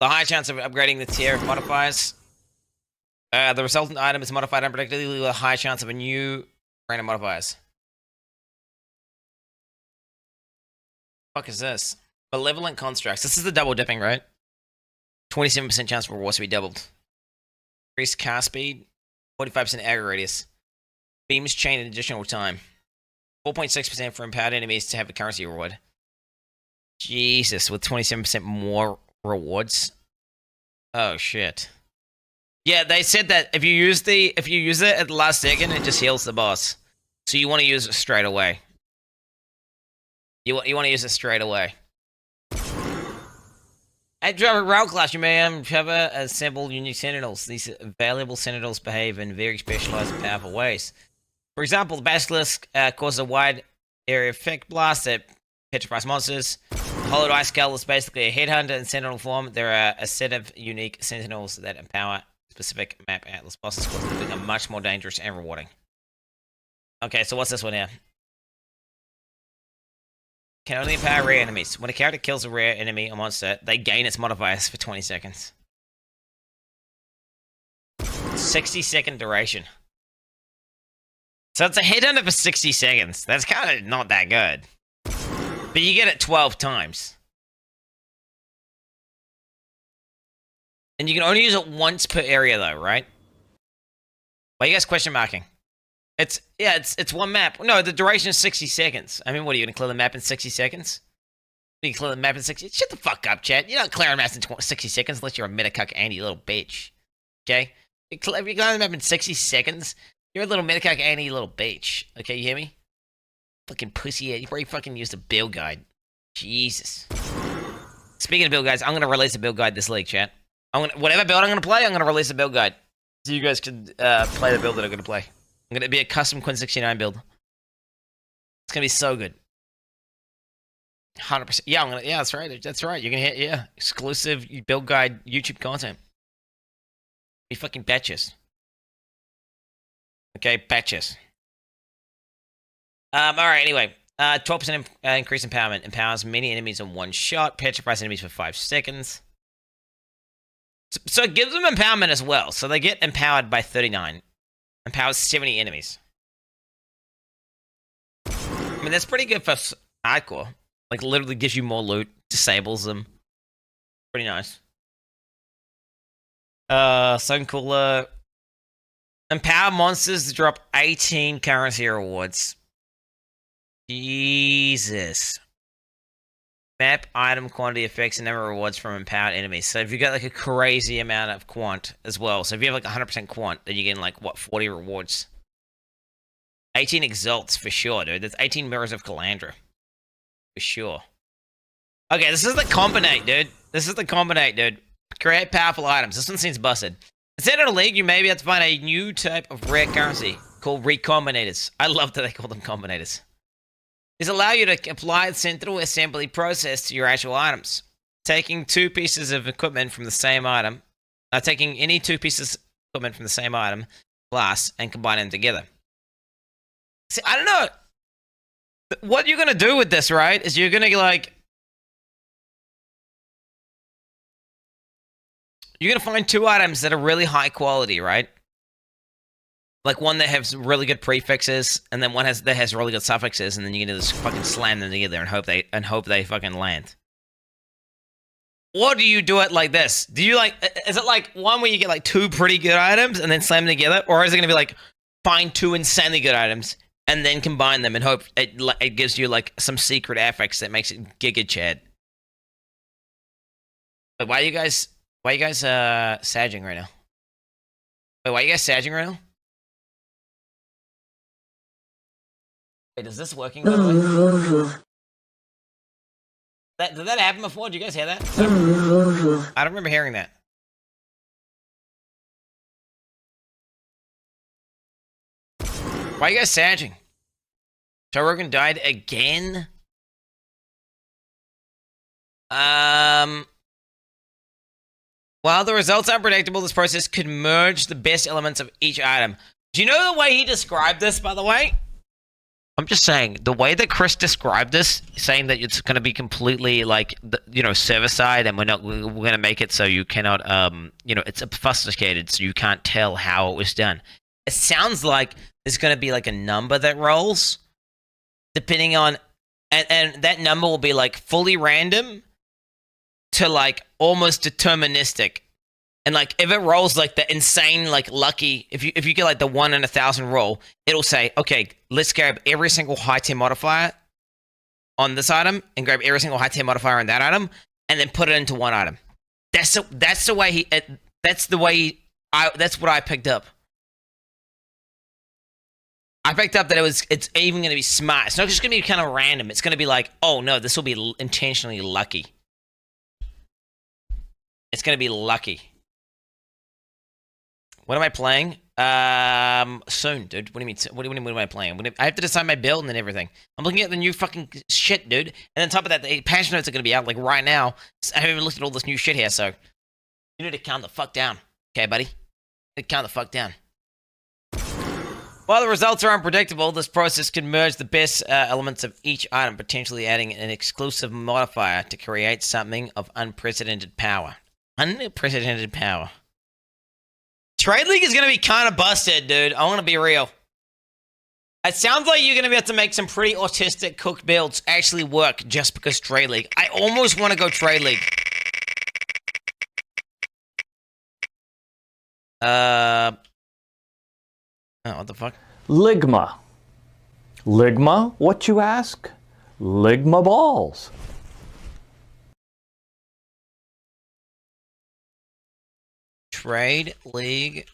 The high chance of upgrading the tier of modifiers. The resultant item is modified unpredictably with a high chance of a new random modifiers. What the fuck is this? Malevolent Constructs. This is the double dipping, right? 27% chance for rewards to be doubled. Increased cast speed. 45% aggro radius. Beams chain in additional time. 4.6% for empowered enemies to have a currency reward. Jesus, with 27% more rewards. Oh shit. Yeah, they said that if you use it at the last second, it just heals the boss. So you want to use it straight away. You want to use it straight away. At driver route class, you may have assemble unique sentinels. These valuable sentinels behave in very specialized and powerful ways. For example, the Basilisk causes a wide area effect blast that petrifies monsters. The Hollowed Ice Skull is basically a headhunter in sentinel form. There are a set of unique sentinels that empower specific map atlas bosses, causing them to become much more dangerous and rewarding. Okay, so what's this one here? Can only empower rare enemies. When a character kills a rare enemy or monster, they gain its modifiers for 20 seconds. 60-second duration. So it's a headhunter for 60 seconds. That's kind of not that good. But you get it 12 times. And you can only use it once per area, though, right? Why are you guys question marking? It's one map. No, the duration is 60 seconds. I mean, what, are you going to clear the map in 60 seconds? You clear the map in 60... Shut the fuck up, chat. You're not clearing maps in 60 seconds unless you're a metacuck Andy, you little bitch. Okay? If you clear the map in 60 seconds, you're a little metacuck Andy, you little bitch. Okay, you hear me? Fucking pussy. You probably fucking used a build guide. Jesus. Speaking of build guides, I'm going to release a build guide this league, chat. Whatever build I'm going to play, I'm going to release a build guide. So you guys can play the build that I'm going to play. I'm going to be a custom Quin69 build. It's going to be so good. 100%. Yeah, that's right. That's right. You're going to hit, exclusive build guide YouTube content. Be fucking betches. Okay, betches. Alright, anyway. 12% increase empowerment. Empowers many enemies in one shot. Petrifies enemies for 5 seconds. So it gives them empowerment as well. So they get empowered by 39. Empowers 70 enemies. I mean, that's pretty good for hardcore. Like, literally gives you more loot. Disables them. Pretty nice. Something cooler. Empower monsters to drop 18 currency rewards. Jesus. Map, item, quantity, effects, and number of rewards from empowered enemies. So if you got like a crazy amount of quant as well. So if you have like 100% quant, then you're getting like, what, 40 rewards. 18 exalts for sure, dude. That's 18 mirrors of Calandra. For sure. Okay, this is the combinate, dude. This is the combinate, dude. Create powerful items. This one seems busted. Instead of a league, you may be able to find a new type of rare currency called recombinators. I love that they call them combinators. These allow you to apply the Sentinel assembly process to your actual items. Taking two pieces of equipment from the same item, taking any two pieces of equipment from the same item class and combining them together. See, I don't know. What you're gonna do with this, right, is you're gonna like... You're gonna find two items that are really high quality, right? Like one that has really good prefixes, and then one that has really good suffixes, and then you can just fucking slam them together and hope they fucking land. Or do you do it like this? Do you like, is it like one where you get like two pretty good items and then slam them together? Or is it gonna be like, find two insanely good items and then combine them and hope it gives you like some secret affix that makes it Giga Chad? But why are you guys sagging right now? Wait, why are you guys sagging right now? Wait, is this working? By the way? Did that happen before? Did you guys hear that? I don't remember hearing that. Why are you guys sagging? Joe Rogan died again? While the results are unpredictable, this process could merge the best elements of each item. Do you know the way he described this, by the way? I'm just saying, the way that Chris described this, saying that it's going to be completely like, server-side, and we're going to make it so you cannot, it's obfuscated, so you can't tell how it was done. It sounds like there's going to be like a number that rolls, depending on, and that number will be like fully random to like almost deterministic. And like, if it rolls like the insane, like lucky, if you get like the 1 in 1,000 roll, it'll say, okay, let's grab every single high tier modifier on this item and grab every single high tier modifier on that item and then put it into one item. That's the way that's what I picked up. I picked up that it's even going to be smart. It's not just going to be kind of random. It's going to be like, oh no, this will be intentionally lucky. It's going to be lucky. What am I playing? Soon, dude. What do you mean? What am I playing? I have to decide my build and everything. I'm looking at the new fucking shit, dude. And on top of that, the patch notes are going to be out like right now. I haven't even looked at all this new shit here, so you need to calm the fuck down, okay, buddy? You need to calm the fuck down. While the results are unpredictable, this process can merge the best elements of each item, potentially adding an exclusive modifier to create something of unprecedented power. Unprecedented power. Trade League is going to be kind of busted, dude. I want to be real. It sounds like you're going to be able to make some pretty autistic cooked builds actually work just because Trade League. I almost want to go Trade League. Oh, what the fuck? Ligma. Ligma, what you ask? Ligma balls. Trade League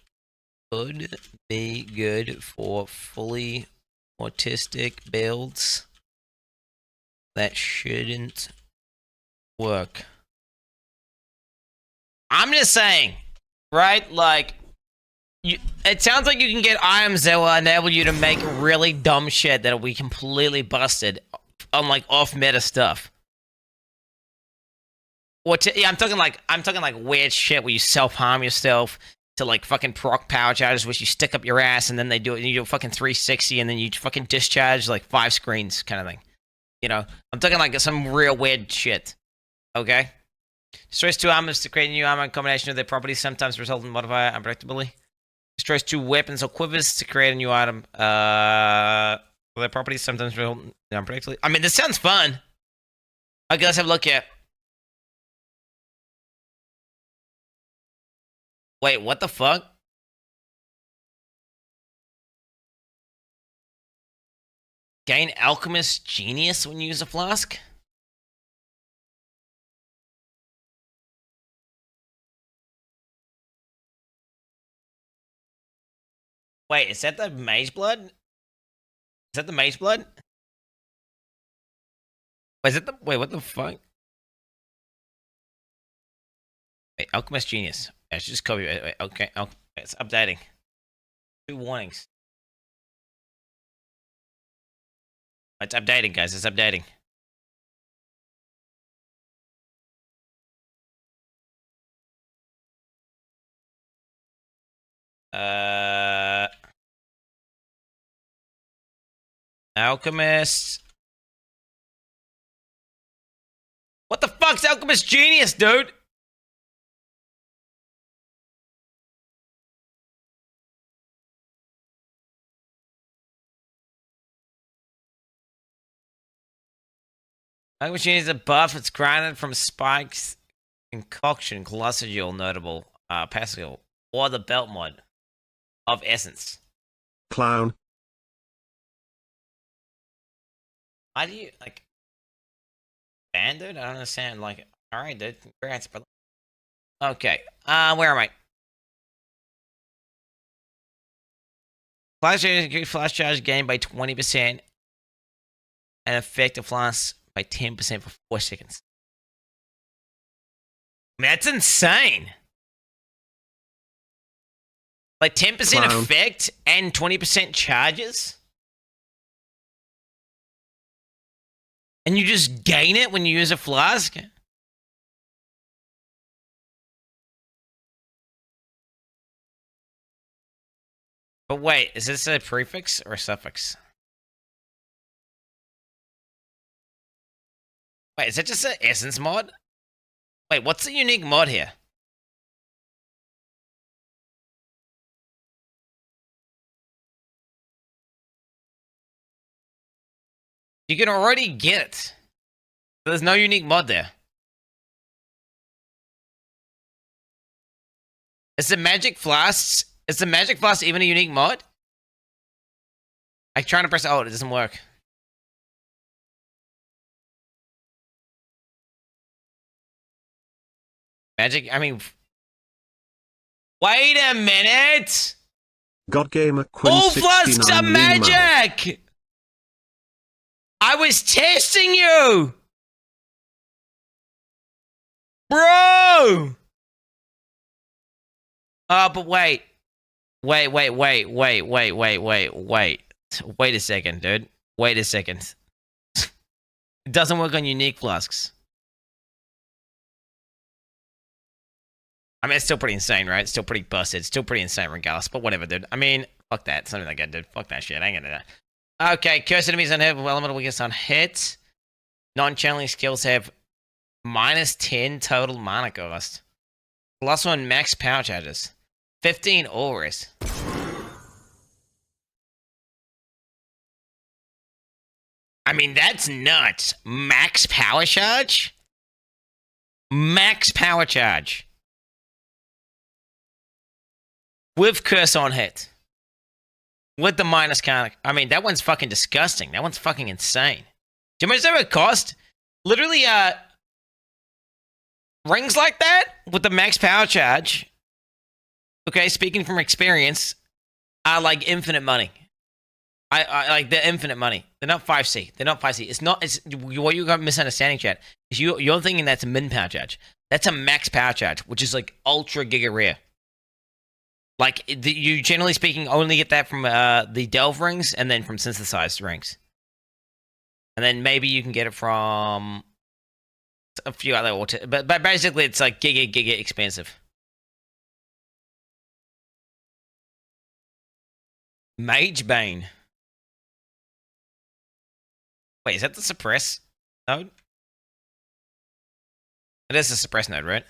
could be good for fully autistic builds. That shouldn't work. I'm just saying, right? Like, it sounds like you can get items that will enable you to make really dumb shit that'll be completely busted on like off-meta stuff. Yeah, I'm talking like weird shit where you self-harm yourself to like fucking proc power charges, which you stick up your ass and then they do it. And you do a fucking 360 and then you fucking discharge like 5 screens kind of thing. You know, I'm talking like some real weird shit. Okay. Destroys 2 armors to create a new armor in combination with their properties, sometimes result in modifier unpredictably. Destroys 2 weapons or quivers to create a new item. Their properties sometimes result in unpredictably. I mean, this sounds fun. Okay, let's have a look at. Wait, what the fuck? Gain Alchemist Genius when you use a flask? Wait, is that the Mage Blood? Is that the Mage Blood? Wait, is it the... Wait, what the fuck? Wait, Alchemist Genius. I should just copy it. Wait, okay, it's updating. 2 warnings. It's updating, guys. It's updating. Alchemist. What the fuck's Alchemist Genius, dude? Alchemist Genius is a buff. It's granted from Spike's Concoction, Glossagil, notable, Pascal, or the belt mod of Essence. Clown. Why do you, like, ban, dude? I don't understand, like, alright, dude, congrats, but... Okay, where am I? Flash charge gained by 20% and effective flash by 10% for 4 seconds. I mean, that's insane. Like 10% effect and 20% charges? And you just gain it when you use a flask? But wait, is this a prefix or a suffix? Wait, is that just an essence mod? Wait, what's the unique mod here? You can already get it. There's no unique mod there. Is the Magic Flask even a unique mod? I'm trying to press alt, it doesn't work. Magic, I mean... Wait a minute! Godgamer All flasks are Quin69 magic! I was testing you! Bro! But wait. Wait a second, dude. Wait a second. It doesn't work on unique flasks. I mean, it's still pretty insane, right? It's still pretty busted. It's still pretty insane regardless. But whatever, dude. I mean, fuck that. It's not even that good, dude. Fuck that shit. I ain't gonna do that. Okay, cursed enemies on hit, elemental weakness on hit. Non-channeling skills have -10 total mana cost. +1 max power charges. 15 auras. I mean, that's nuts. Max power charge? Max power charge. with curse on hit. With the minus counter. I mean, that one's fucking disgusting. That one's fucking insane. Do you know how much that would cost? Literally, rings like that with the max power charge. Okay, speaking from experience, are like infinite money. I like they're infinite money. They're not 5C. They're not 5C. It's not. It's what you got misunderstanding, chat. Is you're thinking that's a min power charge. That's a max power charge, which is like ultra giga rare. Like you generally speaking only get that from the delve rings and then from synthesized rings, and then maybe you can get it from a few other but basically it's like giga expensive. Mage Bane. Wait, is that the suppress node? It is the suppress node, right?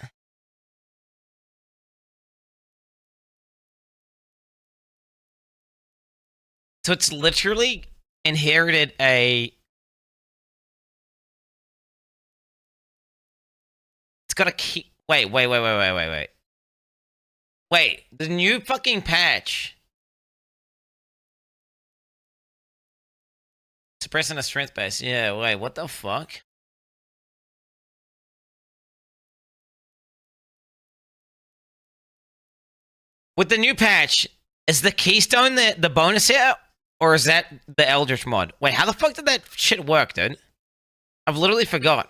So it's literally inherited a... It's got a key... Wait. Wait, the new fucking patch... Suppressing a strength base. Yeah, wait, what the fuck? With the new patch, is the Keystone the bonus here? Or is that the Eldritch mod? Wait, how the fuck did that shit work, dude? I've literally forgot.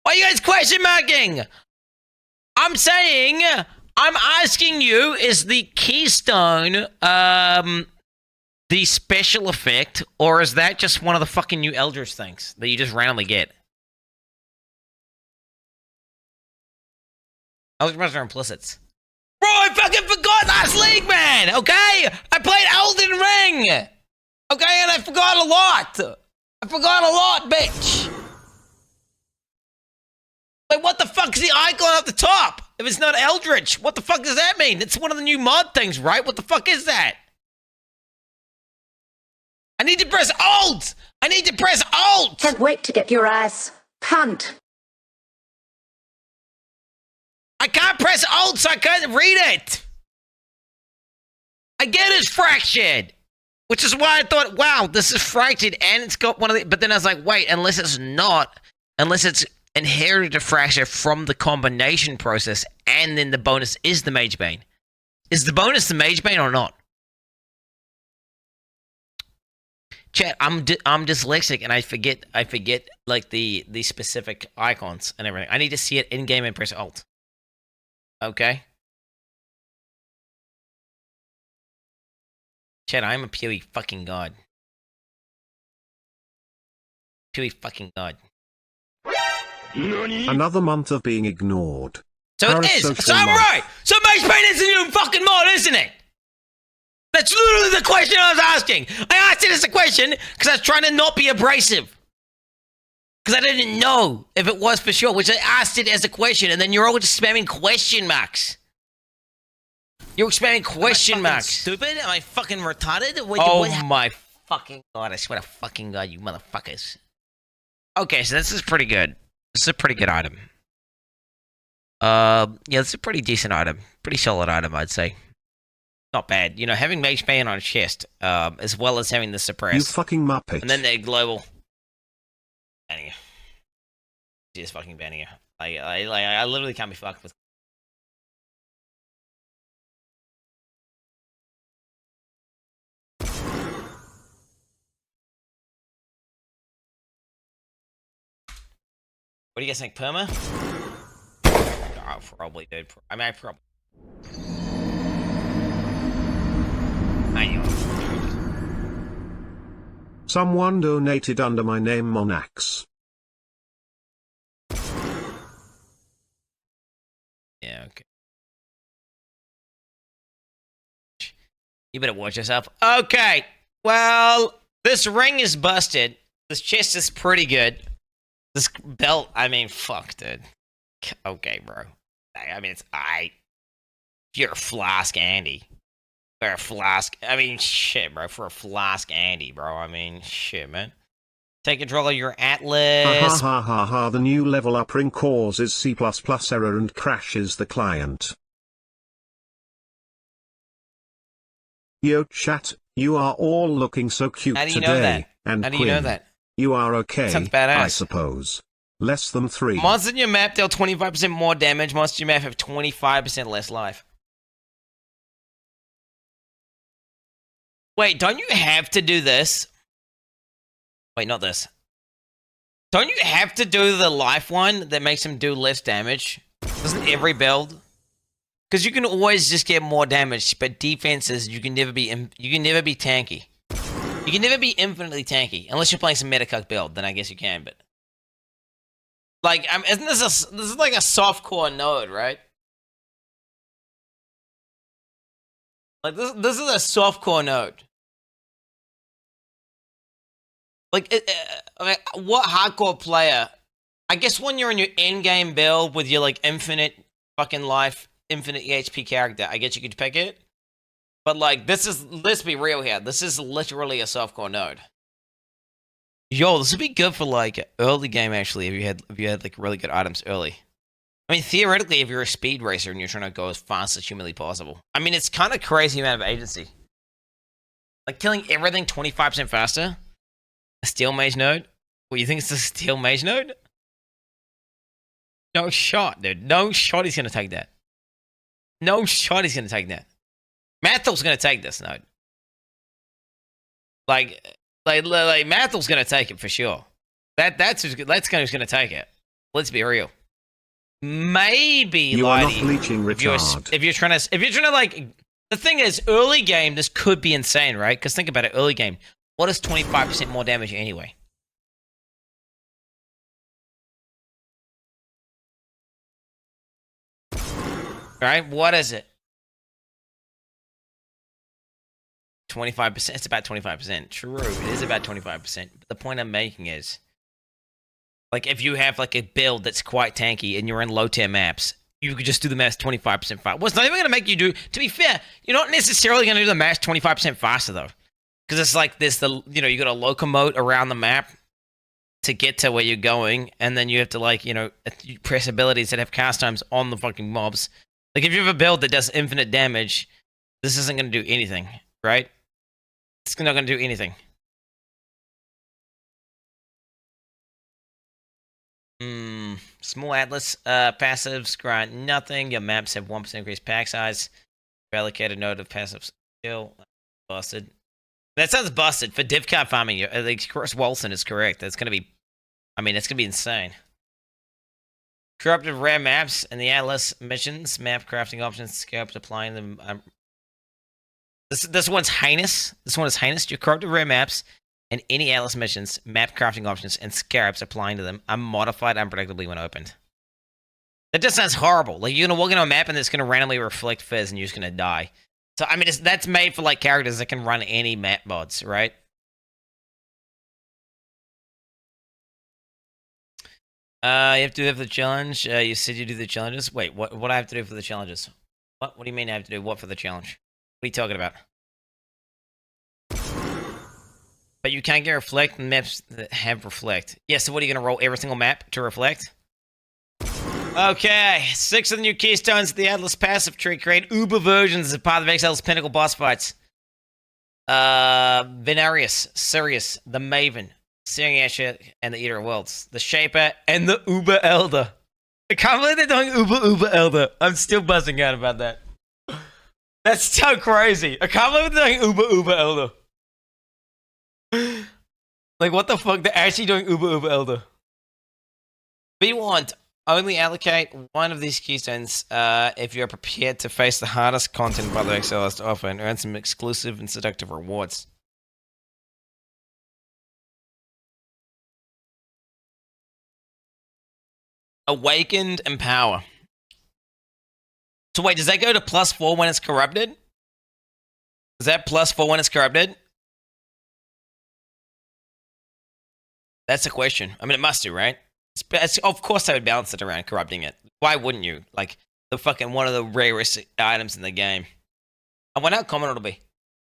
Why are you guys question marking? I'm saying, I'm asking you, is the Keystone, the special effect, or is that just one of the fucking new Eldritch things that you just randomly get? Eldritch mods are implicits. Bro, I fucking forgot last league, man, okay? I played Elden Ring, okay, and I forgot a lot. I forgot a lot, bitch. Like, what the fuck is the icon at the top? If it's not Eldritch, what the fuck does that mean? It's one of the new mod things, right? What the fuck is that? I need to press Alt! I need to press Alt! Can't wait to get your ass. Cunt. I can't press Alt, so I can't read it! I get it's fractured! Which is why I thought, wow, this is fractured, and it's got one of the... But then I was like, wait, unless it's not... Unless it's... inherited a fracture from the combination process, and then the bonus is the Mage Bane. Is the bonus the Mage Bane or not? Chat, I'm dyslexic and I forget like the specific icons and everything. I need to see it in game and press Alt. Okay. Chat, I'm a purely fucking god. Purely fucking god. Another month of being ignored. So it is. So I'm right. So Mage Bane is a new fucking mod, isn't it? That's literally the question I was asking. I asked it as a question because I was trying to not be abrasive. Because I didn't know if it was for sure, which I asked it as a question, and then you're all just spamming question marks. You're spamming question marks. Stupid? Am I fucking retarded? My fucking god, I swear to fucking god, you motherfuckers. Okay, so this is pretty good. This is a pretty good item. Yeah, it's a pretty decent item. Pretty solid item, I'd say. Not bad. You know, having Mage Bane on chest, as well as having the suppress. You fucking muppet. And then the global. Banning. Just fucking banning. I literally can't be fucked with. What do you guys think, Perma? Oh, probably, dude. I mean, I probably... Someone donated under my name Monax. Yeah, okay. You better watch yourself. Okay, well, this ring is busted. This chest is pretty good. This belt, I mean, fuck, dude. Okay, bro. I mean, it's you're a Flask Andy. Or a Flask. I mean, shit, bro. For a Flask Andy, bro. I mean, shit, man. Take control of your Ha Atlas. ha ha ha ha, the new level up ring causes C++ error and crashes the client. Yo chat, you are all looking so cute How do you today. know that? And How do you know Quinn, that? you are okay, Sounds badass. I suppose. Less than 3. Monsters in your map deal 25% more damage. Monsters in your map have 25% less life. Wait, don't you have to do this? Wait, not this. Don't you have to do the life one that makes him do less damage? Doesn't every build? Because you can always just get more damage, but defenses you can never be tanky. You can never be infinitely tanky unless you're playing some metacuck build. Then I guess you can. But like, isn't this is like a softcore node, right? Like this is a softcore node. Like, what hardcore player? I guess when you're in your end game build with your like infinite fucking life, infinite EHP character, I guess you could pick it. But like, let's be real here. This is literally a softcore node. Yo, this would be good for like early game actually. If you had like really good items early. I mean, theoretically, if you're a speed racer and you're trying to go as fast as humanly possible. I mean, it's kind of crazy amount of agency. Like killing everything 25% faster. A steel mage node? What, you think it's a steel mage node? No shot, dude. No shot he's gonna take that. No shot he's gonna take that. Mathel's gonna take this node. Like Mathel's gonna take it for sure. That's who's gonna take it. Let's be real. Maybe you are not Lighty, bleaching retard. if you're trying to like, the thing is, early game this could be insane, right? Because think about it, early game. What is 25% more damage anyway? Right? What is it? 25%. It's about 25%. True, it is about 25%. But the point I'm making is, like, if you have like a build that's quite tanky and you're in low tier maps, you could just do the maps 25% faster. Well, it's not even going to make you do. To be fair, you're not necessarily going to do the maps 25% faster though. Because it's like this, you got to locomote around the map to get to where you're going, and then you have to like, press abilities that have cast times on the fucking mobs. Like if you have a build that does infinite damage, this isn't going to do anything, right? It's not going to do anything. Small Atlas passives grant nothing. Your maps have 1% increased pack size. Allocated node of passives still busted. That sounds busted for div card farming. Like Chris Wilson is correct. That's gonna be, that's gonna be insane. Corrupted rare maps and the Atlas missions, map crafting options, scopes applying them. This one's heinous. This one is heinous. Your corrupted rare maps and any Atlas missions, map crafting options, and scarabs applying to them are modified unpredictably when opened. That just sounds horrible. Like you're gonna walk into a map and it's gonna randomly reflect fizz and you're just gonna die. So that's made for like characters that can run any map mods, right? You have to do it for the challenge. You said you do the challenges. Wait, what do I have to do for the challenges? What do you mean I have to do what for the challenge? What are you talking about? But you can't get reflect in maps that have reflect. Yeah, so what are you gonna roll every single map to reflect? Okay, 6 of the new keystones of the Atlas passive tree create uber versions of part of Exile's pinnacle boss fights. Venarius, Sirius, the Maven, Searing Asher, and the Eater of Worlds. The Shaper, and the Uber Elder. I can't believe they're doing Uber Elder. I'm still buzzing out about that. That's so crazy. I can't believe they're doing Uber Elder. Like, what the fuck? They're actually doing Uber Elder. Be warned. Only allocate one of these keystones if you're prepared to face the hardest content Brother Exile has to offer and earn some exclusive and seductive rewards. Awakened Empower. So wait, does that go to +4 when it's corrupted? Is that +4 when it's corrupted? That's a question. It must do, right? Of course I would balance it around corrupting it. Why wouldn't you? Like, the fucking one of the rarest items in the game. I wonder how common it'll be.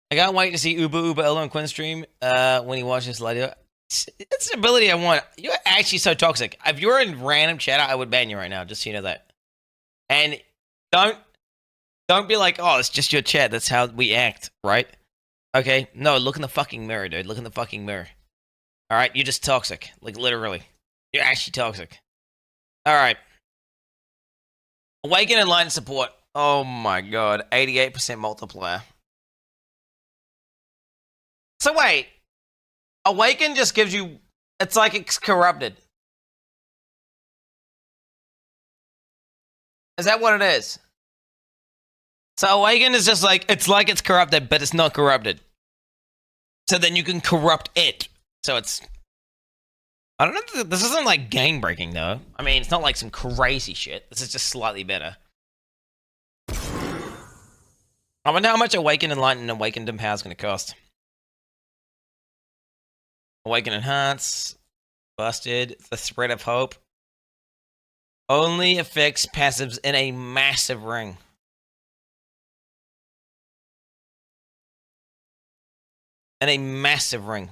I can't wait to see Uber Elder on Quinn's stream when he watches later. It's an ability I want. You're actually so toxic. If you're in random chat, I would ban you right now, just so you know that. And don't be like, oh, it's just your chat. That's how we act, right? Okay? No, look in the fucking mirror, dude. Look in the fucking mirror. Alright? You're just toxic. Like, literally. You're actually toxic. Alright. Awaken and line support. Oh my god. 88% multiplier. So wait. Awaken just gives you... It's like it's corrupted. Is that what it is? So Awaken is just like... It's like it's corrupted, but it's not corrupted. So then you can corrupt it. So it's... I don't know. This isn't like game breaking though. I mean, it's not like some crazy shit. This is just slightly better. I wonder how much Awaken, Enlighten, and Awakened Empower is going to cost. Awaken Enhance. Busted. The Spread of Hope. Only affects passives in a massive ring. In a massive ring.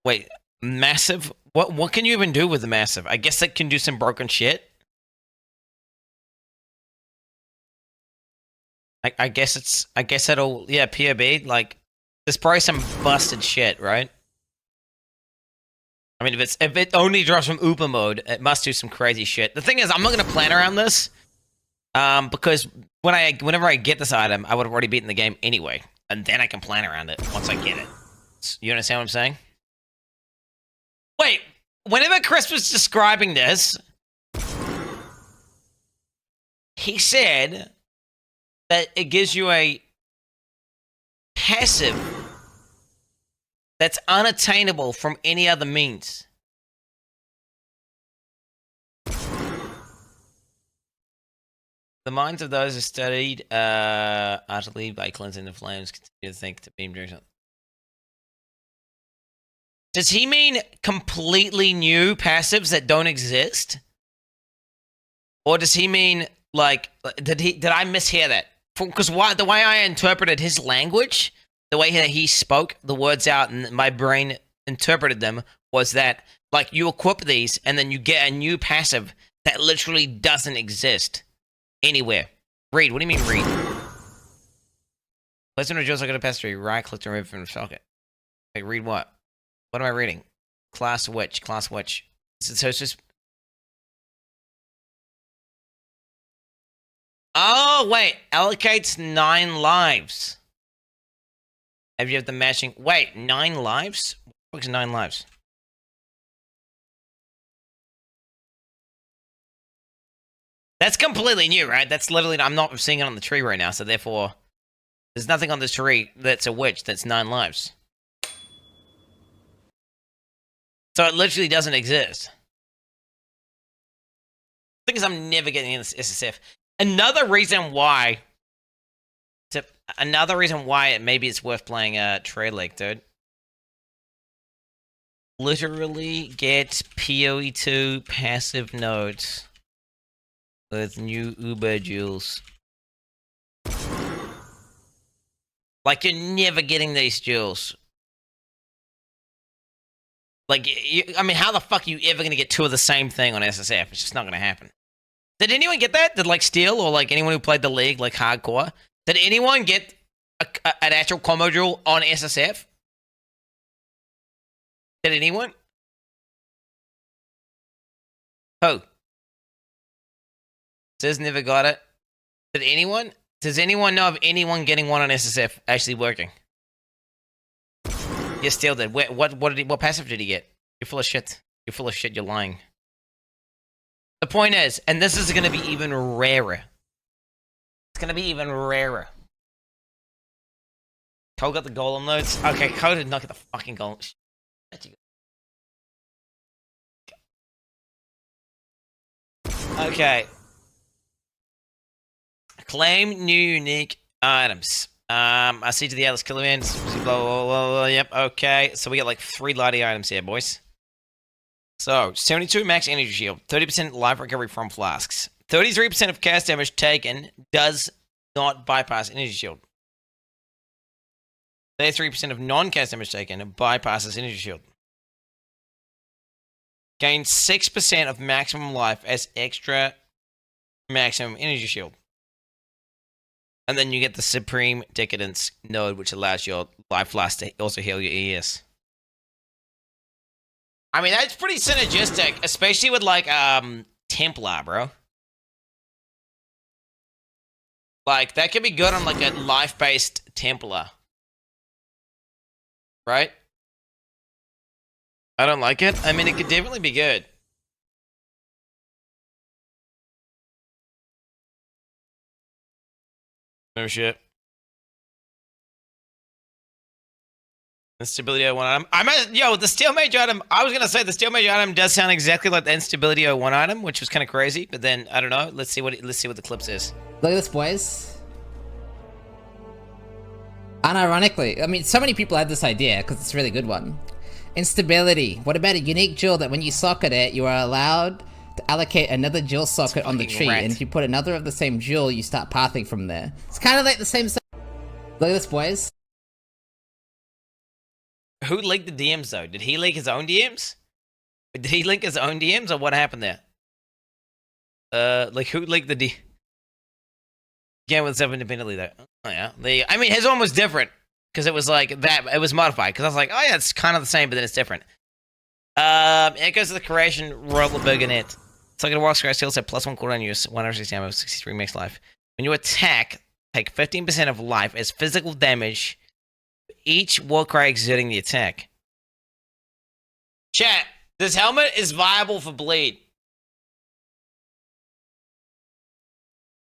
Wait, massive? What can you even do with the massive? I guess it can do some broken shit. I guess it'll, yeah, POB, like, there's probably some busted shit, right? I mean, if it only drops from Uber mode, it must do some crazy shit. The thing is, I'm not gonna plan around this, because whenever I get this item, I would have already beaten the game anyway, and then I can plan around it once I get it. You understand what I'm saying? Wait, whenever Chris was describing this, he said that it gives you a passive that's unattainable from any other means. The minds of those who studied utterly by cleansing the flames continue to think to beam direction. Does he mean completely new passives that don't exist? Or does he mean, like, did I mishear that? Because the way I interpreted his language, the way that he spoke the words out and my brain interpreted them, was that, like, you equip these and then you get a new passive that literally doesn't exist anywhere. Read, what do you mean read? Place on a jewels like a pass tree, right click to remove from the socket. Wait, read what? What am I reading? Class which? Class which? So it's just... Oh, wait. Allocates 9 lives. Have you have the matching... Wait, 9 lives? What's 9 lives? That's completely new, right? That's literally... I'm not seeing it on the tree right now, so therefore... There's nothing on this tree that's a witch that's 9 lives. So it literally doesn't exist. The thing is, I'm never getting in this SSF. Another reason why maybe it's worth playing Trade Lake, dude. Literally get PoE2 passive nodes with new Uber jewels. Like, you're never getting these jewels. Like, I mean, how the fuck are you ever going to get 2 of the same thing on SSF? It's just not going to happen. Did anyone get that? Did, like, Steel or, like, anyone who played the League, like, hardcore? Did anyone get an actual combo jewel on SSF? Did anyone? Who? Says never got it. Did anyone? Does anyone know of anyone getting one on SSF actually working? Yes, Steel did. What passive did he get? You're full of shit. You're full of shit. You're lying. The point is, and this is going to be even rarer. It's going to be even rarer. Cole got the golem notes. Okay, Cole did not get the fucking golem. Okay. Claim new unique items. I see to the Atlas Killer Man. Blah, blah, blah, blah. Yep, okay. So we got like 3 Lottie items here, boys. So, 72 max energy shield. 30% life recovery from flasks. 33% of cast damage taken does not bypass energy shield. 33% of non-cast damage taken bypasses energy shield. Gain 6% of maximum life as extra maximum energy shield. And then you get the Supreme Decadence node, which allows your life last to also heal your ES. I mean, that's pretty synergistic, especially with, like, Templar, bro. Like, that could be good on, like, a life-based Templar. Right? I don't like it. I mean, it could definitely be good. No shit. Instability 01 item. Yo, the Steel Mage item, I was gonna say the Steel Mage item does sound exactly like the Instability 01 item, which was kind of crazy, but then, I don't know. Let's see what the clip says. Look at this, boys. Unironically, I mean, so many people had this idea, because it's a really good one. Instability. What about a unique jewel that when you socket it, you are allowed to allocate another jewel socket on the tree, and if you put another of the same jewel, you start pathing from there. It's kind of like the same... Look at this, boys. Who leaked the DMs, though? Did he leak his own DMs? Did he link his own DMs, or what happened there? Like, who leaked the D... Game with stuff independently, though. Oh, yeah. I mean, his one was different. Because it was like that, it was modified. Because I was like, oh yeah, it's kind of the same, but then it's different. It goes to the creation, roll the big in it. It's like a war scratch still said +1 cooldown use, 160 ammo, 63 max life. When you attack, take 15% of life as physical damage for each Warcry exerting the attack. Chat, this helmet is viable for bleed.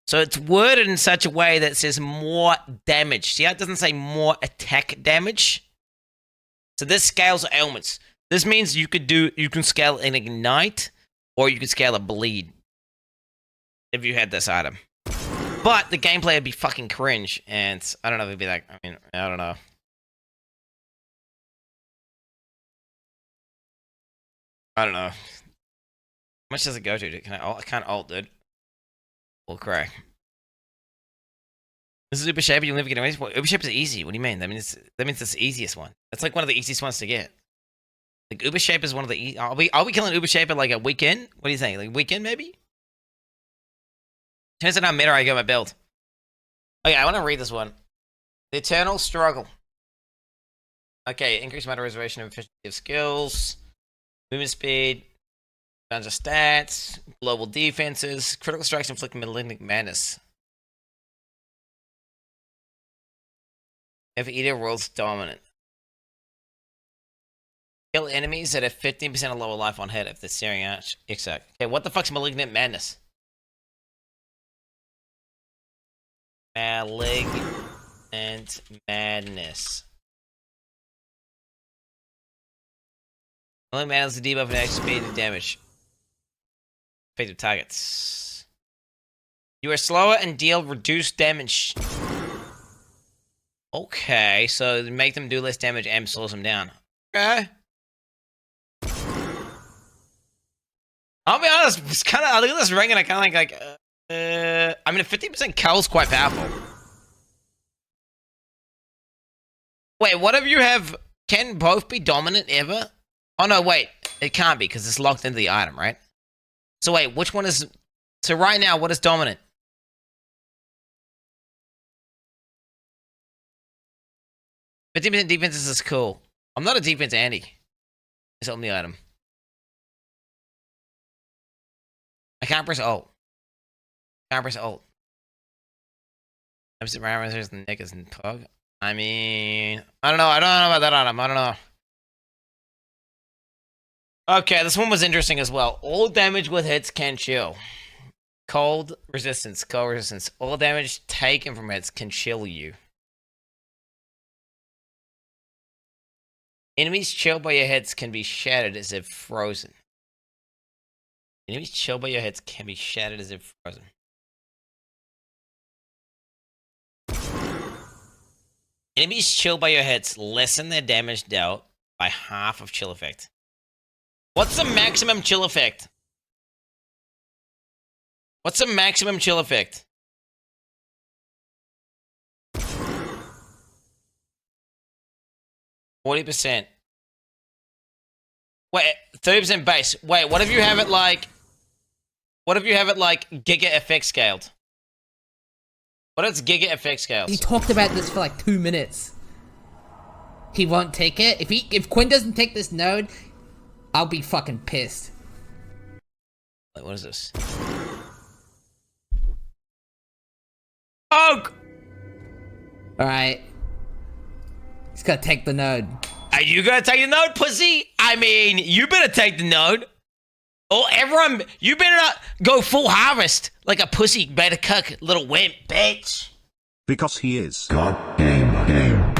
So it's worded in such a way that it says more damage. See how it doesn't say more attack damage? So this scales ailments. This means you can scale an ignite, or you could scale a bleed. If you had this item. But the gameplay would be fucking cringe, and I don't know if it'd be like, I mean, I don't know. I don't know. How much does it go to? I can't alt, dude. Well, cry. This is Uber Shaper, you'll never get away with it. Uber Shaper is easy. What do you mean? That means it's the easiest one. That's like one of the easiest ones to get. Like Uber Shaper is one of the are we killing Uber Shaper like a weekend? What do you think? Like weekend maybe? Turns out how meta I got my build. Okay, I want to read this one. The Eternal Struggle. Okay, increase amount of reservation of efficiency of skills, movement speed, bunch of stats, global defenses, critical strikes inflict malignant madness. If either world's dominant. Kill enemies that have 15% of lower life on hit if they're staring at exact. Okay, what the fuck's malignant madness? Malignant madness. Malignant madness is the debuff and extra speed and damage. Effective targets. You are slower and deal reduced damage. Okay, so make them do less damage and slows them down. Okay. I'll be honest, it's kind of, I look at this ring and I kind of like, I mean, a 50% kill is quite powerful. Wait, what if you have, can both be dominant ever? Oh no, wait, it can't be because it's locked into the item, right? So wait, which one is, so right now, what is dominant? 50% defense is cool. I'm not a defense anti. It's on the item. I can't press alt. Can't press alt. Opposite parameters, the neck is in pug. I mean, I don't know. I don't know about that item. I don't know. Okay, this one was interesting as well. All damage with hits can chill. Cold resistance. Cold resistance. All damage taken from hits can chill you. Enemies chilled by your hits can be shattered as if frozen. Enemies chilled by your hits can be shattered as if frozen. Enemies chilled by your hits lessen their damage dealt by half of chill effect. What's the maximum chill effect? What's the maximum chill effect? %. Wait, 30% base. Wait, what if you have it like... What if you have it like Giga FX scaled? What if it's Giga FX scaled? He talked about this for like 2 minutes. He won't take it. If Quinn doesn't take this node, I'll be fucking pissed. Wait, what is this? Oh! Alright. He's gonna take the node. Are you gonna take the node, pussy? I mean, you better take the node. Oh, everyone, you better not go full harvest like a pussy better cuck little wimp, bitch. Because he is. God game.